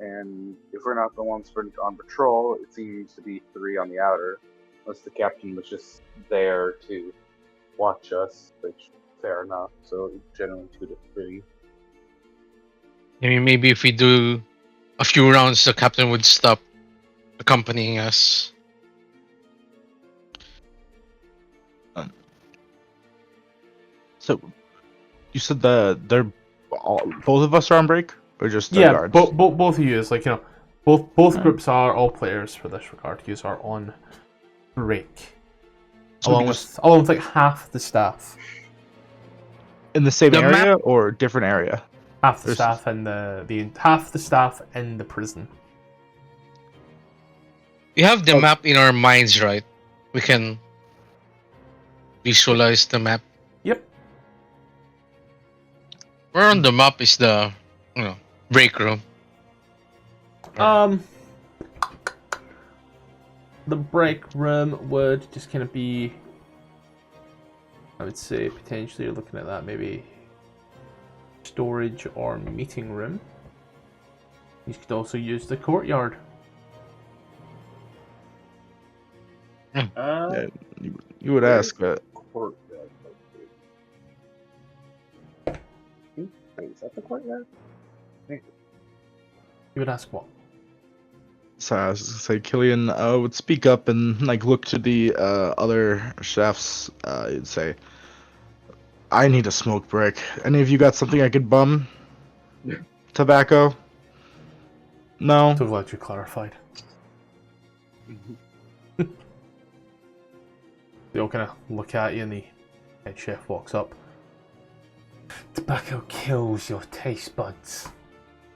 and if we're not the ones on patrol, it seems to be 3 on the outer, unless the captain was just there to watch us, which fair enough. So generally 2 to 3. I mean, maybe if we do a few rounds, the captain would stop accompanying us. So, you said they're both of us are on break, or just the yeah, guards? both of you is like both groups are all players for this regard. You are on break, So along with like half the staff. In the same area or different area? Half the staff in half the staff in the prison. We have the map in our minds, right? We can visualize the map. Yep. Where on the map is the break room? The break room would just kind of be, I would say, potentially you're looking at that maybe storage or meeting room. You could also use the courtyard. Yeah, you would ask, but Courtyard. Wait, is that the courtyard? You would ask what? So I was gonna say Killian would speak up and like look to the other chefs. He'd say, "I need a smoke break. Any of you got something I could bum? Tobacco? No. So glad you clarified. They all kind of look at you, and the head chef walks up. Tobacco kills your taste buds.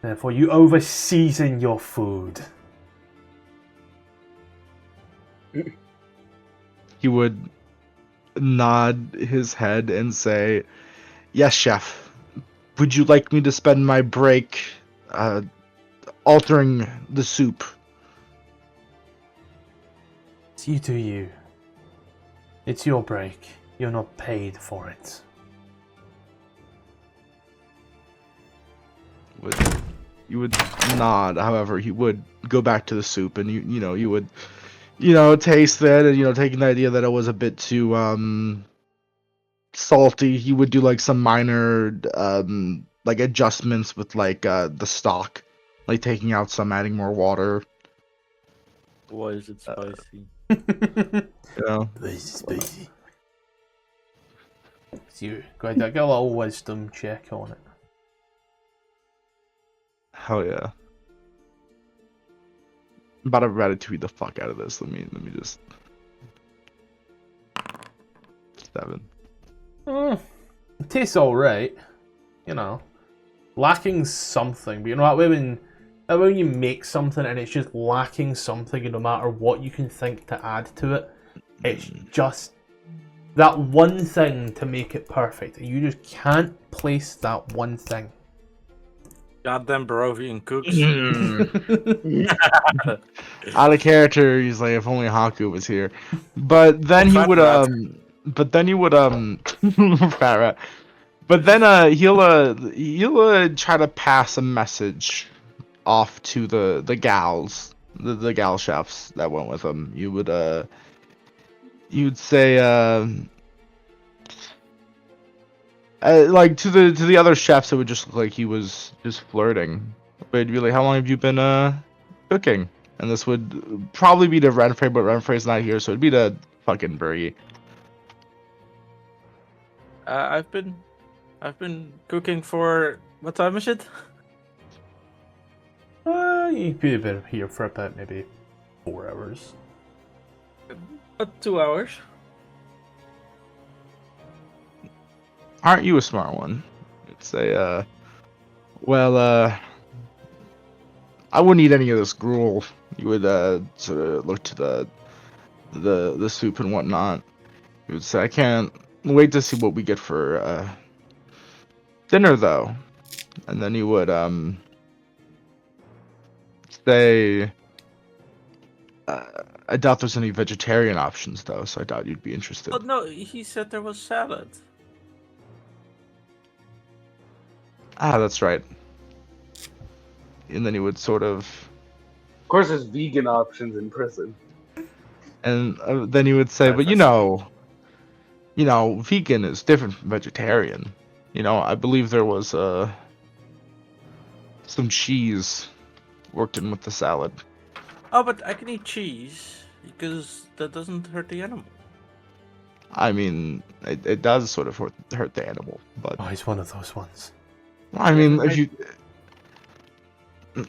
Therefore, you over-season your food. He would nod his head and say, "Yes, chef. Would you like me to spend my break altering the soup?" You do you. It's your break. You're not paid for it. You would nod. However, he would go back to the soup, and you would taste it, and taking the idea that it was a bit too salty. He would do like some minor like adjustments with like the stock, like taking out some, adding more water. Why is it spicy? Spicy. So you go ahead, get a little wisdom check on it. Hell yeah. I'm about to ratatouille the fuck out of this. Let me just 7. It tastes alright. Lacking something. But you know what, when you make something and it's just lacking something, and no matter what you can think to add to it, it's just that one thing to make it perfect. You just can't place that one thing. Goddamn Barovian cooks. Out of character, he's like, if only Haku was here. But then he would fat rat. But then he'll try to pass a message off to the gals, the gal chefs that went with him. You'd say like to the other chefs, it would just look like he was just flirting. But it'd be like, how long have you been cooking? And this would probably be to Renfrey, but Renfrey's not here, so it'd be to fucking Brie. I've been cooking for what time is it? You'd be a bit here for about maybe 4 hours. About 2 hours. Aren't you a smart one? It'd say, well, I wouldn't eat any of this gruel. You would sort of look to the soup and whatnot. You would say, I can't wait to see what we get for dinner, though. And then you would say, I doubt there's any vegetarian options, though, so I doubt you'd be interested. Oh no, he said there was salad. Ah, that's right. And then he would sort of... Of course, there's vegan options in prison. And then he would say, but vegan is different from vegetarian. I believe there was some cheese worked in with the salad. Oh, but I can eat cheese because that doesn't hurt the animal. I mean, it does sort of hurt the animal, but... Oh, he's one of those ones. I mean, if you...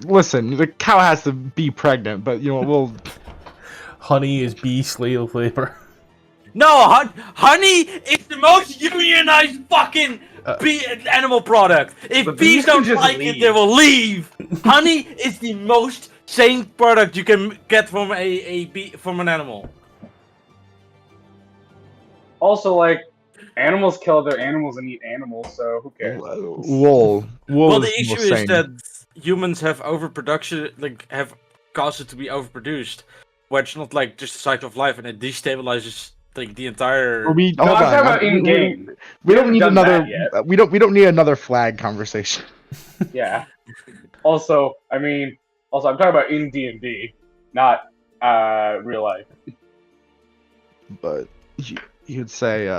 Listen, the cow has to be pregnant, but, we'll... Honey is bee slave labor. No, honey is the most unionized fucking animal product. If bees don't like it, they will leave. Honey is the most sane product you can get from a bee, from an animal. Also, like, animals kill other animals and eat animals, so who cares? Wool. Well, the issue is that humans have overproduction, have caused it to be overproduced, where it's not like just a cycle of life, and it destabilizes the entire. I'm talking about in game. We don't need another. We don't need another flag conversation. Yeah. Also, I'm talking about in D&D, not real life. But you'd say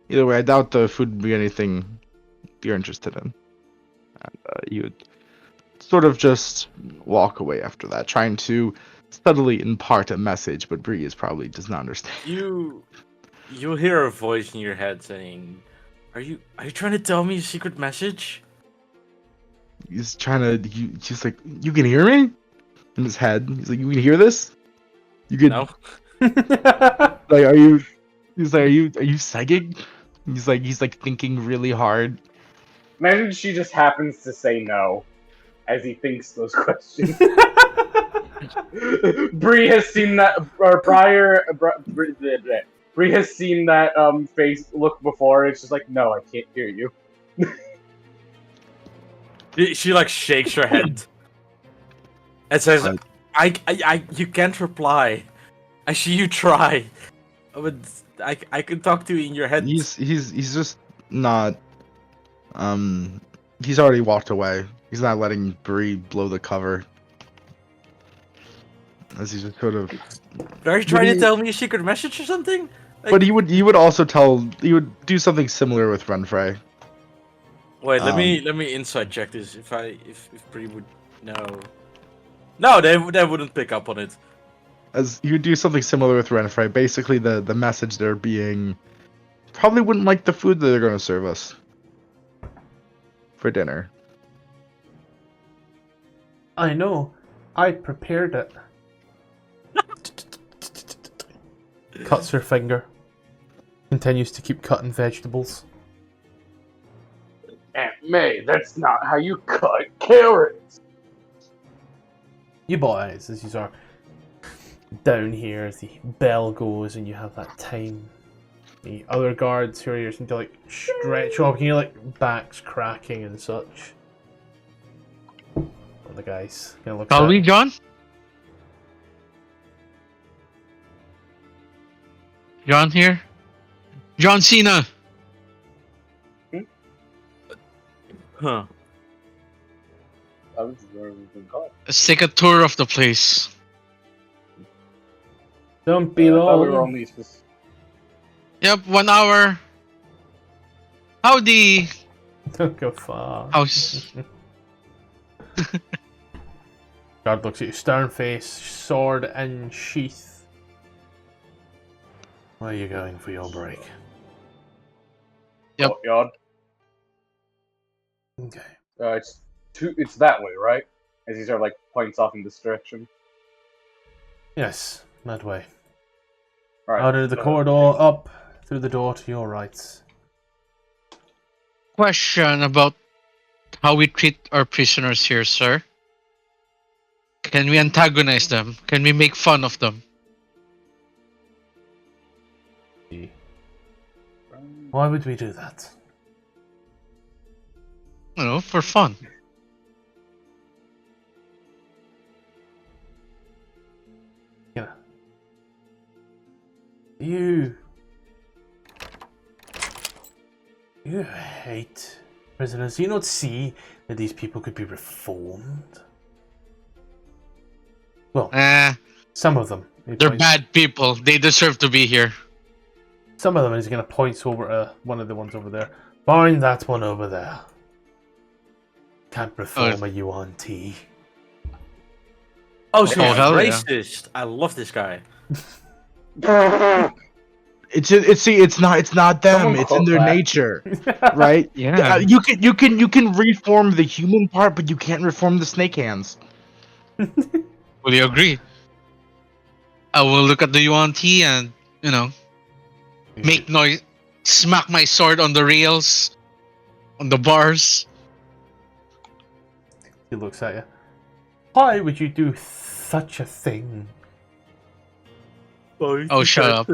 either way, I doubt the food would be anything you're interested in. And you would sort of just walk away after that, trying to subtly impart a message, but Brie probably does not understand. You hear a voice in your head saying, "Are you trying to tell me a secret message?" He's trying to. He's like, "You can hear me?" In his head, he's like, "You can hear this? You can." No. Like, are you? He's like, "Are you psychic?" He's like thinking really hard. Imagine she just happens to say no as he thinks those questions. Bree has seen that, or Bree has seen that face look before. It's just like, no, I can't hear you. She like shakes her head and says, "I you can't reply. I see you try, but I can talk to you in your head." He's just not. He's already walked away. He's not letting Bree blow the cover. As he's just sort of. Are you trying to tell me a secret message or something? Like, But he would also he would do something similar with Renfrey. wait, let me insight check this. If Brie would know. No, they wouldn't pick up on it. As he would do something similar with Renfrey. Basically, the message there being, probably wouldn't like the food that they're going to serve us for dinner. I know. I prepared it. Cuts her finger. Continues to keep cutting vegetables. Aunt May, that's not how you cut carrots. You boys, as you are down here, as the bell goes and you have that time. The other guards who are here seem to like stretch up, and you like backs cracking and such. All the guys gonna look. Shall we, John? John here? John Cena! Huh. Let's take a tour of the place. Don't be I thought we long. were only Yep, 1 hour. Howdy! Don't go far. House. Guard looks at you, stern face, sword in sheath. Where are you going for your break? Yep. Yard. Okay. It's that way, right? As he sort of like points off in this direction. Yes, that way. All right. Out of the corridor, up through the door to your right. Question about how we treat our prisoners here, sir. Can we antagonize them? Can we make fun of them? Why would we do that? You know, for fun. Yeah. You hate prisoners. Do you not see that these people could be reformed? Well, some of them. They're bad people. They deserve to be here. Some of them, he's going to point over to one of the ones over there. Find that one over there. Can't reform a UNT. Oh, so hell yeah. racist. I love this guy. It's not them. It's in their nature, right? Yeah. You can reform the human part, but you can't reform the snake hands. Will you agree? I will look at the UNT and, you know, make noise, smack my sword on the rails, on the bars. He looks at you. Why would you do such a thing? Oh, shut up.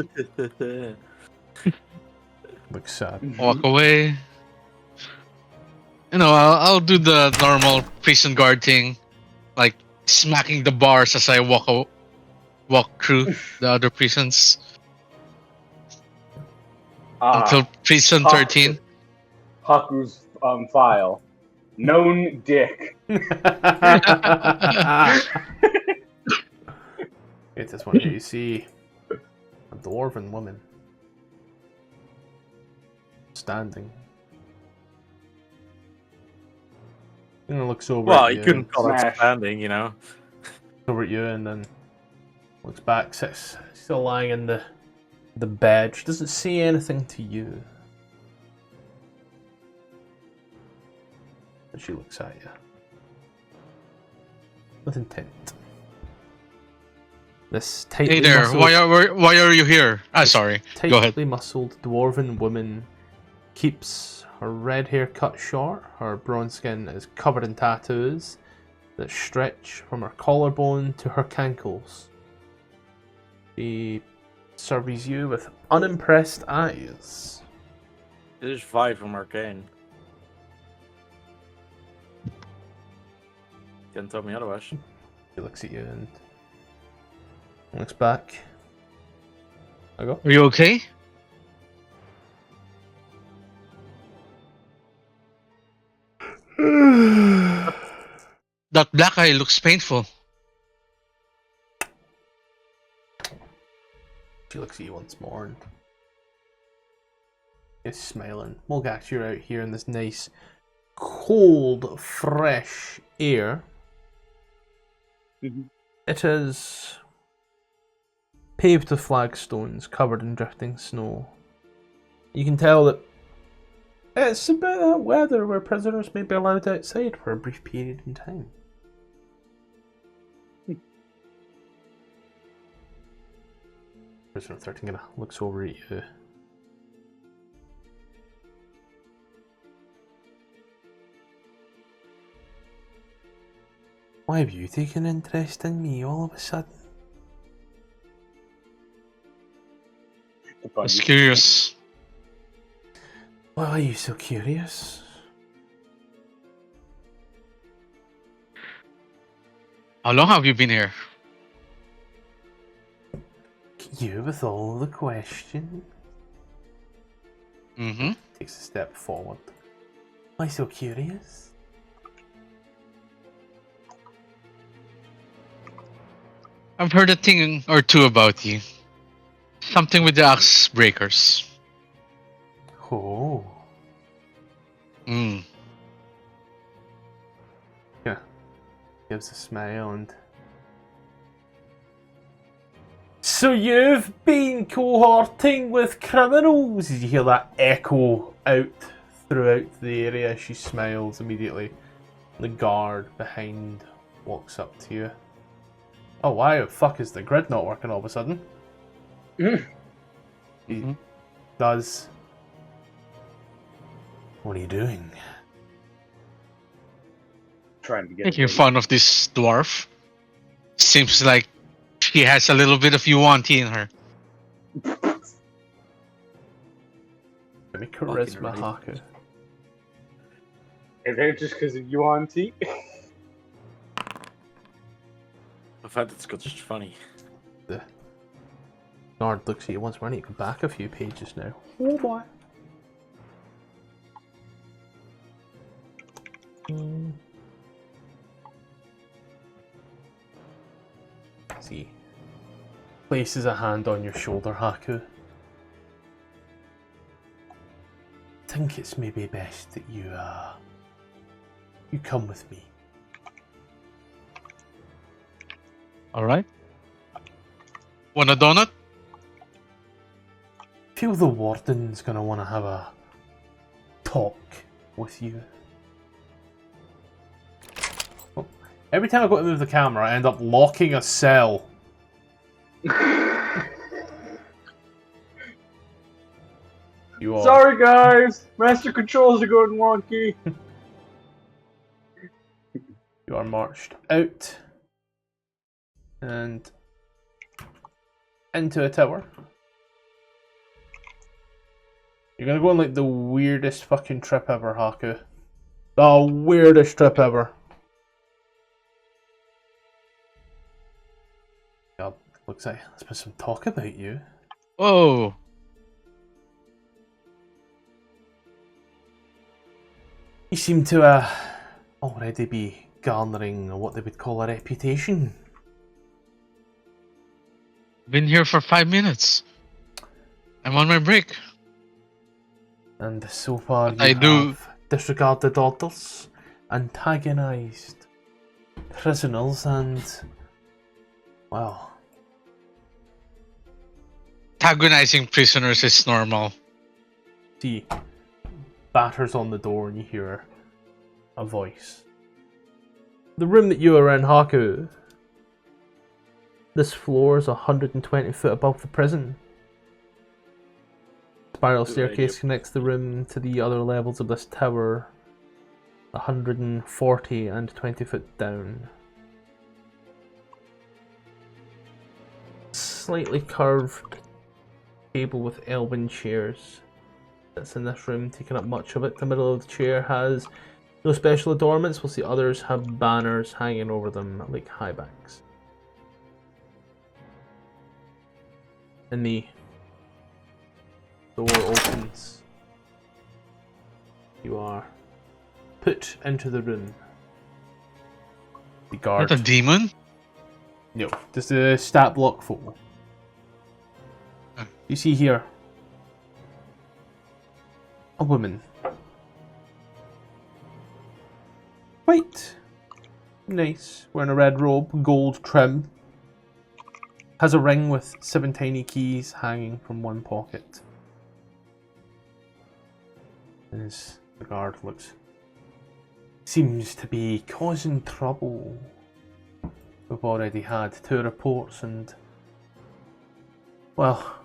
Looks sad. Walk away. You know, I'll do the normal prison guard thing, like smacking the bars as I walk through the other prisons until prison 13. Haku's file. Known dick. It's this one here. You see a dwarven woman standing. And looks over Well, at he you. couldn't call it Smash. standing, you know. Over at you and then looks back, sits still lying in the bed. She doesn't say anything to you. But she looks at you. With intent. This tightly Hey there, muscled, why are you here? Sorry. Go ahead. tightly muscled dwarven woman keeps her red hair cut short. Her bronze skin is covered in tattoos that stretch from her collarbone to her cankles. She surveys you with unimpressed eyes. This is 5 from Arcane. Can't tell me otherwise. She looks at you and looks back. I go. Are you okay? That black eye looks painful. She looks at you once more and is smiling. Mulgax, you're out here in this nice, cold, fresh air. It is paved with flagstones covered in drifting snow. You can tell that it's about that weather where prisoners may be allowed outside for a brief period in time. Prisoner 13 kinda looks over at you. Why have you taken interest in me all of a sudden? I was curious. Why are you so curious? How long have you been here? You with all the questions. Mm-hmm. Takes a step forward. Why so curious? I've heard a thing or two about you. Something with the axe breakers. Oh. Hmm. Yeah. Gives a smile and... So you've been cohorting with criminals? Did you hear that echo out throughout the area? She smiles immediately. The guard behind walks up to you. Oh, why the fuck is the grid not working all of a sudden? He does. What are you doing? Trying to get Making fun of this dwarf. Seems like she has a little bit of yuan-ti in her. Let me charisma Haku. Is it just because of yuan-ti? I find it's just funny. The guard looks at you once more and you go back a few pages now. Oh boy. See. Places a hand on your shoulder, Haku. Think it's maybe best that you come with me. Alright. Want a donut? Feel the warden's gonna want to have a talk with you. Oh, every time I go to move the camera, I end up locking a cell. You are. Sorry guys! Master controls are going wonky! You are marched out and into a tower. You're gonna go on like the weirdest fucking trip ever, Haku. The weirdest trip ever. God, looks like there's been some talk about you. Whoa. You seem to already be garnering what they would call a reputation. Been here for 5 minutes. I'm on my break. And so far But I do have disregarded orders antagonized prisoners and, well... Antagonizing prisoners is normal. See, batters on the door and you hear a voice. The room that you are in, Haku. This floor is 120 foot above the prison. Spiral staircase connects the room to the other levels of this tower. 140 and 20 foot down. Slightly curved table with elven chairs that's in this room, taking up much of it. The middle of the chair has no special adornments, whilst the others have banners hanging over them like high backs. And the door opens. You are put into the room. The guard. Not a demon? No, just a stat block fool. You see here a woman. White. Nice. Wearing a red robe, gold trim. Has a ring with 7 tiny keys hanging from one pocket. As the guard looks, seems to be causing trouble. We've already had 2 reports and, well,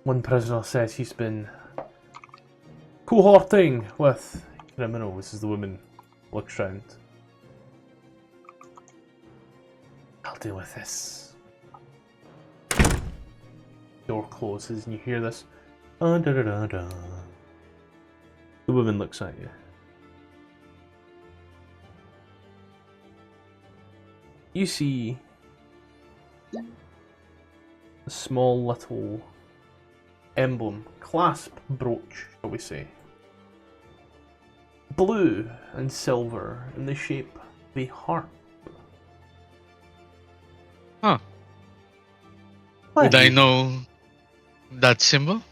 one prisoner says he's been cohorting with criminals as the woman looks round. I'll deal with this. Door closes and you hear this. Da, da, da, da. The woman looks at you. You see a small little emblem, clasp brooch, shall we say. Blue and silver in the shape of a harp. Huh. Would I know that symbol?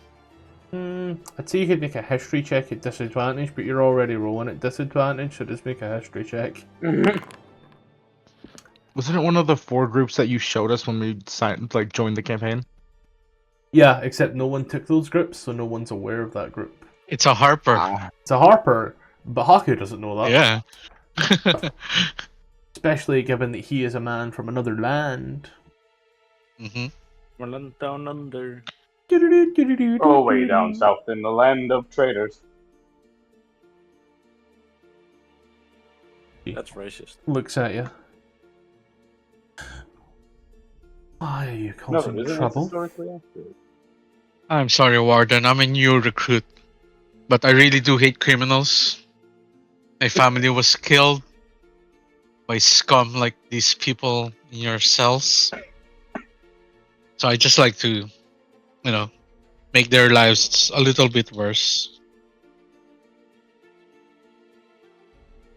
I'd say you could make a history check at disadvantage, but you're already rolling at disadvantage, so just make a history check. Wasn't it one of the 4 groups that you showed us when we joined the campaign? Yeah, except no one took those groups, so no one's aware of that group. It's a harper. It's a harper, but Haku doesn't know that. Yeah. Especially given that he is a man from another land. Down under. Oh, way down south in the land of traders. That's racist. Looks at you. Why are you causing trouble? I'm sorry, Warden. I'm a new recruit. But I really do hate criminals. My family was killed by scum like these people in your cells. So I just like to, make their lives a little bit worse.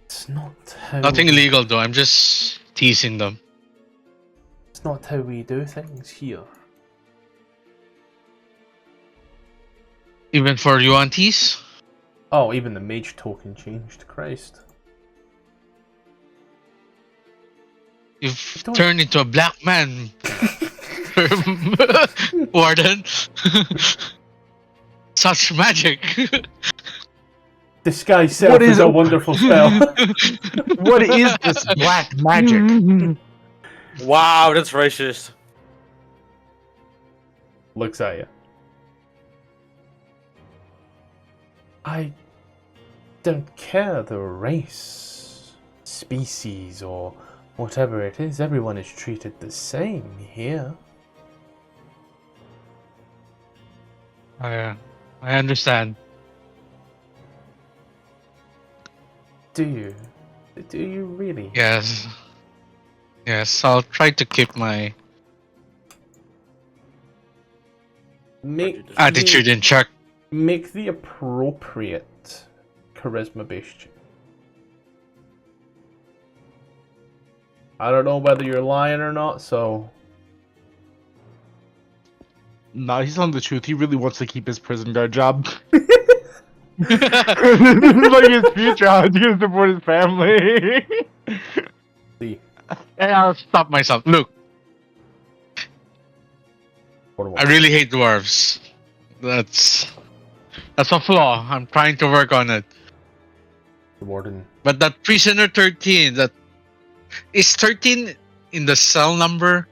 It's not how... Nothing illegal though, I'm just teasing them. It's not how we do things here. Even for you aunties? Oh, even the mage token changed. Christ. You've turned into a black man. Warden. Such magic. Disguise self is a wonderful spell. What is this black magic? Wow, that's racist. Looks at you. I don't care the race, species, or whatever it is. Everyone is treated the same here. I understand. Do you? Do you really? Yes. Yes, I'll try to keep my attitude in check. Make the appropriate charisma-based check. I don't know whether you're lying or not, so... Nah, he's telling the truth. He really wants to keep his prison guard job. This is like his future. How he's gonna support his family. See. And I'll stop myself. Look, I really hate dwarves. That's a flaw. I'm trying to work on it. The warden. But that prisoner 13, that is 13 in the cell number.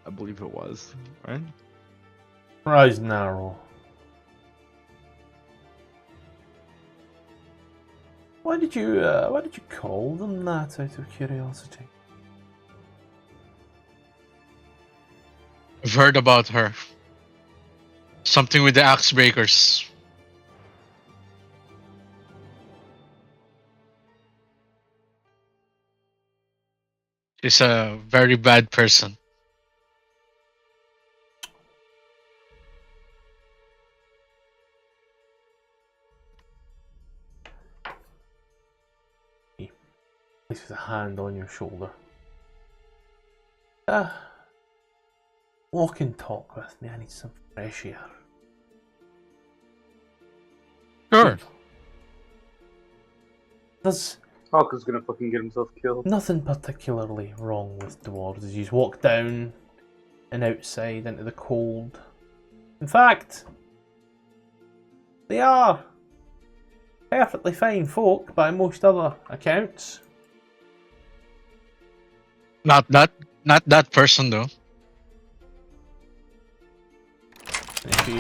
I believe it was, right? Rise narrow. Why did you call them that out of curiosity? I've heard about her. Something with the axe breakers. She's a very bad person. Places a hand on your shoulder. Walk and talk with me. I need some fresh air. Sure. There's Haku's gonna fucking get himself killed. nothing particularly wrong with dwarves as you walk down and outside into the cold. In fact, they are perfectly fine folk by most other accounts. Not that person though. And she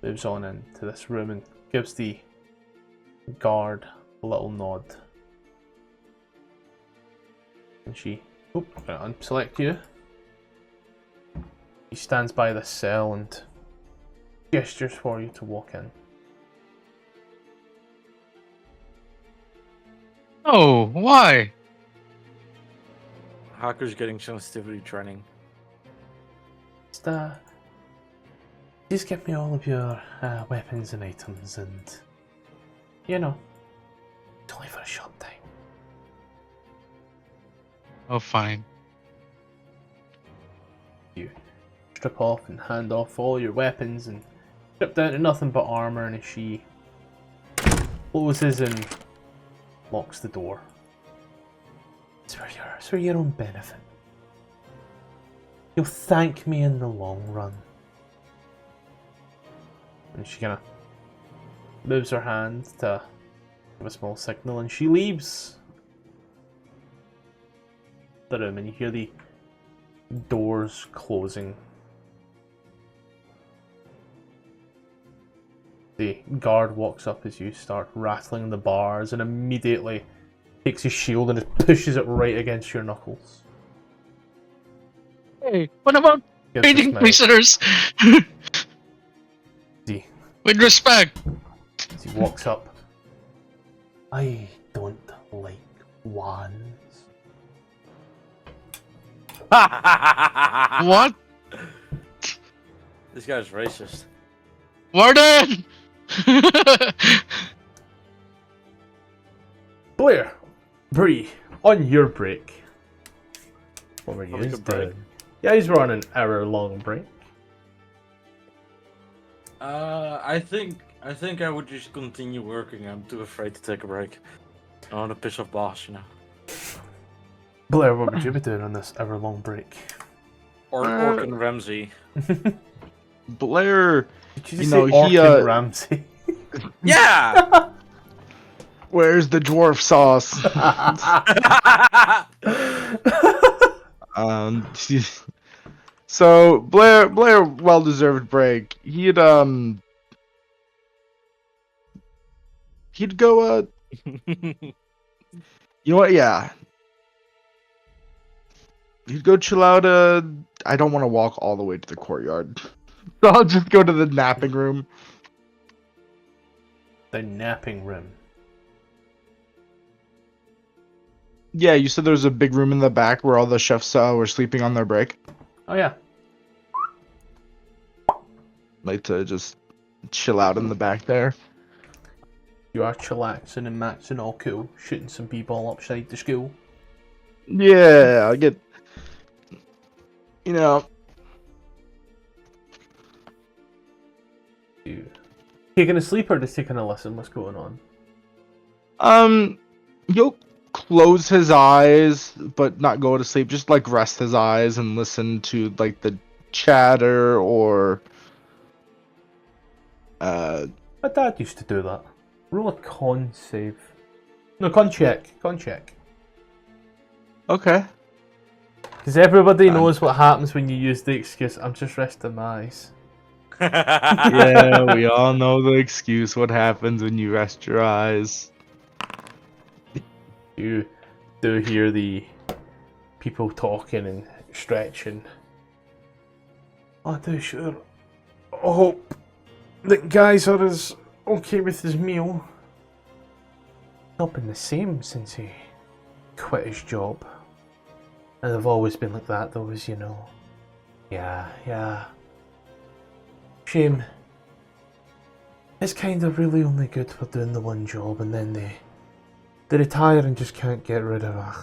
moves on into this room and gives the guard a little nod. And she, gonna unselect you. He stands by the cell and gestures for you to walk in. Oh, why? Haku's getting sensitivity training. Just give me all of your weapons and items, and you know, it's only for a short time. Oh, fine. You strip off and hand off all your weapons and strip down to nothing but armor, and as she closes and locks the door. It's for your own benefit. You'll thank me in the long run. And she kind of moves her hand to give a small signal, and she leaves the room, and you hear the doors closing. The guard walks up as you start rattling the bars and immediately takes his shield and just pushes it right against your knuckles. Hey, what about Gives a treating smile. prisoners See, with respect? as he walks up. I don't like wands. What? This guy's racist. Warden! Blair, Brie, on your break. What were you I'll take a break. doing? Yeah, he's on an hour-long break. I think I would just continue working. I'm too afraid to take a break. I want to piss off boss, you know. Blair, what would you be doing on this hour-long break? Or Orcish Ramsey. Blair, Did you just say Orcish Ramsey? Yeah! where's the dwarf sauce? So Blair, well-deserved break. He'd go. You know what? Yeah. He'd go chill out. I don't want to walk all the way to the courtyard, so I'll just go to the napping room. The napping room. Yeah, you said there was a big room in the back where all the chefs were sleeping on their break. Oh yeah. Like to just chill out in the back there. You are chillaxing and maxing all cool, shooting some people upside the school. Yeah, I get You know, taking a sleep or just taking a listen? What's going on? he'll close his eyes, but not go to sleep. Just like rest his eyes and listen to like the chatter or. My dad used to do that. Roll a con save. No, con check. Con check. Okay. Because everybody knows what happens when you use the excuse, I'm just resting my eyes. Yeah, we all know the excuse. What happens when you rest your eyes? You do hear the people talking and stretching. I do sure hope that guys are as okay with his meal. Not been the same since he quit his job. And they've always been like that, though, as you know. Yeah. Shame. It's kind of really only good for doing the one job, and then they retire and just can't get rid of her.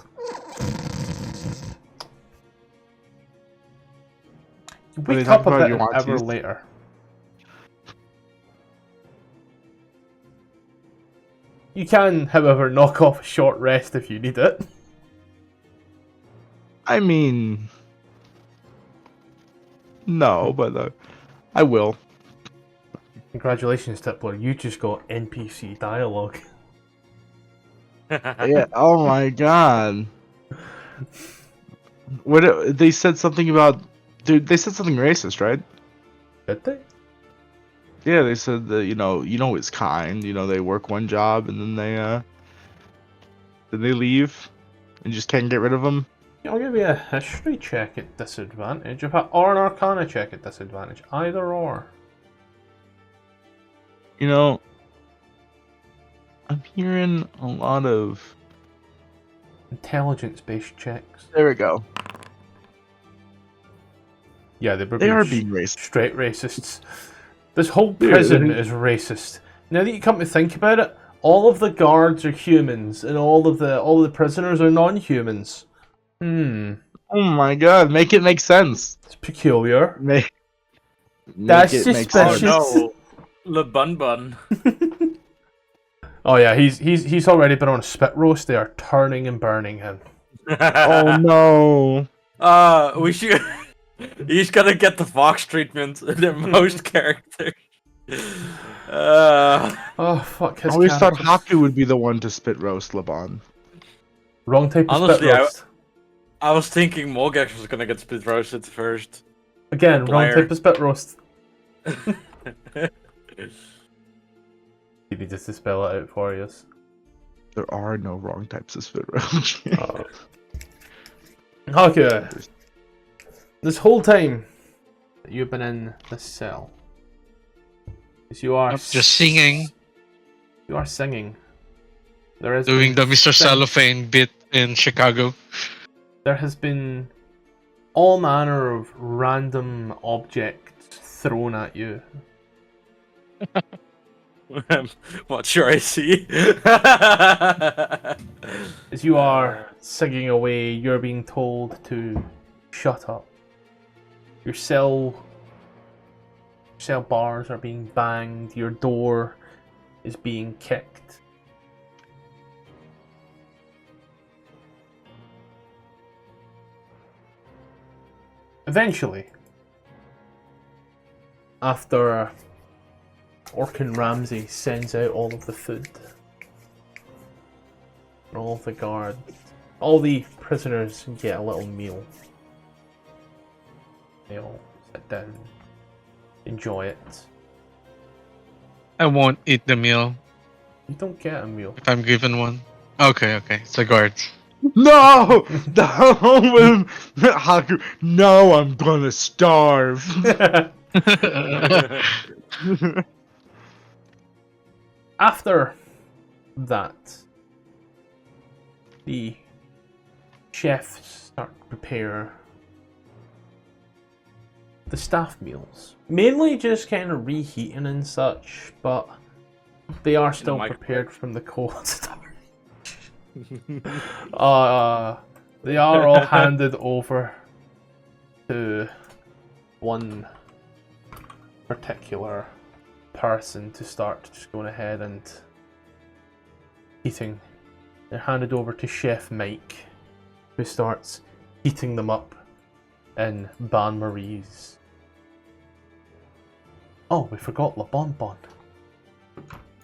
You wake up a bit an hour later. You can, however, knock off a short rest if you need it. I mean, no, but I will. Congratulations, Tippler. You just got NPC dialogue. Yeah. Oh my god. What they said something about? Dude, they said something racist, right? Did they? Yeah, they said that you know it's kind. You know, they work one job and then they leave and just can't get rid of them. I'll give you a history check at disadvantage, or an arcana check at disadvantage. Either or. You know, I'm hearing a lot of intelligence-based checks. There we go. Yeah, they are being racist. Straight racists. This whole prison is racist. Now that you come to think about it, all of the guards are humans, and all of the prisoners are non-humans. Oh my god, make it make sense. It's peculiar. That's suspicious. Oh no, Labaun. Oh yeah, he's already been on a spit roast. They are turning and burning him. Oh no. We should. He's gonna get the Fox treatment than most characters. Oh fuck! I always thought Haku would be the one to spit roast Labaun. Wrong type of spit roast. I was thinking Molgax was gonna get spit roasted first. Again, wrong type of spit roast. You need to spell it out for us. There are no wrong types of spit roast. Okay. This whole time that you've been in this cell, you are just singing. You are singing. There is doing the Mr. Cellophane bit in Chicago. There has been all manner of random objects thrown at you. What sure I see. As you are singing away, you're being told to shut up. Your cell bars are being banged. Your door is being kicked. Eventually, after Cookin Ramsey sends out all of the food, and all of the guards, all the prisoners get a little meal. They all sit down, enjoy it. I won't eat the meal. You don't get a meal. If I'm given one. Okay, it's the guards. No! Haku, no, I'm gonna starve. After that, the chefs start to prepare the staff meals. Mainly just kind of reheating and such, but they are still prepared from the cold start. They are all handed over to one particular person to start just going ahead and heating. They're handed over to Chef Mike, who starts heating them up in Ban Marie's. Oh, we forgot Labaun.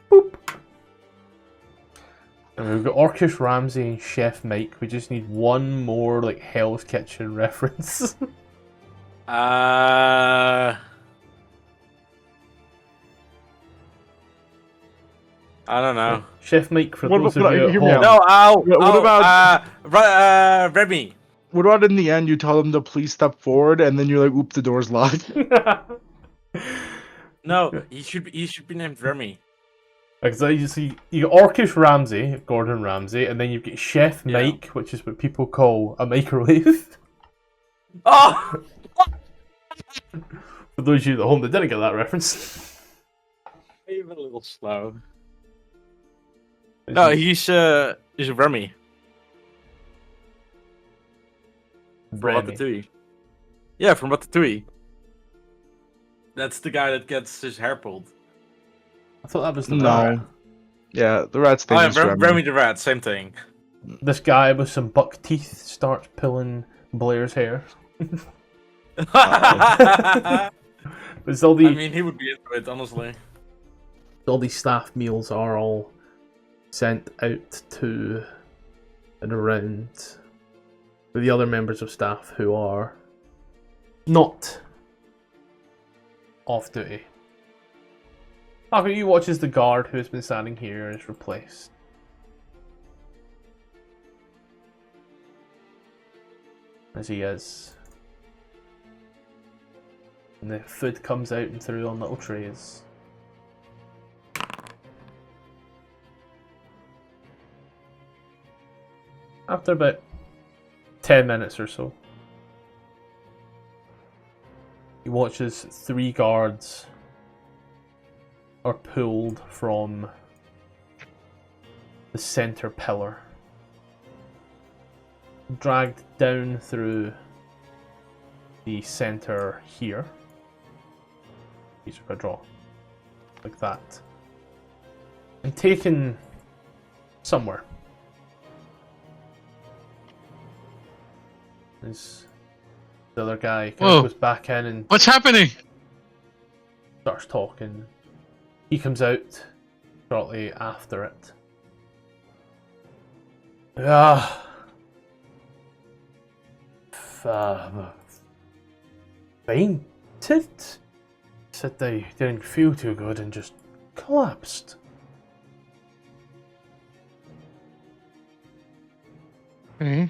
Boop. And we've got Orcish Ramsey and Chef Mike. We just need one more like Hell's Kitchen reference. I don't know. Chef Mike, for What those about- of you at hear me home. out. No, What about- Remy? What about in the end you tell them to please step forward and then you're like, oop, the door's locked? No, he should be named Remy. Like, so you see, you got Orcish Ramsey, Gordon Ramsay, and then you've got Chef Mike, which is what people call a microwave. Oh! For those of you at home that didn't get that reference. Even a little slow. No, he's Remy. From Ratatouille. Yeah, from Ratatouille. That's the guy that gets his hair pulled. I thought that was the No. Yeah, the rat's thing is Remy the rat, same thing. This guy with some buck teeth starts pulling Blair's hair. There's all the, I mean, he would be into it, honestly. all these staff meals are all sent out to and around with the other members of staff who are not off duty. Haku, you watch as the guard who has been standing here is replaced. As he is. And the food comes out and through on little trays. After about 10 minutes or so, he watches 3 guards are pulled from the center pillar, dragged down through the center here. These are a draw like that, and taken somewhere. There's the other guy kind of goes back in and what's happening? starts talking. He comes out shortly after it. Fainted? Said they didn't feel too good and just collapsed. Hmm.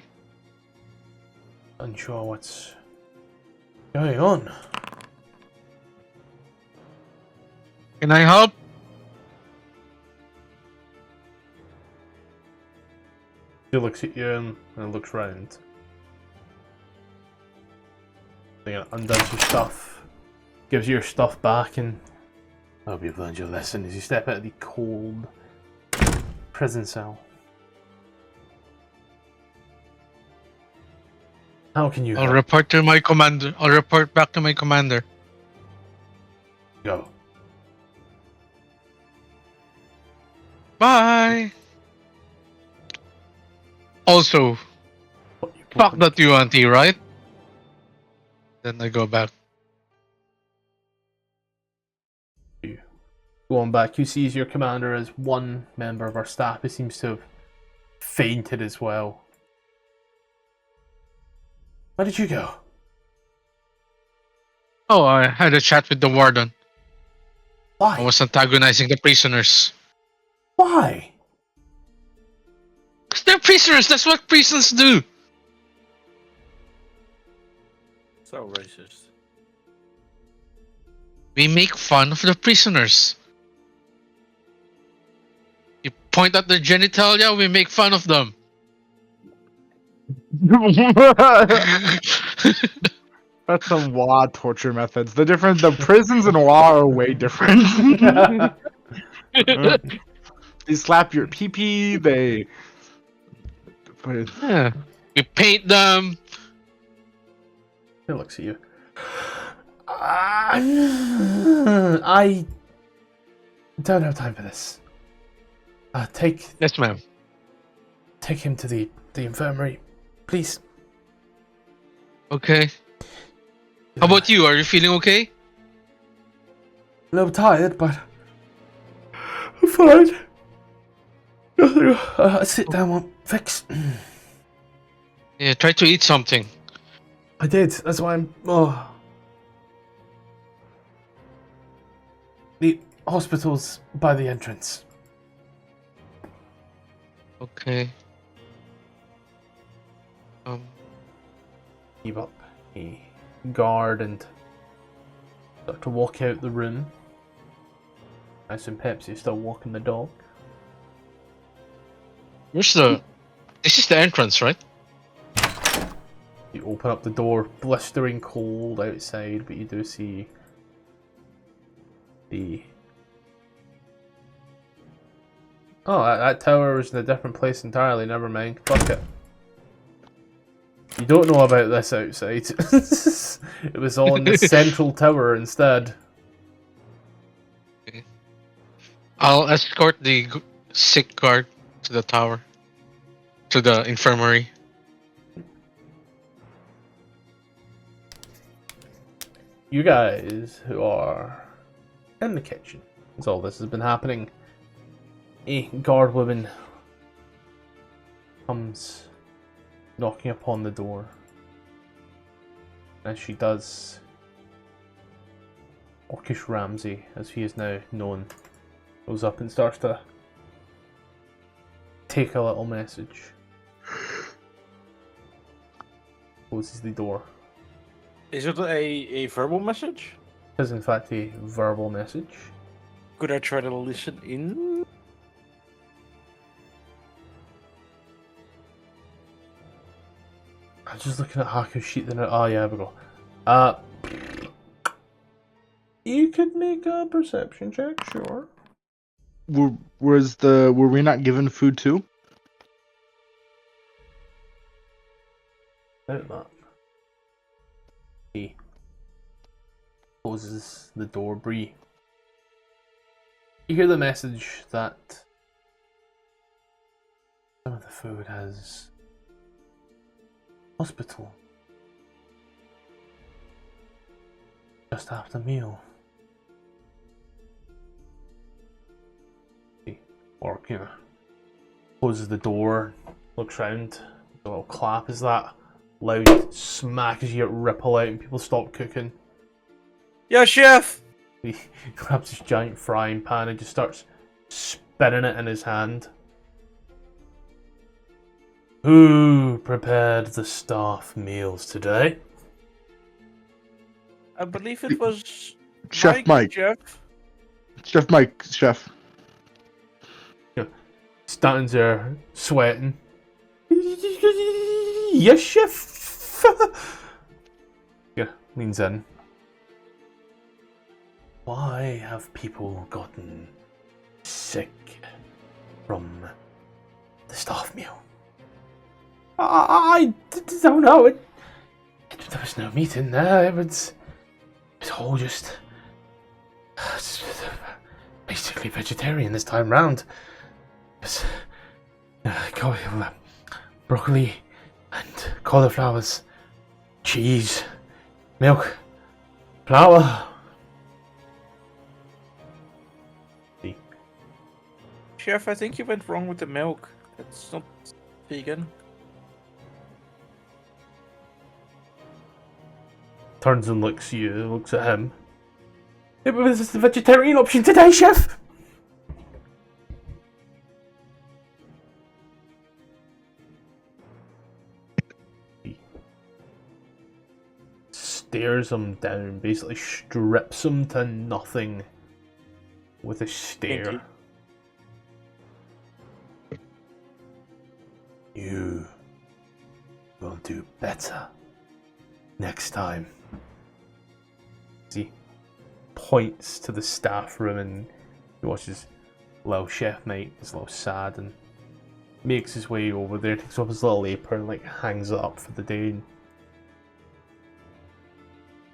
Unsure what's going on. Can I help? He looks at you and looks round. He undoes your stuff, gives you your stuff back, and I hope you've learned your lesson as you step out of the cold prison cell. How can you I'll report to my commander. I'll report back to my commander. go? Bye. Also, fuck that UNT, right? Then I go back. Going back, you see your commander as one member of our staff who seems to have fainted as well. Where did you go? Oh, I had a chat with the warden. Why? I was antagonizing the prisoners. Why? Because they're prisoners. That's what prisons do. So racist. We make fun of the prisoners. You point at their genitalia, we make fun of them. That's some WA torture methods. The prisons in WA are way different. They slap your pee-pee, they... Yeah. We paint them. He looks at you. I don't have time for this. Yes, ma'am. Take him to the infirmary, please. Okay. How about you? Are you feeling okay? A little tired, but I'm fine. Sit down, one fix. Yeah, try to eat something. I did. That's why I'm. Oh. The hospital's by the entrance. Okay. Keep up a guard and start to walk out the room. I assume Pepsi's still walking the dog. Where's the... This is the entrance, right? You open up the door, blistering cold outside, but you do see the... Oh, that tower was in a different place entirely, never mind. Fuck it. You don't know about this outside. It was all in the central tower instead. Okay. I'll escort the sick guard to the tower. To the infirmary. You guys who are in the kitchen, as all this has been happening, a guard woman comes knocking upon the door. As she does, Orcish Ramsey, as he is now known, goes up and starts to take a little message. Closes the door. Is it a verbal message? It is in fact a verbal message. Could I try to listen in? I'm just looking at Haku's sheet then. Oh yeah, there we go. You could make a perception check, sure. Were we not given food too? Doubt that. He closes the door. Brie, you hear the message that some of the food has hospital just after meal. Or, you know, closes the door, looks round, a little clap. Is that loud smack as you get ripple out and people stop cooking? Yeah, chef! He grabs his giant frying pan and just starts spinning it in his hand. Who prepared the staff meals today? I believe it was Chef Mike. Chef. Chef Mike, chef. Stands there sweating. Yes, chef. Yeah, leans in. Why have people gotten sick from the staff meal? I don't know. There was no meat in there. It was all just basically vegetarian this time round. Broccoli and cauliflowers, cheese, milk, flour. Chef, I think you went wrong with the milk. It's not vegan. Turns and looks at you, looks at him. It was the vegetarian option today, chef! He stares him down, basically strips him to nothing with a stare. You will do better next time. He points to the staff room and he watches little chef mate is a little sad and makes his way over there, takes off his little apron and like hangs it up for the day. And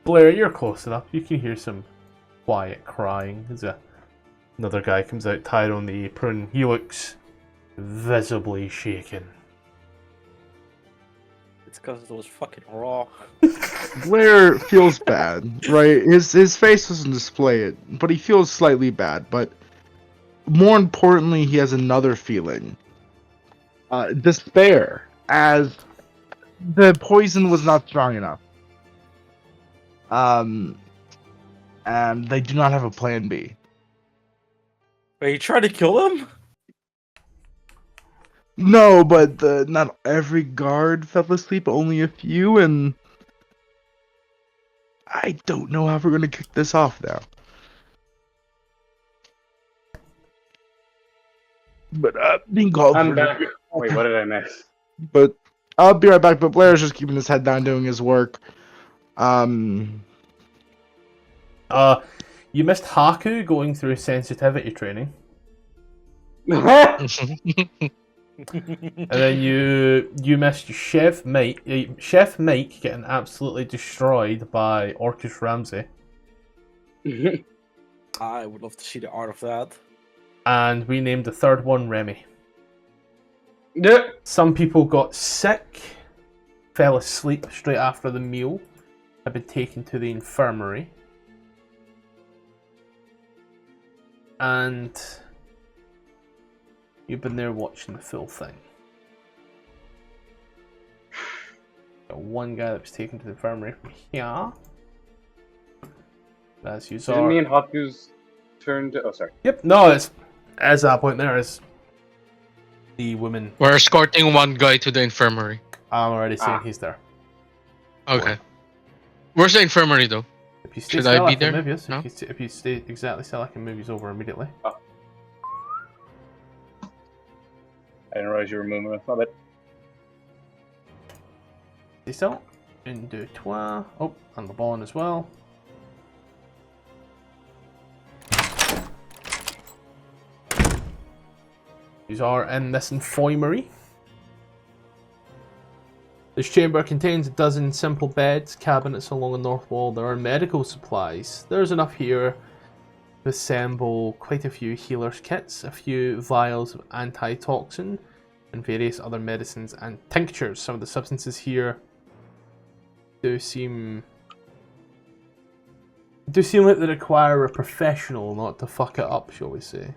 Blair, you're close enough. You can hear some quiet crying as another guy comes out tied on the apron. He looks visibly shaken. It's because it was fucking raw. Blair feels bad, right? His face doesn't display it, but he feels slightly bad. But more importantly, he has another feeling. Despair, as the poison was not strong enough. And they do not have a plan B. Are you trying to kill him? No, but not every guard fell asleep, only a few, and I don't know how we're gonna kick this off now. But being called. I'm back. Wait, what did I miss? But I'll be right back. But Blair's just keeping his head down, doing his work. You missed Haku going through sensitivity training. And then you missed Chef Mike getting absolutely destroyed by Orcish Ramsey. I would love to see the art of that. And we named the third one Remy. Yeah. Some people got sick, fell asleep straight after the meal, have been taken to the infirmary. And you've been there watching the full thing. Got one guy that was taken to the infirmary from here. That's you. Didn't me and Haku's turn to... Oh, sorry. Yep, no, it's as that point there is the woman. We're escorting one guy to the infirmary. I'm already saying he's there. Okay. Where's the infirmary though? If you stay Should still, I be can there? move you. No? If you stay exactly still, I can move you over immediately. Oh. I didn't realize you were moving. My bad. Stay still. And do toi. Oh, and Labaun as well. These are in this infirmary. This chamber contains a dozen simple beds, cabinets along the north wall. There are medical supplies. There's enough here to assemble quite a few healer's kits, a few vials of antitoxin, and various other medicines and tinctures. Some of the substances here do seem like they require a professional not to fuck it up, shall we say.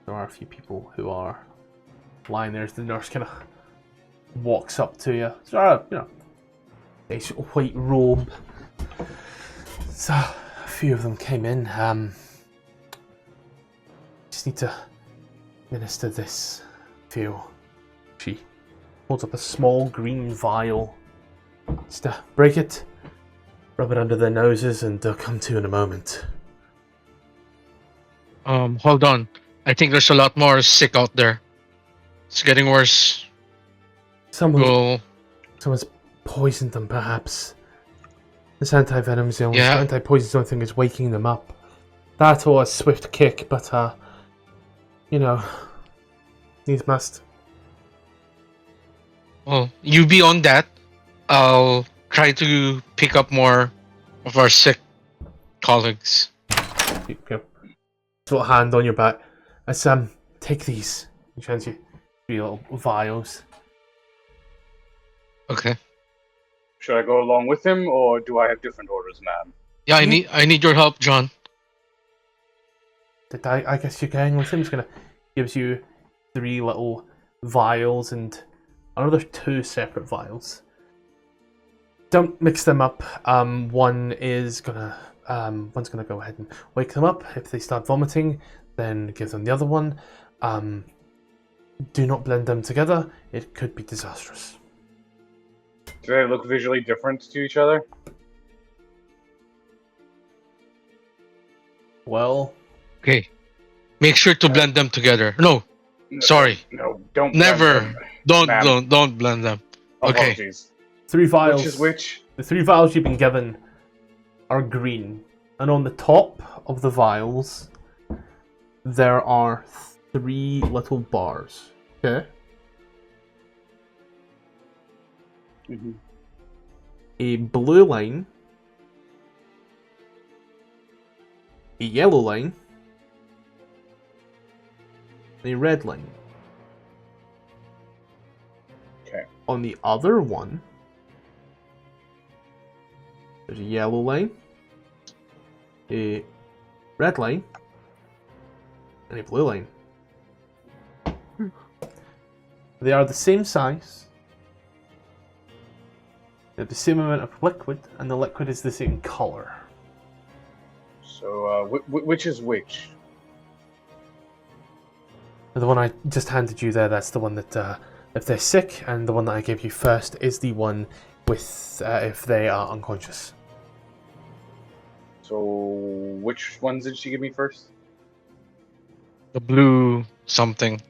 There are a few people who are lying there as the nurse kind of walks up to you. So, nice white robe. So, a few of them came in. Just need to administer this. Feel. She holds up a small green vial. Just break it, rub it under their noses, and they'll come to in a moment. Hold on. I think there's a lot more sick out there. It's getting worse. Someone's poisoned them, perhaps. This anti-venom's the only anti-poison's the only thing that's waking them up. That or a swift kick, but needs must. Well, you be on that. I'll try to pick up more of our sick colleagues. Little hand on your back. Let's take these. You chance you 3 little vials. Okay. Should I go along with him, or do I have different orders, ma'am? Yeah, I need your help, John. I guess you're going with him. He's gonna gives you 3 little vials and another 2 separate vials. Don't mix them up. One's gonna go ahead and wake them up. If they start vomiting, then give them the other one. Do not blend them together. It could be disastrous. Do they look visually different to each other? Well... Okay. Make sure to blend them together. No. Sorry. No, don't Never. Don't blend them. Okay. Apologies. 3 vials. Which is which? The 3 vials you've been given are green. And on the top of the vials, there are 3 little bars. Okay? a blue line, a yellow line, and a red line. Okay. On the other one, there's a yellow line, a red line, and a blue line. They are the same size. They have the same amount of liquid, and the liquid is the same color. So, which is which? The one I just handed you there, that's the one that, if they're sick, and the one that I gave you first is the one with, if they are unconscious. So, which ones did she give me first? The blue something.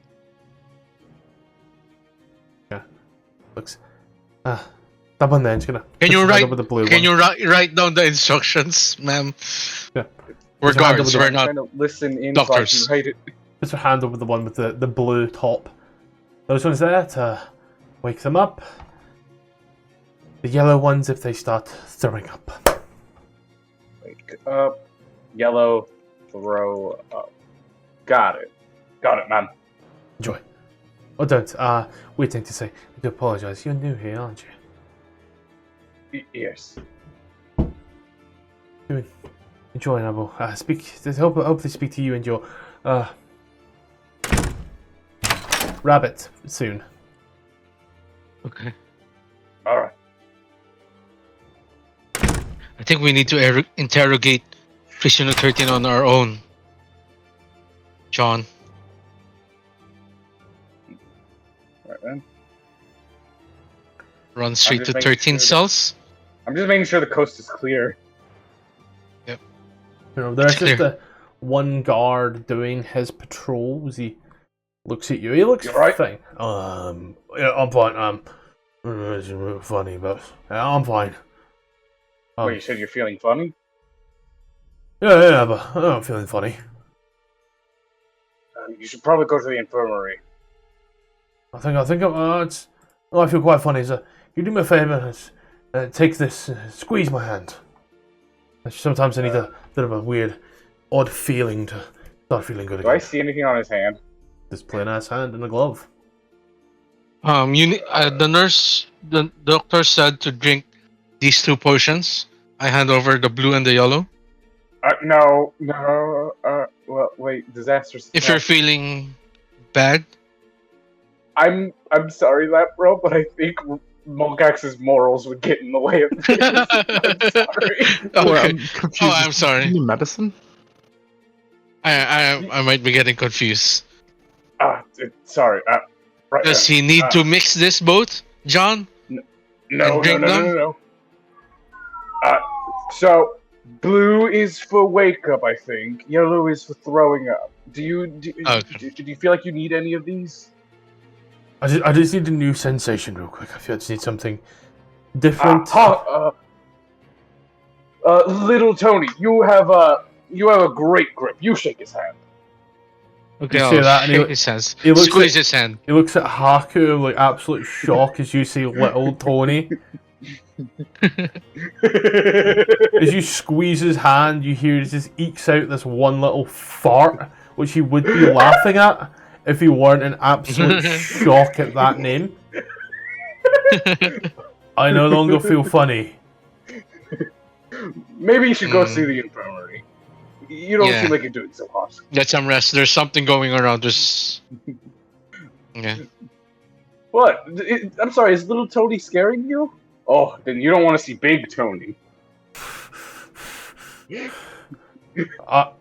Looks. That one there. Just gonna. Can you write? With the blue Can one. you write down the instructions, ma'am? Yeah. We're Put your hand guards. over We're I'm not trying to listen in doctors. so I can write it. Put your hand over the one with the blue top. Those ones there to wake them up. The yellow ones if they start throwing up. Wake up. Yellow. Throw up. Got it. Got it, man. Enjoy. Oh, don't. Weird thing to say. I do apologise. You're new here, aren't you? Yes. Enjoy, and I will hopefully speak to you and your rabbit soon. Okay. All right. I think we need to interrogate Prisoner 13 on our own. John. Right then. Run straight to just making 13 sure cells. I'm just making sure the coast is clear. You know, there's It's just clear. the one guard doing his patrols. He looks at you. He looks You alright? fine. Yeah, I'm fine. It's funny, but yeah, I'm fine. Wait, you said you're feeling funny? Yeah, but I'm feeling funny. You should probably go to the infirmary. I think I feel quite funny. So, you do me a favor, take this, squeeze my hand. Sometimes I need a bit of a weird, odd feeling to start feeling good Do I again. see anything on his hand? This plain ass hand and a glove. The doctor said to drink these two potions. I hand over the blue and the yellow. No. Well, wait. Disasters. If you're feeling bad, I'm sorry, bro, but I think Mogax's morals would get in the way of this. I'm sorry. okay. Confused. Oh, I'm sorry. You need medicine? I might be getting confused. Sorry. Right. Does he need to mix this both, John? No. So blue is for wake up, I think. Yellow is for throwing up. Do you feel like you need any of these? I just need a new sensation real quick. I feel I just need something different. Little Tony, you have a great grip. You shake his hand. Okay, You I'll say that and shake his hands. he looks Squeeze at- his hand. He looks at Haku like absolute shock as you say little Tony. As you squeeze his hand, you hear he just ekes out this one little fart, which he would be laughing at if he weren't in absolute shock at that name. I no longer feel funny. Maybe you should go see the infirmary. You don't Yeah. seem like you're doing so hot. Get some rest. There's something going around. Yeah. What? I'm sorry, is little Tony scaring you? Oh, then you don't want to see big Tony. I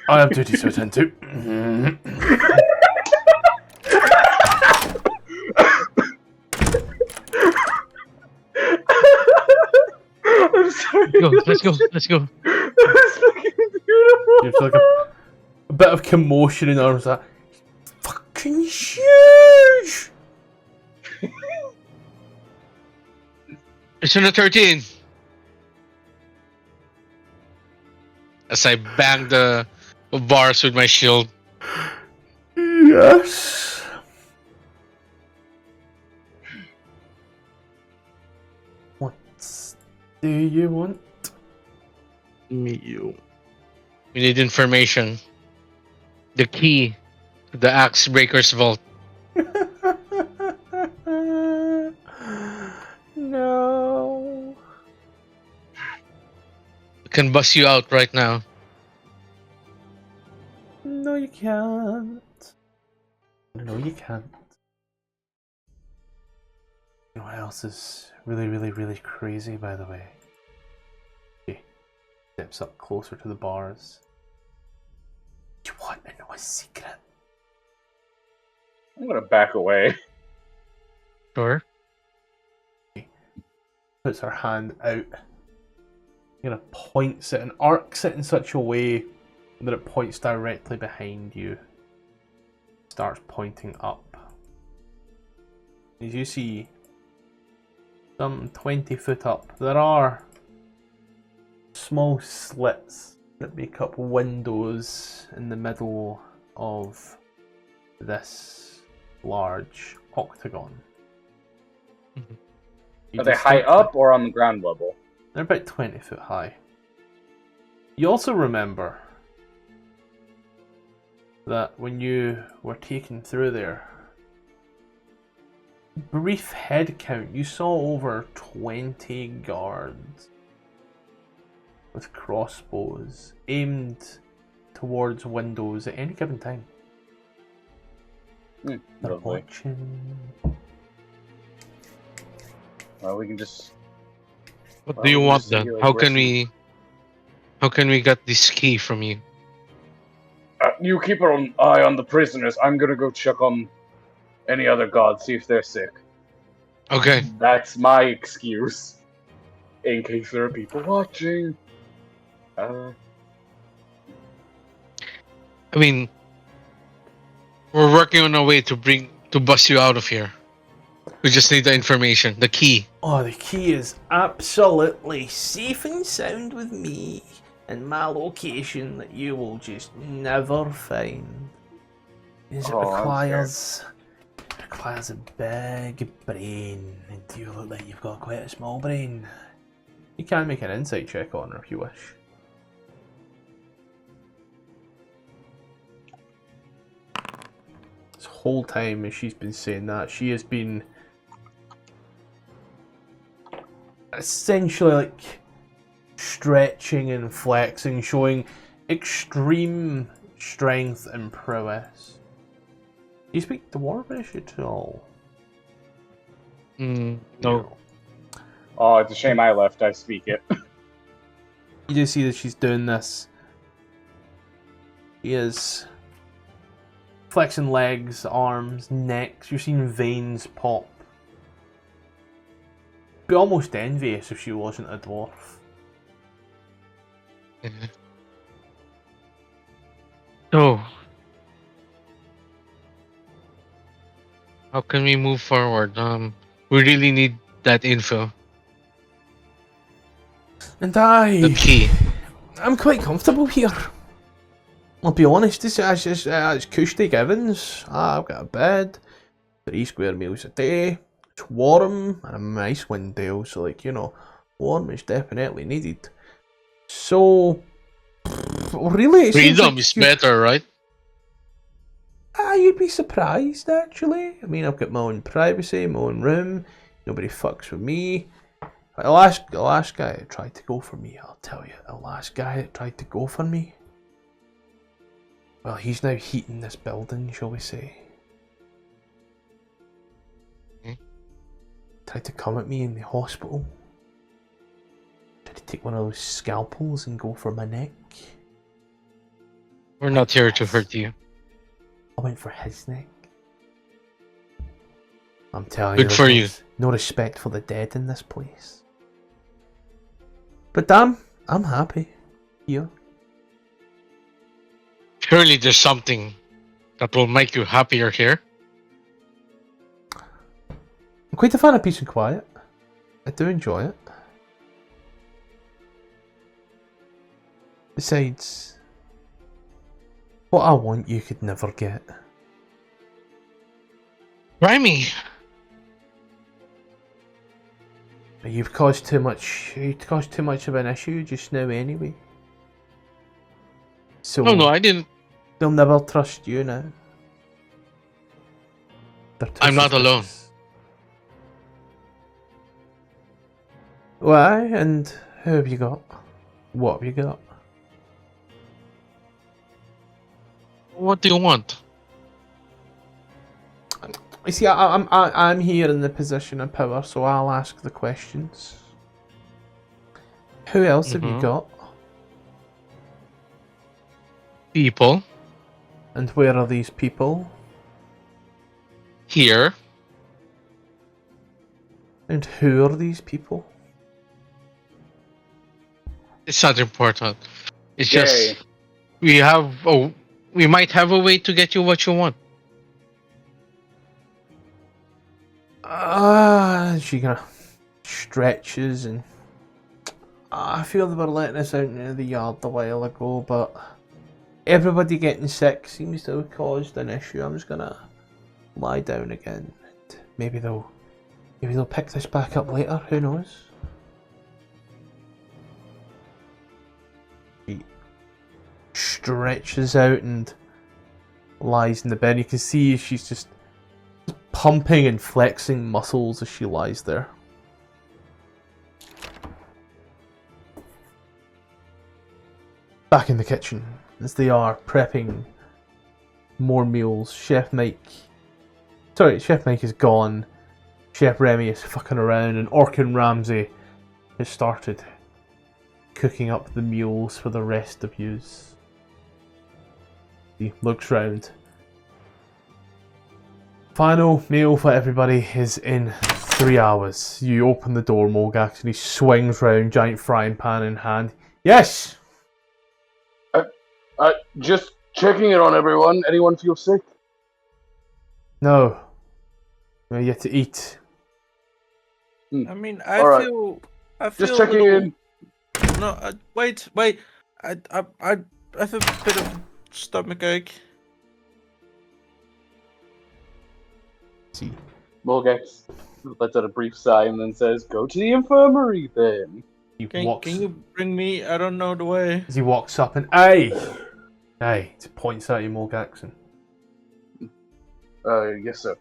have duties to attend to. I'm sorry. Let's go. That's fucking beautiful. There's like a bit of commotion in the arms. Like, fucking huge. Prisoner 13. As I bang the bars with my shield. Yes. do you want? Meet you. We need information. The key to the Axe Breaker's vault. No. We can bust you out right now. No, you can't. No, you can't. You know what else is really crazy, by the way? Okay. Steps up closer to the bars. Do you want to know a secret? I'm gonna back away. Sure. Okay. Puts her hand out. Gonna points it and arcs it in such a way that it points directly behind you. Starts pointing up. As you see, some 20 foot up, there are small slits that make up windows in the middle of this large octagon. Are they high up or on the ground level? They're about 20 foot high. You also remember that when you were taken through there, brief head count, you saw over 20 guards with crossbows aimed towards windows at any given time. They're Lovely. watching. Well, we can just. What Well, do you we can want just then? be like How can Russian. we get this key from you? You keep an eye on the prisoners. I'm gonna go check on any other gods, see if they're sick. Okay. That's my excuse. In case there are people watching. I mean, we're working on a way to bust you out of here. We just need the information, the key. Oh, the key is absolutely safe and sound with me in my location that you will just never find. It requires a big brain, and you look like you've got quite a small brain. You can make an insight check on her if you wish. This whole time as she's been saying that, she has been essentially like stretching and flexing, showing extreme strength and prowess. Do you speak Dwarvish at all? No. Oh, it's a shame I left. I speak it. You do see that she's doing this. She is flexing legs, arms, necks. You're seeing veins pop. Be almost envious if she wasn't a dwarf. So, how can we move forward? We really need that info. And The key. I'm quite comfortable here. I'll be honest, it's acoustic Evans. I've got a bed, 3 square meals a day, it's warm, and a nice window, so like, you know, warm is definitely needed. So, really, it seems Freedom like is better, right? You'd be surprised, actually. I mean, I've got my own privacy, my own room, nobody fucks with me. The last guy that tried to go for me, I'll tell you, the last guy that tried to go for me, well, he's now heating this building, shall we say. Tried to come at me in the hospital. Tried to take one of those scalpels and go for my neck. We're not here to hurt you. I went for his neck. I'm telling you, Good for you. No respect for the dead in this place. But damn, I'm happy here. Surely there's something that will make you happier here. I'm quite a fan of peace and quiet. I do enjoy it. Besides, what I want you could never get. Bry me. You've caused too much. You caused too much of an issue just now, anyway. So No, I didn't. They'll never trust you now. I'm not alone. Why? And who have you got? What have you got? What do you want? You see, I'm here in the position of power, so I'll ask the questions. Who else have you got? People. And where are these people? Here. And who are these people? It's not important. It's just we might have a way to get you what you want. She kind of stretches and I feel they were letting us out into the yard a while ago, but everybody getting sick seems to have caused an issue. I'm just gonna lie down again. Maybe they'll pick this back up later. Who knows? She stretches out and lies in the bed. You can see she's just pumping and flexing muscles as she lies there. Back in the kitchen, as they are prepping more meals, Chef Mike is gone. Chef Remy is fucking around, and Cookin Ramsey has started cooking up the meals for the rest of yous. He looks round. Final meal for everybody is in 3 hours. You open the door, Mogax, and he swings round, giant frying pan in hand. Yes! Just checking in on everyone. Anyone feel sick? No. We're yet to eat. I mean, I feel just checking in. No, wait. I have a bit of stomach ache. See. Mulgax lets out a brief sigh and then says, "Go to the infirmary then." Can you bring me? I don't know the way. As he walks up and hey, he points at you, Mulgax. Yes, sir.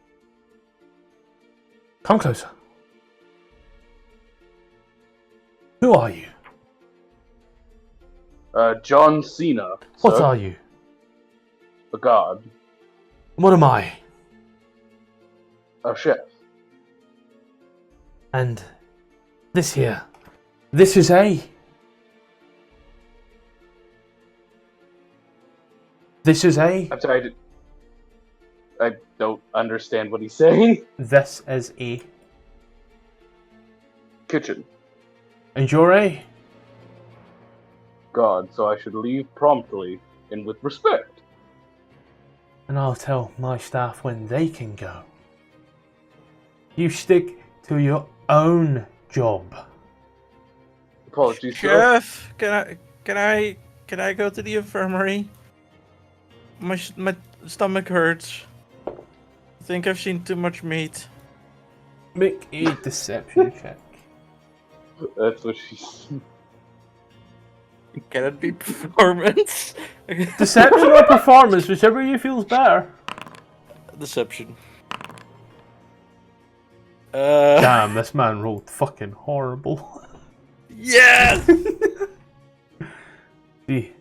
Come closer. Who are you? John Cena. What sir. are you? A god. What am I? A chef. And this here. This is A. This is A. I'm sorry, I don't understand what he's saying. This is A. Kitchen. And you're A. God, so I should leave promptly and with respect. And I'll tell my staff when they can go. You stick to your own job. Apologies, sir. Chef, can I go to the infirmary? My stomach hurts. I think I've seen too much meat. Make a deception check. That's what she's. Can it be performance? Deception or performance, whichever you feels better. Deception. Damn, this man rolled fucking horrible. Yes! Be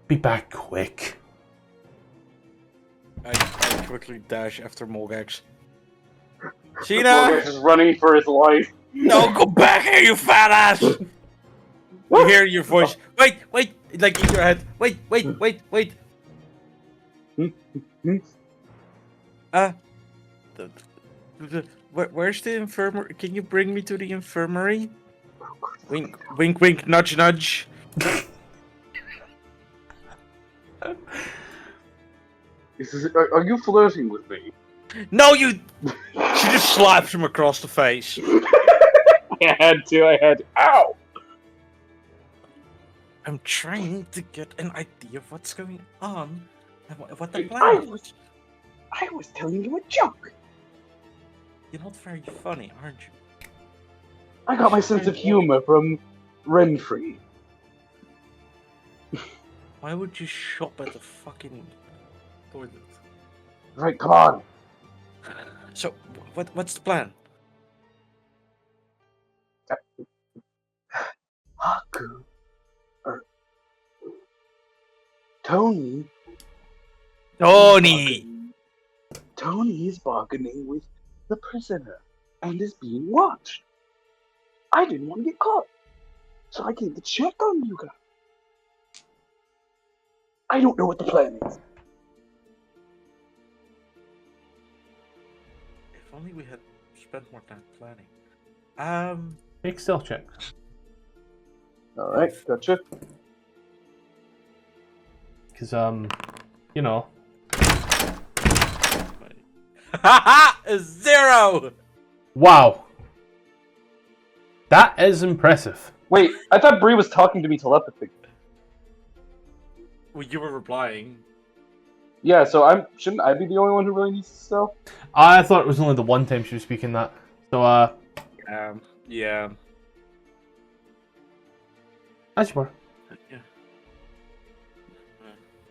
back quick. I quickly dash after Mulgax. Mulgax Sheena! is running for his life. No, go back here, you fat ass! You hear your voice. Wait! Like in your head. Wait! Where's the infirmary? Can you bring me to the infirmary? Wink, nudge, nudge. Are you flirting with me? No, you. She just slaps him across the face. I had to. Ow! I'm trying to get an idea of what's going on and what the plan is. I was telling you a joke. You're not very funny, aren't you? I got my sense of humor from Renfrey. Why would you shop at the fucking toilet? Right, come on. So, what's the plan? Haku. Tony. Tony is bargaining with the prisoner and is being watched. I didn't want to get caught, so I came to check on you guys. I don't know what the plan is. If only we had spent more time planning. Make stealth check. Alright, gotcha. Because, you know. Haha! 0! Wow. That is impressive. Wait, I thought Brie was talking to me telepathy. Well, you were replying. Yeah, so shouldn't I be the only one who really needs to stealth? I thought it was only the one time she was speaking that. So, Yeah. as you were. Yeah.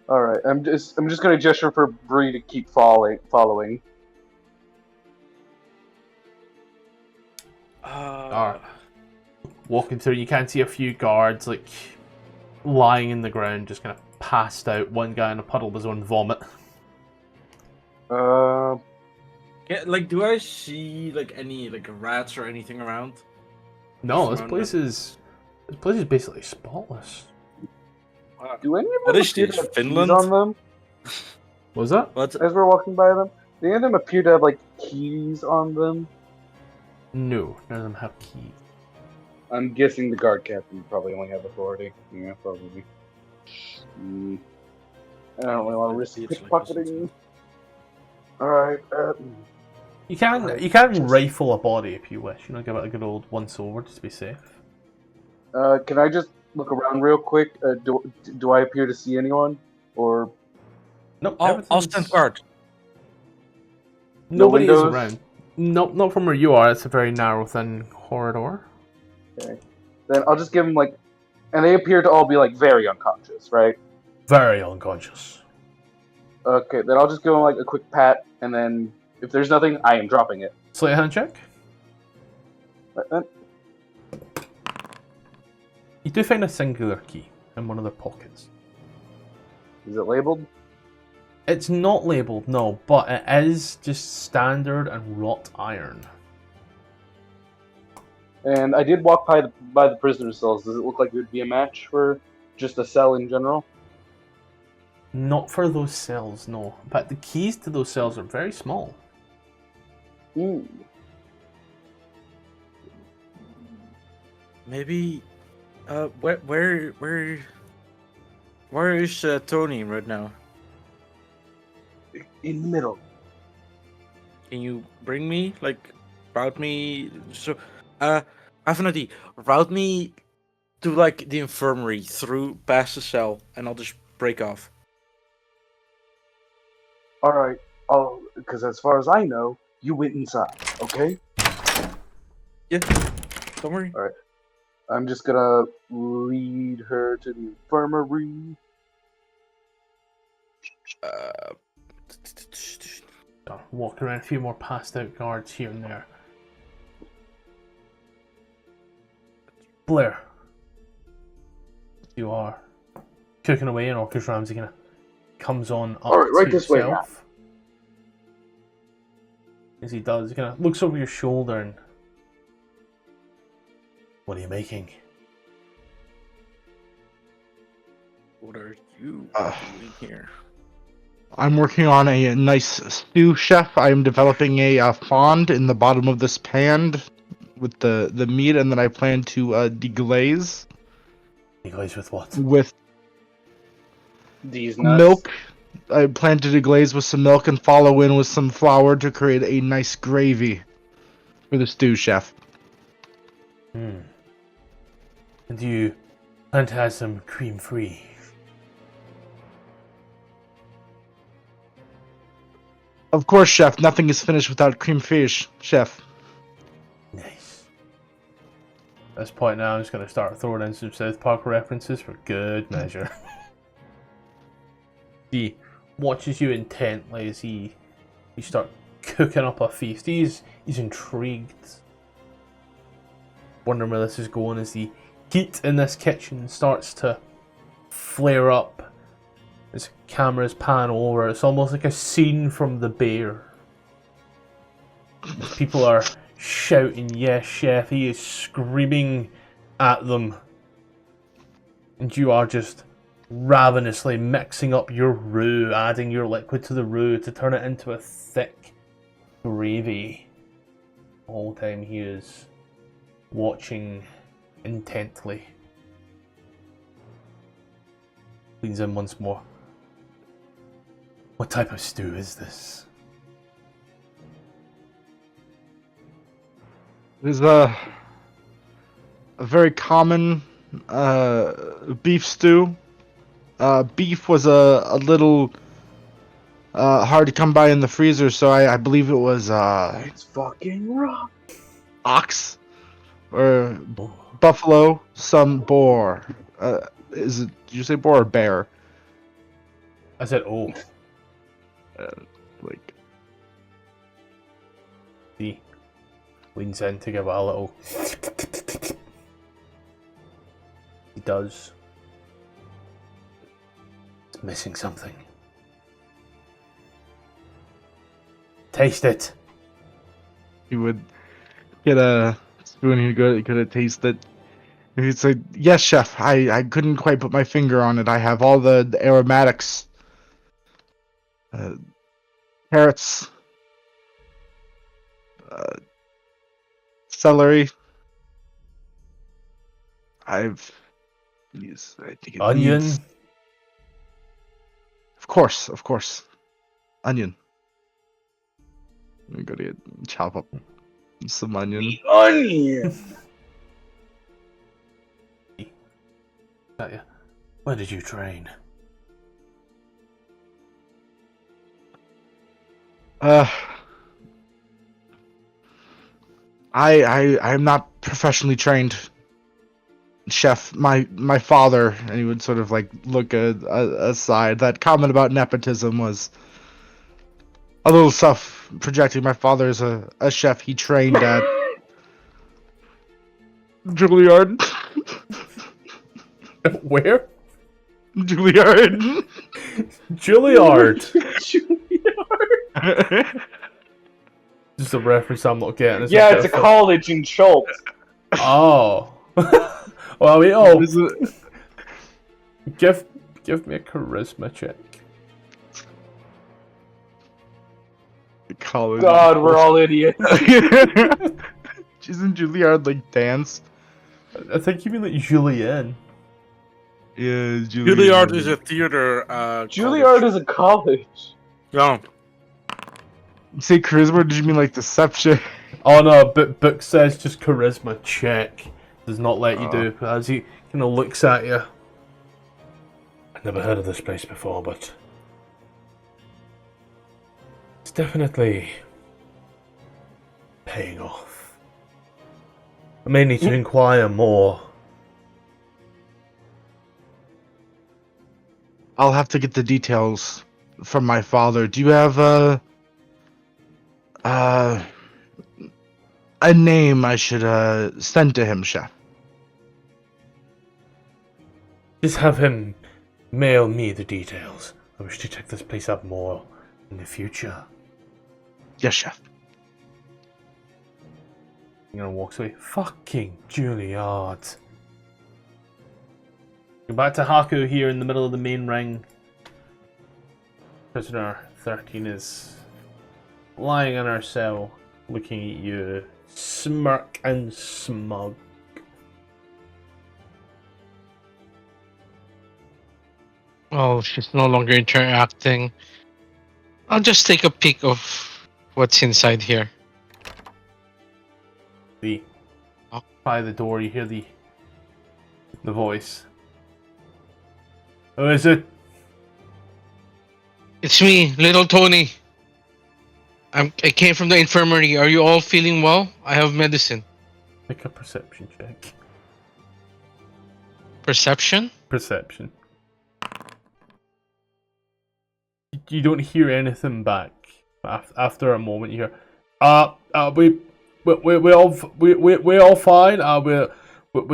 Alright, I'm just gonna gesture for Brie to keep following. Alright. Walking through, you can see a few guards, like, lying in the ground, just kind of passed out. One guy in a puddle of his own vomit. Yeah, like, do I see, like, any, like, rats or anything around? No, this place is basically spotless. Do any of What them is appear this, to have Finland? keys on them? What was that? What? As we're walking by them? Do any of them appear to have, like, keys on them? No, none of them have keys. I'm guessing the guard captain probably only have authority. Yeah, probably. I don't really want to risk pickpocketing. Alright, You can rifle a body if you wish. You know, give it a good old once over just to be safe. can I just look around real quick? Do I appear to see anyone? Or... Nope. I'll stand guard. Nobody is windows? around. Nope, not from where you are. It's a very narrow, thin corridor. Okay. Then I'll just give them, like... And they appear to all be, like, very unconscious, right? Very unconscious. Okay, then I'll just give them, like, a quick pat, and then if there's nothing, I am dropping it. Sleight of hand check. You do find a singular key in one of their pockets. Is it labeled? It's not labelled, no, but it is just standard and wrought iron. And I did walk by the prisoner cells. Does it look like it would be a match for just a cell in general? Not for those cells, no. But the keys to those cells are very small. Maybe, where is Tony right now? In the middle. Can you bring me, like, route me? So, I have an idea. Route me to, like, the infirmary past the cell, and I'll just break off. Alright, because as far as I know, you went inside, okay? Yeah, don't worry. Alright. I'm just gonna lead her to the infirmary. Walk around, a few more passed out guards here and there. Blair. You are cooking away, and Orcish Ramsey kind of comes on up Alright, right to this way now. yourself. As he does, he kind of looks over your shoulder and... What are you making? What are you doing here? I'm working on a nice stew, chef. I'm developing a fond in the bottom of this pan with the meat, and then I plan to deglaze. Deglaze with what? With These nuts. milk. I plan to deglaze with some milk and follow in with some flour to create a nice gravy for the stew, chef. And do you plan to have some cream-free? Of course, chef. Nothing is finished without cream fish, chef. Nice. this point now, I'm just going to start throwing in some South Park references for good measure. He watches you intently as you start cooking up a feast. He's intrigued, wondering where this is going as the heat in this kitchen starts to flare up as cameras pan over. It's almost like a scene from The Bear. People are shouting, "Yes, chef." He is screaming at them. And you are just ravenously mixing up your roux, adding your liquid to the roux to turn it into a thick gravy. The whole time he is watching intently. Leans in once more. What type of stew is this? It is a very common beef stew. Beef was a little hard to come by in the freezer, so I believe it was It's fucking rough. ox or buffalo, some boar. Is it? Did you say boar or bear? I said, oh. Like He leans in to give it a little. He does. It's missing something. Taste it. he would get a spoon. He'd go taste it. He'd say, "Yes, chef. I couldn't quite put my finger on it. I have all the aromatics. Carrots, celery. I think it Onion. needs- Of course. Onion. We gotta chop up some onion. Onion. Got ya. Where did you train? I'm not professionally trained chef. My father, and he would sort of like look aside. That comment about nepotism was a little self-projecting. My father is a chef. He trained at Juilliard. Where? Juilliard. Juilliard. Just a reference I'm not getting. Yeah, it's a college in Schultz. Oh. Well, we all Is it- give me a charisma check. College. God, we're all idiots. Isn't Juilliard like dance? I think you mean like Julienne. Yeah, Juilliard is a theater. Juilliard is a college. Yeah. Say charisma, or did you mean like deception? Oh no, but book says just charisma check. Does not let you do, as he kind of looks at you. I've never heard of this place before, but it's definitely paying off. I may need to inquire more. I'll have to get the details from my father. Do you have a name I should send to him, chef? Just have him mail me the details. I wish to check this place out more in the future. Yes, chef. He walks away. Fucking Juilliard. Go back to Haku here in the middle of the main ring. Prisoner 13 is lying in her cell, looking at you, smirk and smug. Oh, she's no longer interacting. I'll just take a peek of what's inside here. By the door, you hear the voice. Who is it? It's me, little Tony. I came from the infirmary. Are you all feeling well? I have medicine. Make a perception check. Perception? Perception. You don't hear anything back. After a moment, you hear, we all fine.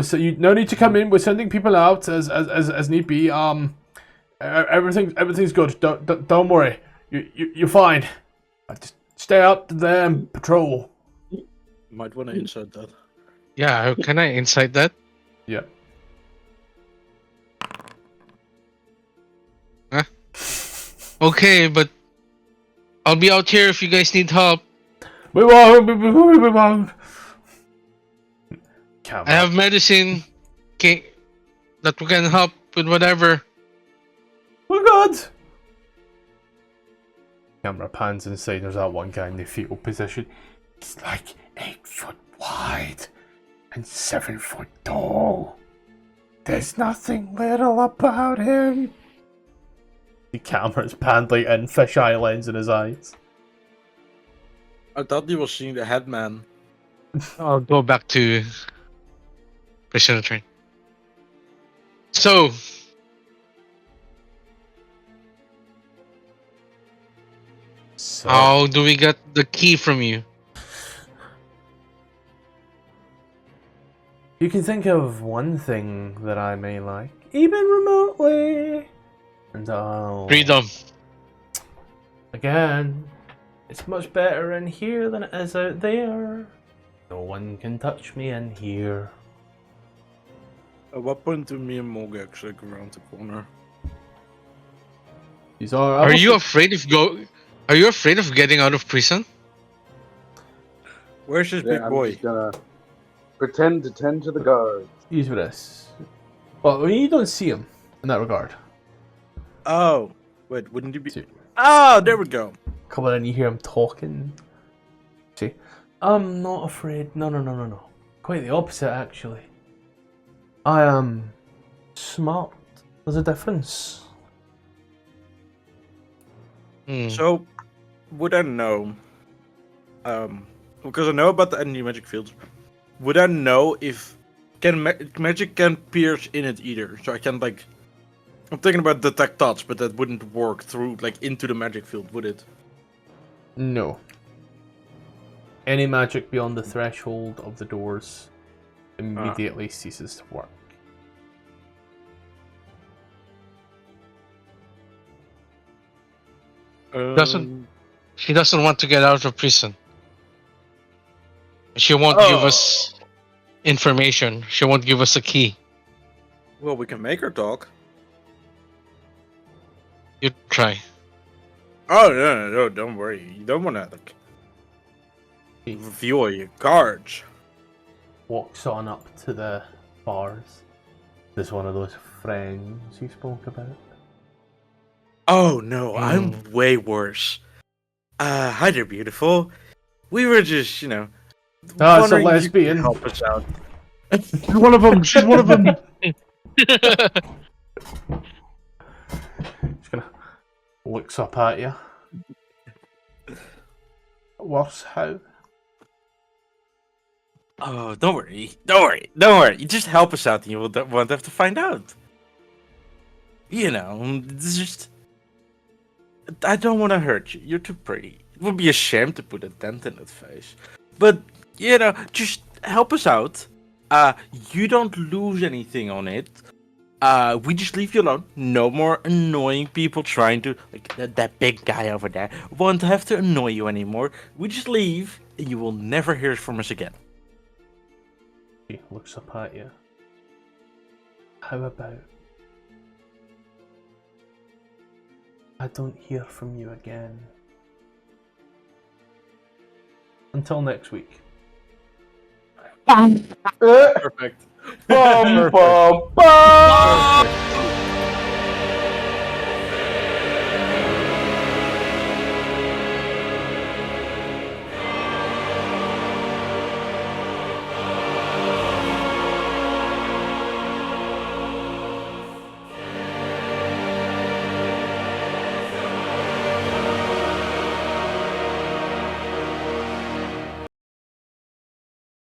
So you no need to come in. We're sending people out as need be. Everything's good. Don't worry. You're fine. Just stay out there and patrol. Might want to insert that. Yeah, can I insight that? Yeah. Huh? Okay, but I'll be out here if you guys need help. We won't. I have medicine that we can help with whatever. Oh God! Camera pans inside. There's that one guy in the fetal position. He's like 8 foot wide and 7 foot tall. There's nothing little about him. The camera's panned like in fisheye lens in his eyes. I thought you were seeing the headman. I'll go back to prisoner train. So, how do we get the key from you? You can think of one thing that I may like, even remotely, and I'll... Freedom. Again, it's much better in here than it is out there. No one can touch me in here. At what point do me and Mog actually go around the corner? Are you afraid of Are you afraid of getting out of prison? Where's this big boy? I'm just gonna pretend to tend to the guards. Use with this. Well, you don't see him in that regard. Oh, wait, wouldn't you be? Oh, there we go. Come on, and you hear him talking. See, I'm not afraid. No. Quite the opposite, actually. I am smart. There's a difference. So, would I know? Because I know about the enemy magic fields. Would I know if magic can pierce in it either? So I can like. I'm thinking about detect thoughts, but that wouldn't work through like into the magic field, would it? No. Any magic beyond the threshold of the doors immediately ceases to work. She doesn't want to get out of prison. She won't give us information. She won't give us a key. Well, we can make her talk. You try. Oh no, don't worry. You don't want to like reveal your cards. Walks on up to the bars. There's one of those friends you spoke about. Oh no, I'm way worse. Hi there, beautiful. We were just, it's a lesbian. Help us out. She's one of them. She's one of them. Just gonna looks up at you. Worse how? Oh, don't worry. You just help us out, and you won't have to find out. It's just. I don't want to hurt you. You're too pretty. It would be a shame to put a dent in that face. But, just help us out. You don't lose anything on it. We just leave you alone. No more annoying people trying to... Like, that big guy over there won't have to annoy you anymore. We just leave, and you will never hear from us again. He looks up at you. How about... I don't hear from you again. Until next week. Perfect. Bum, bum, bum.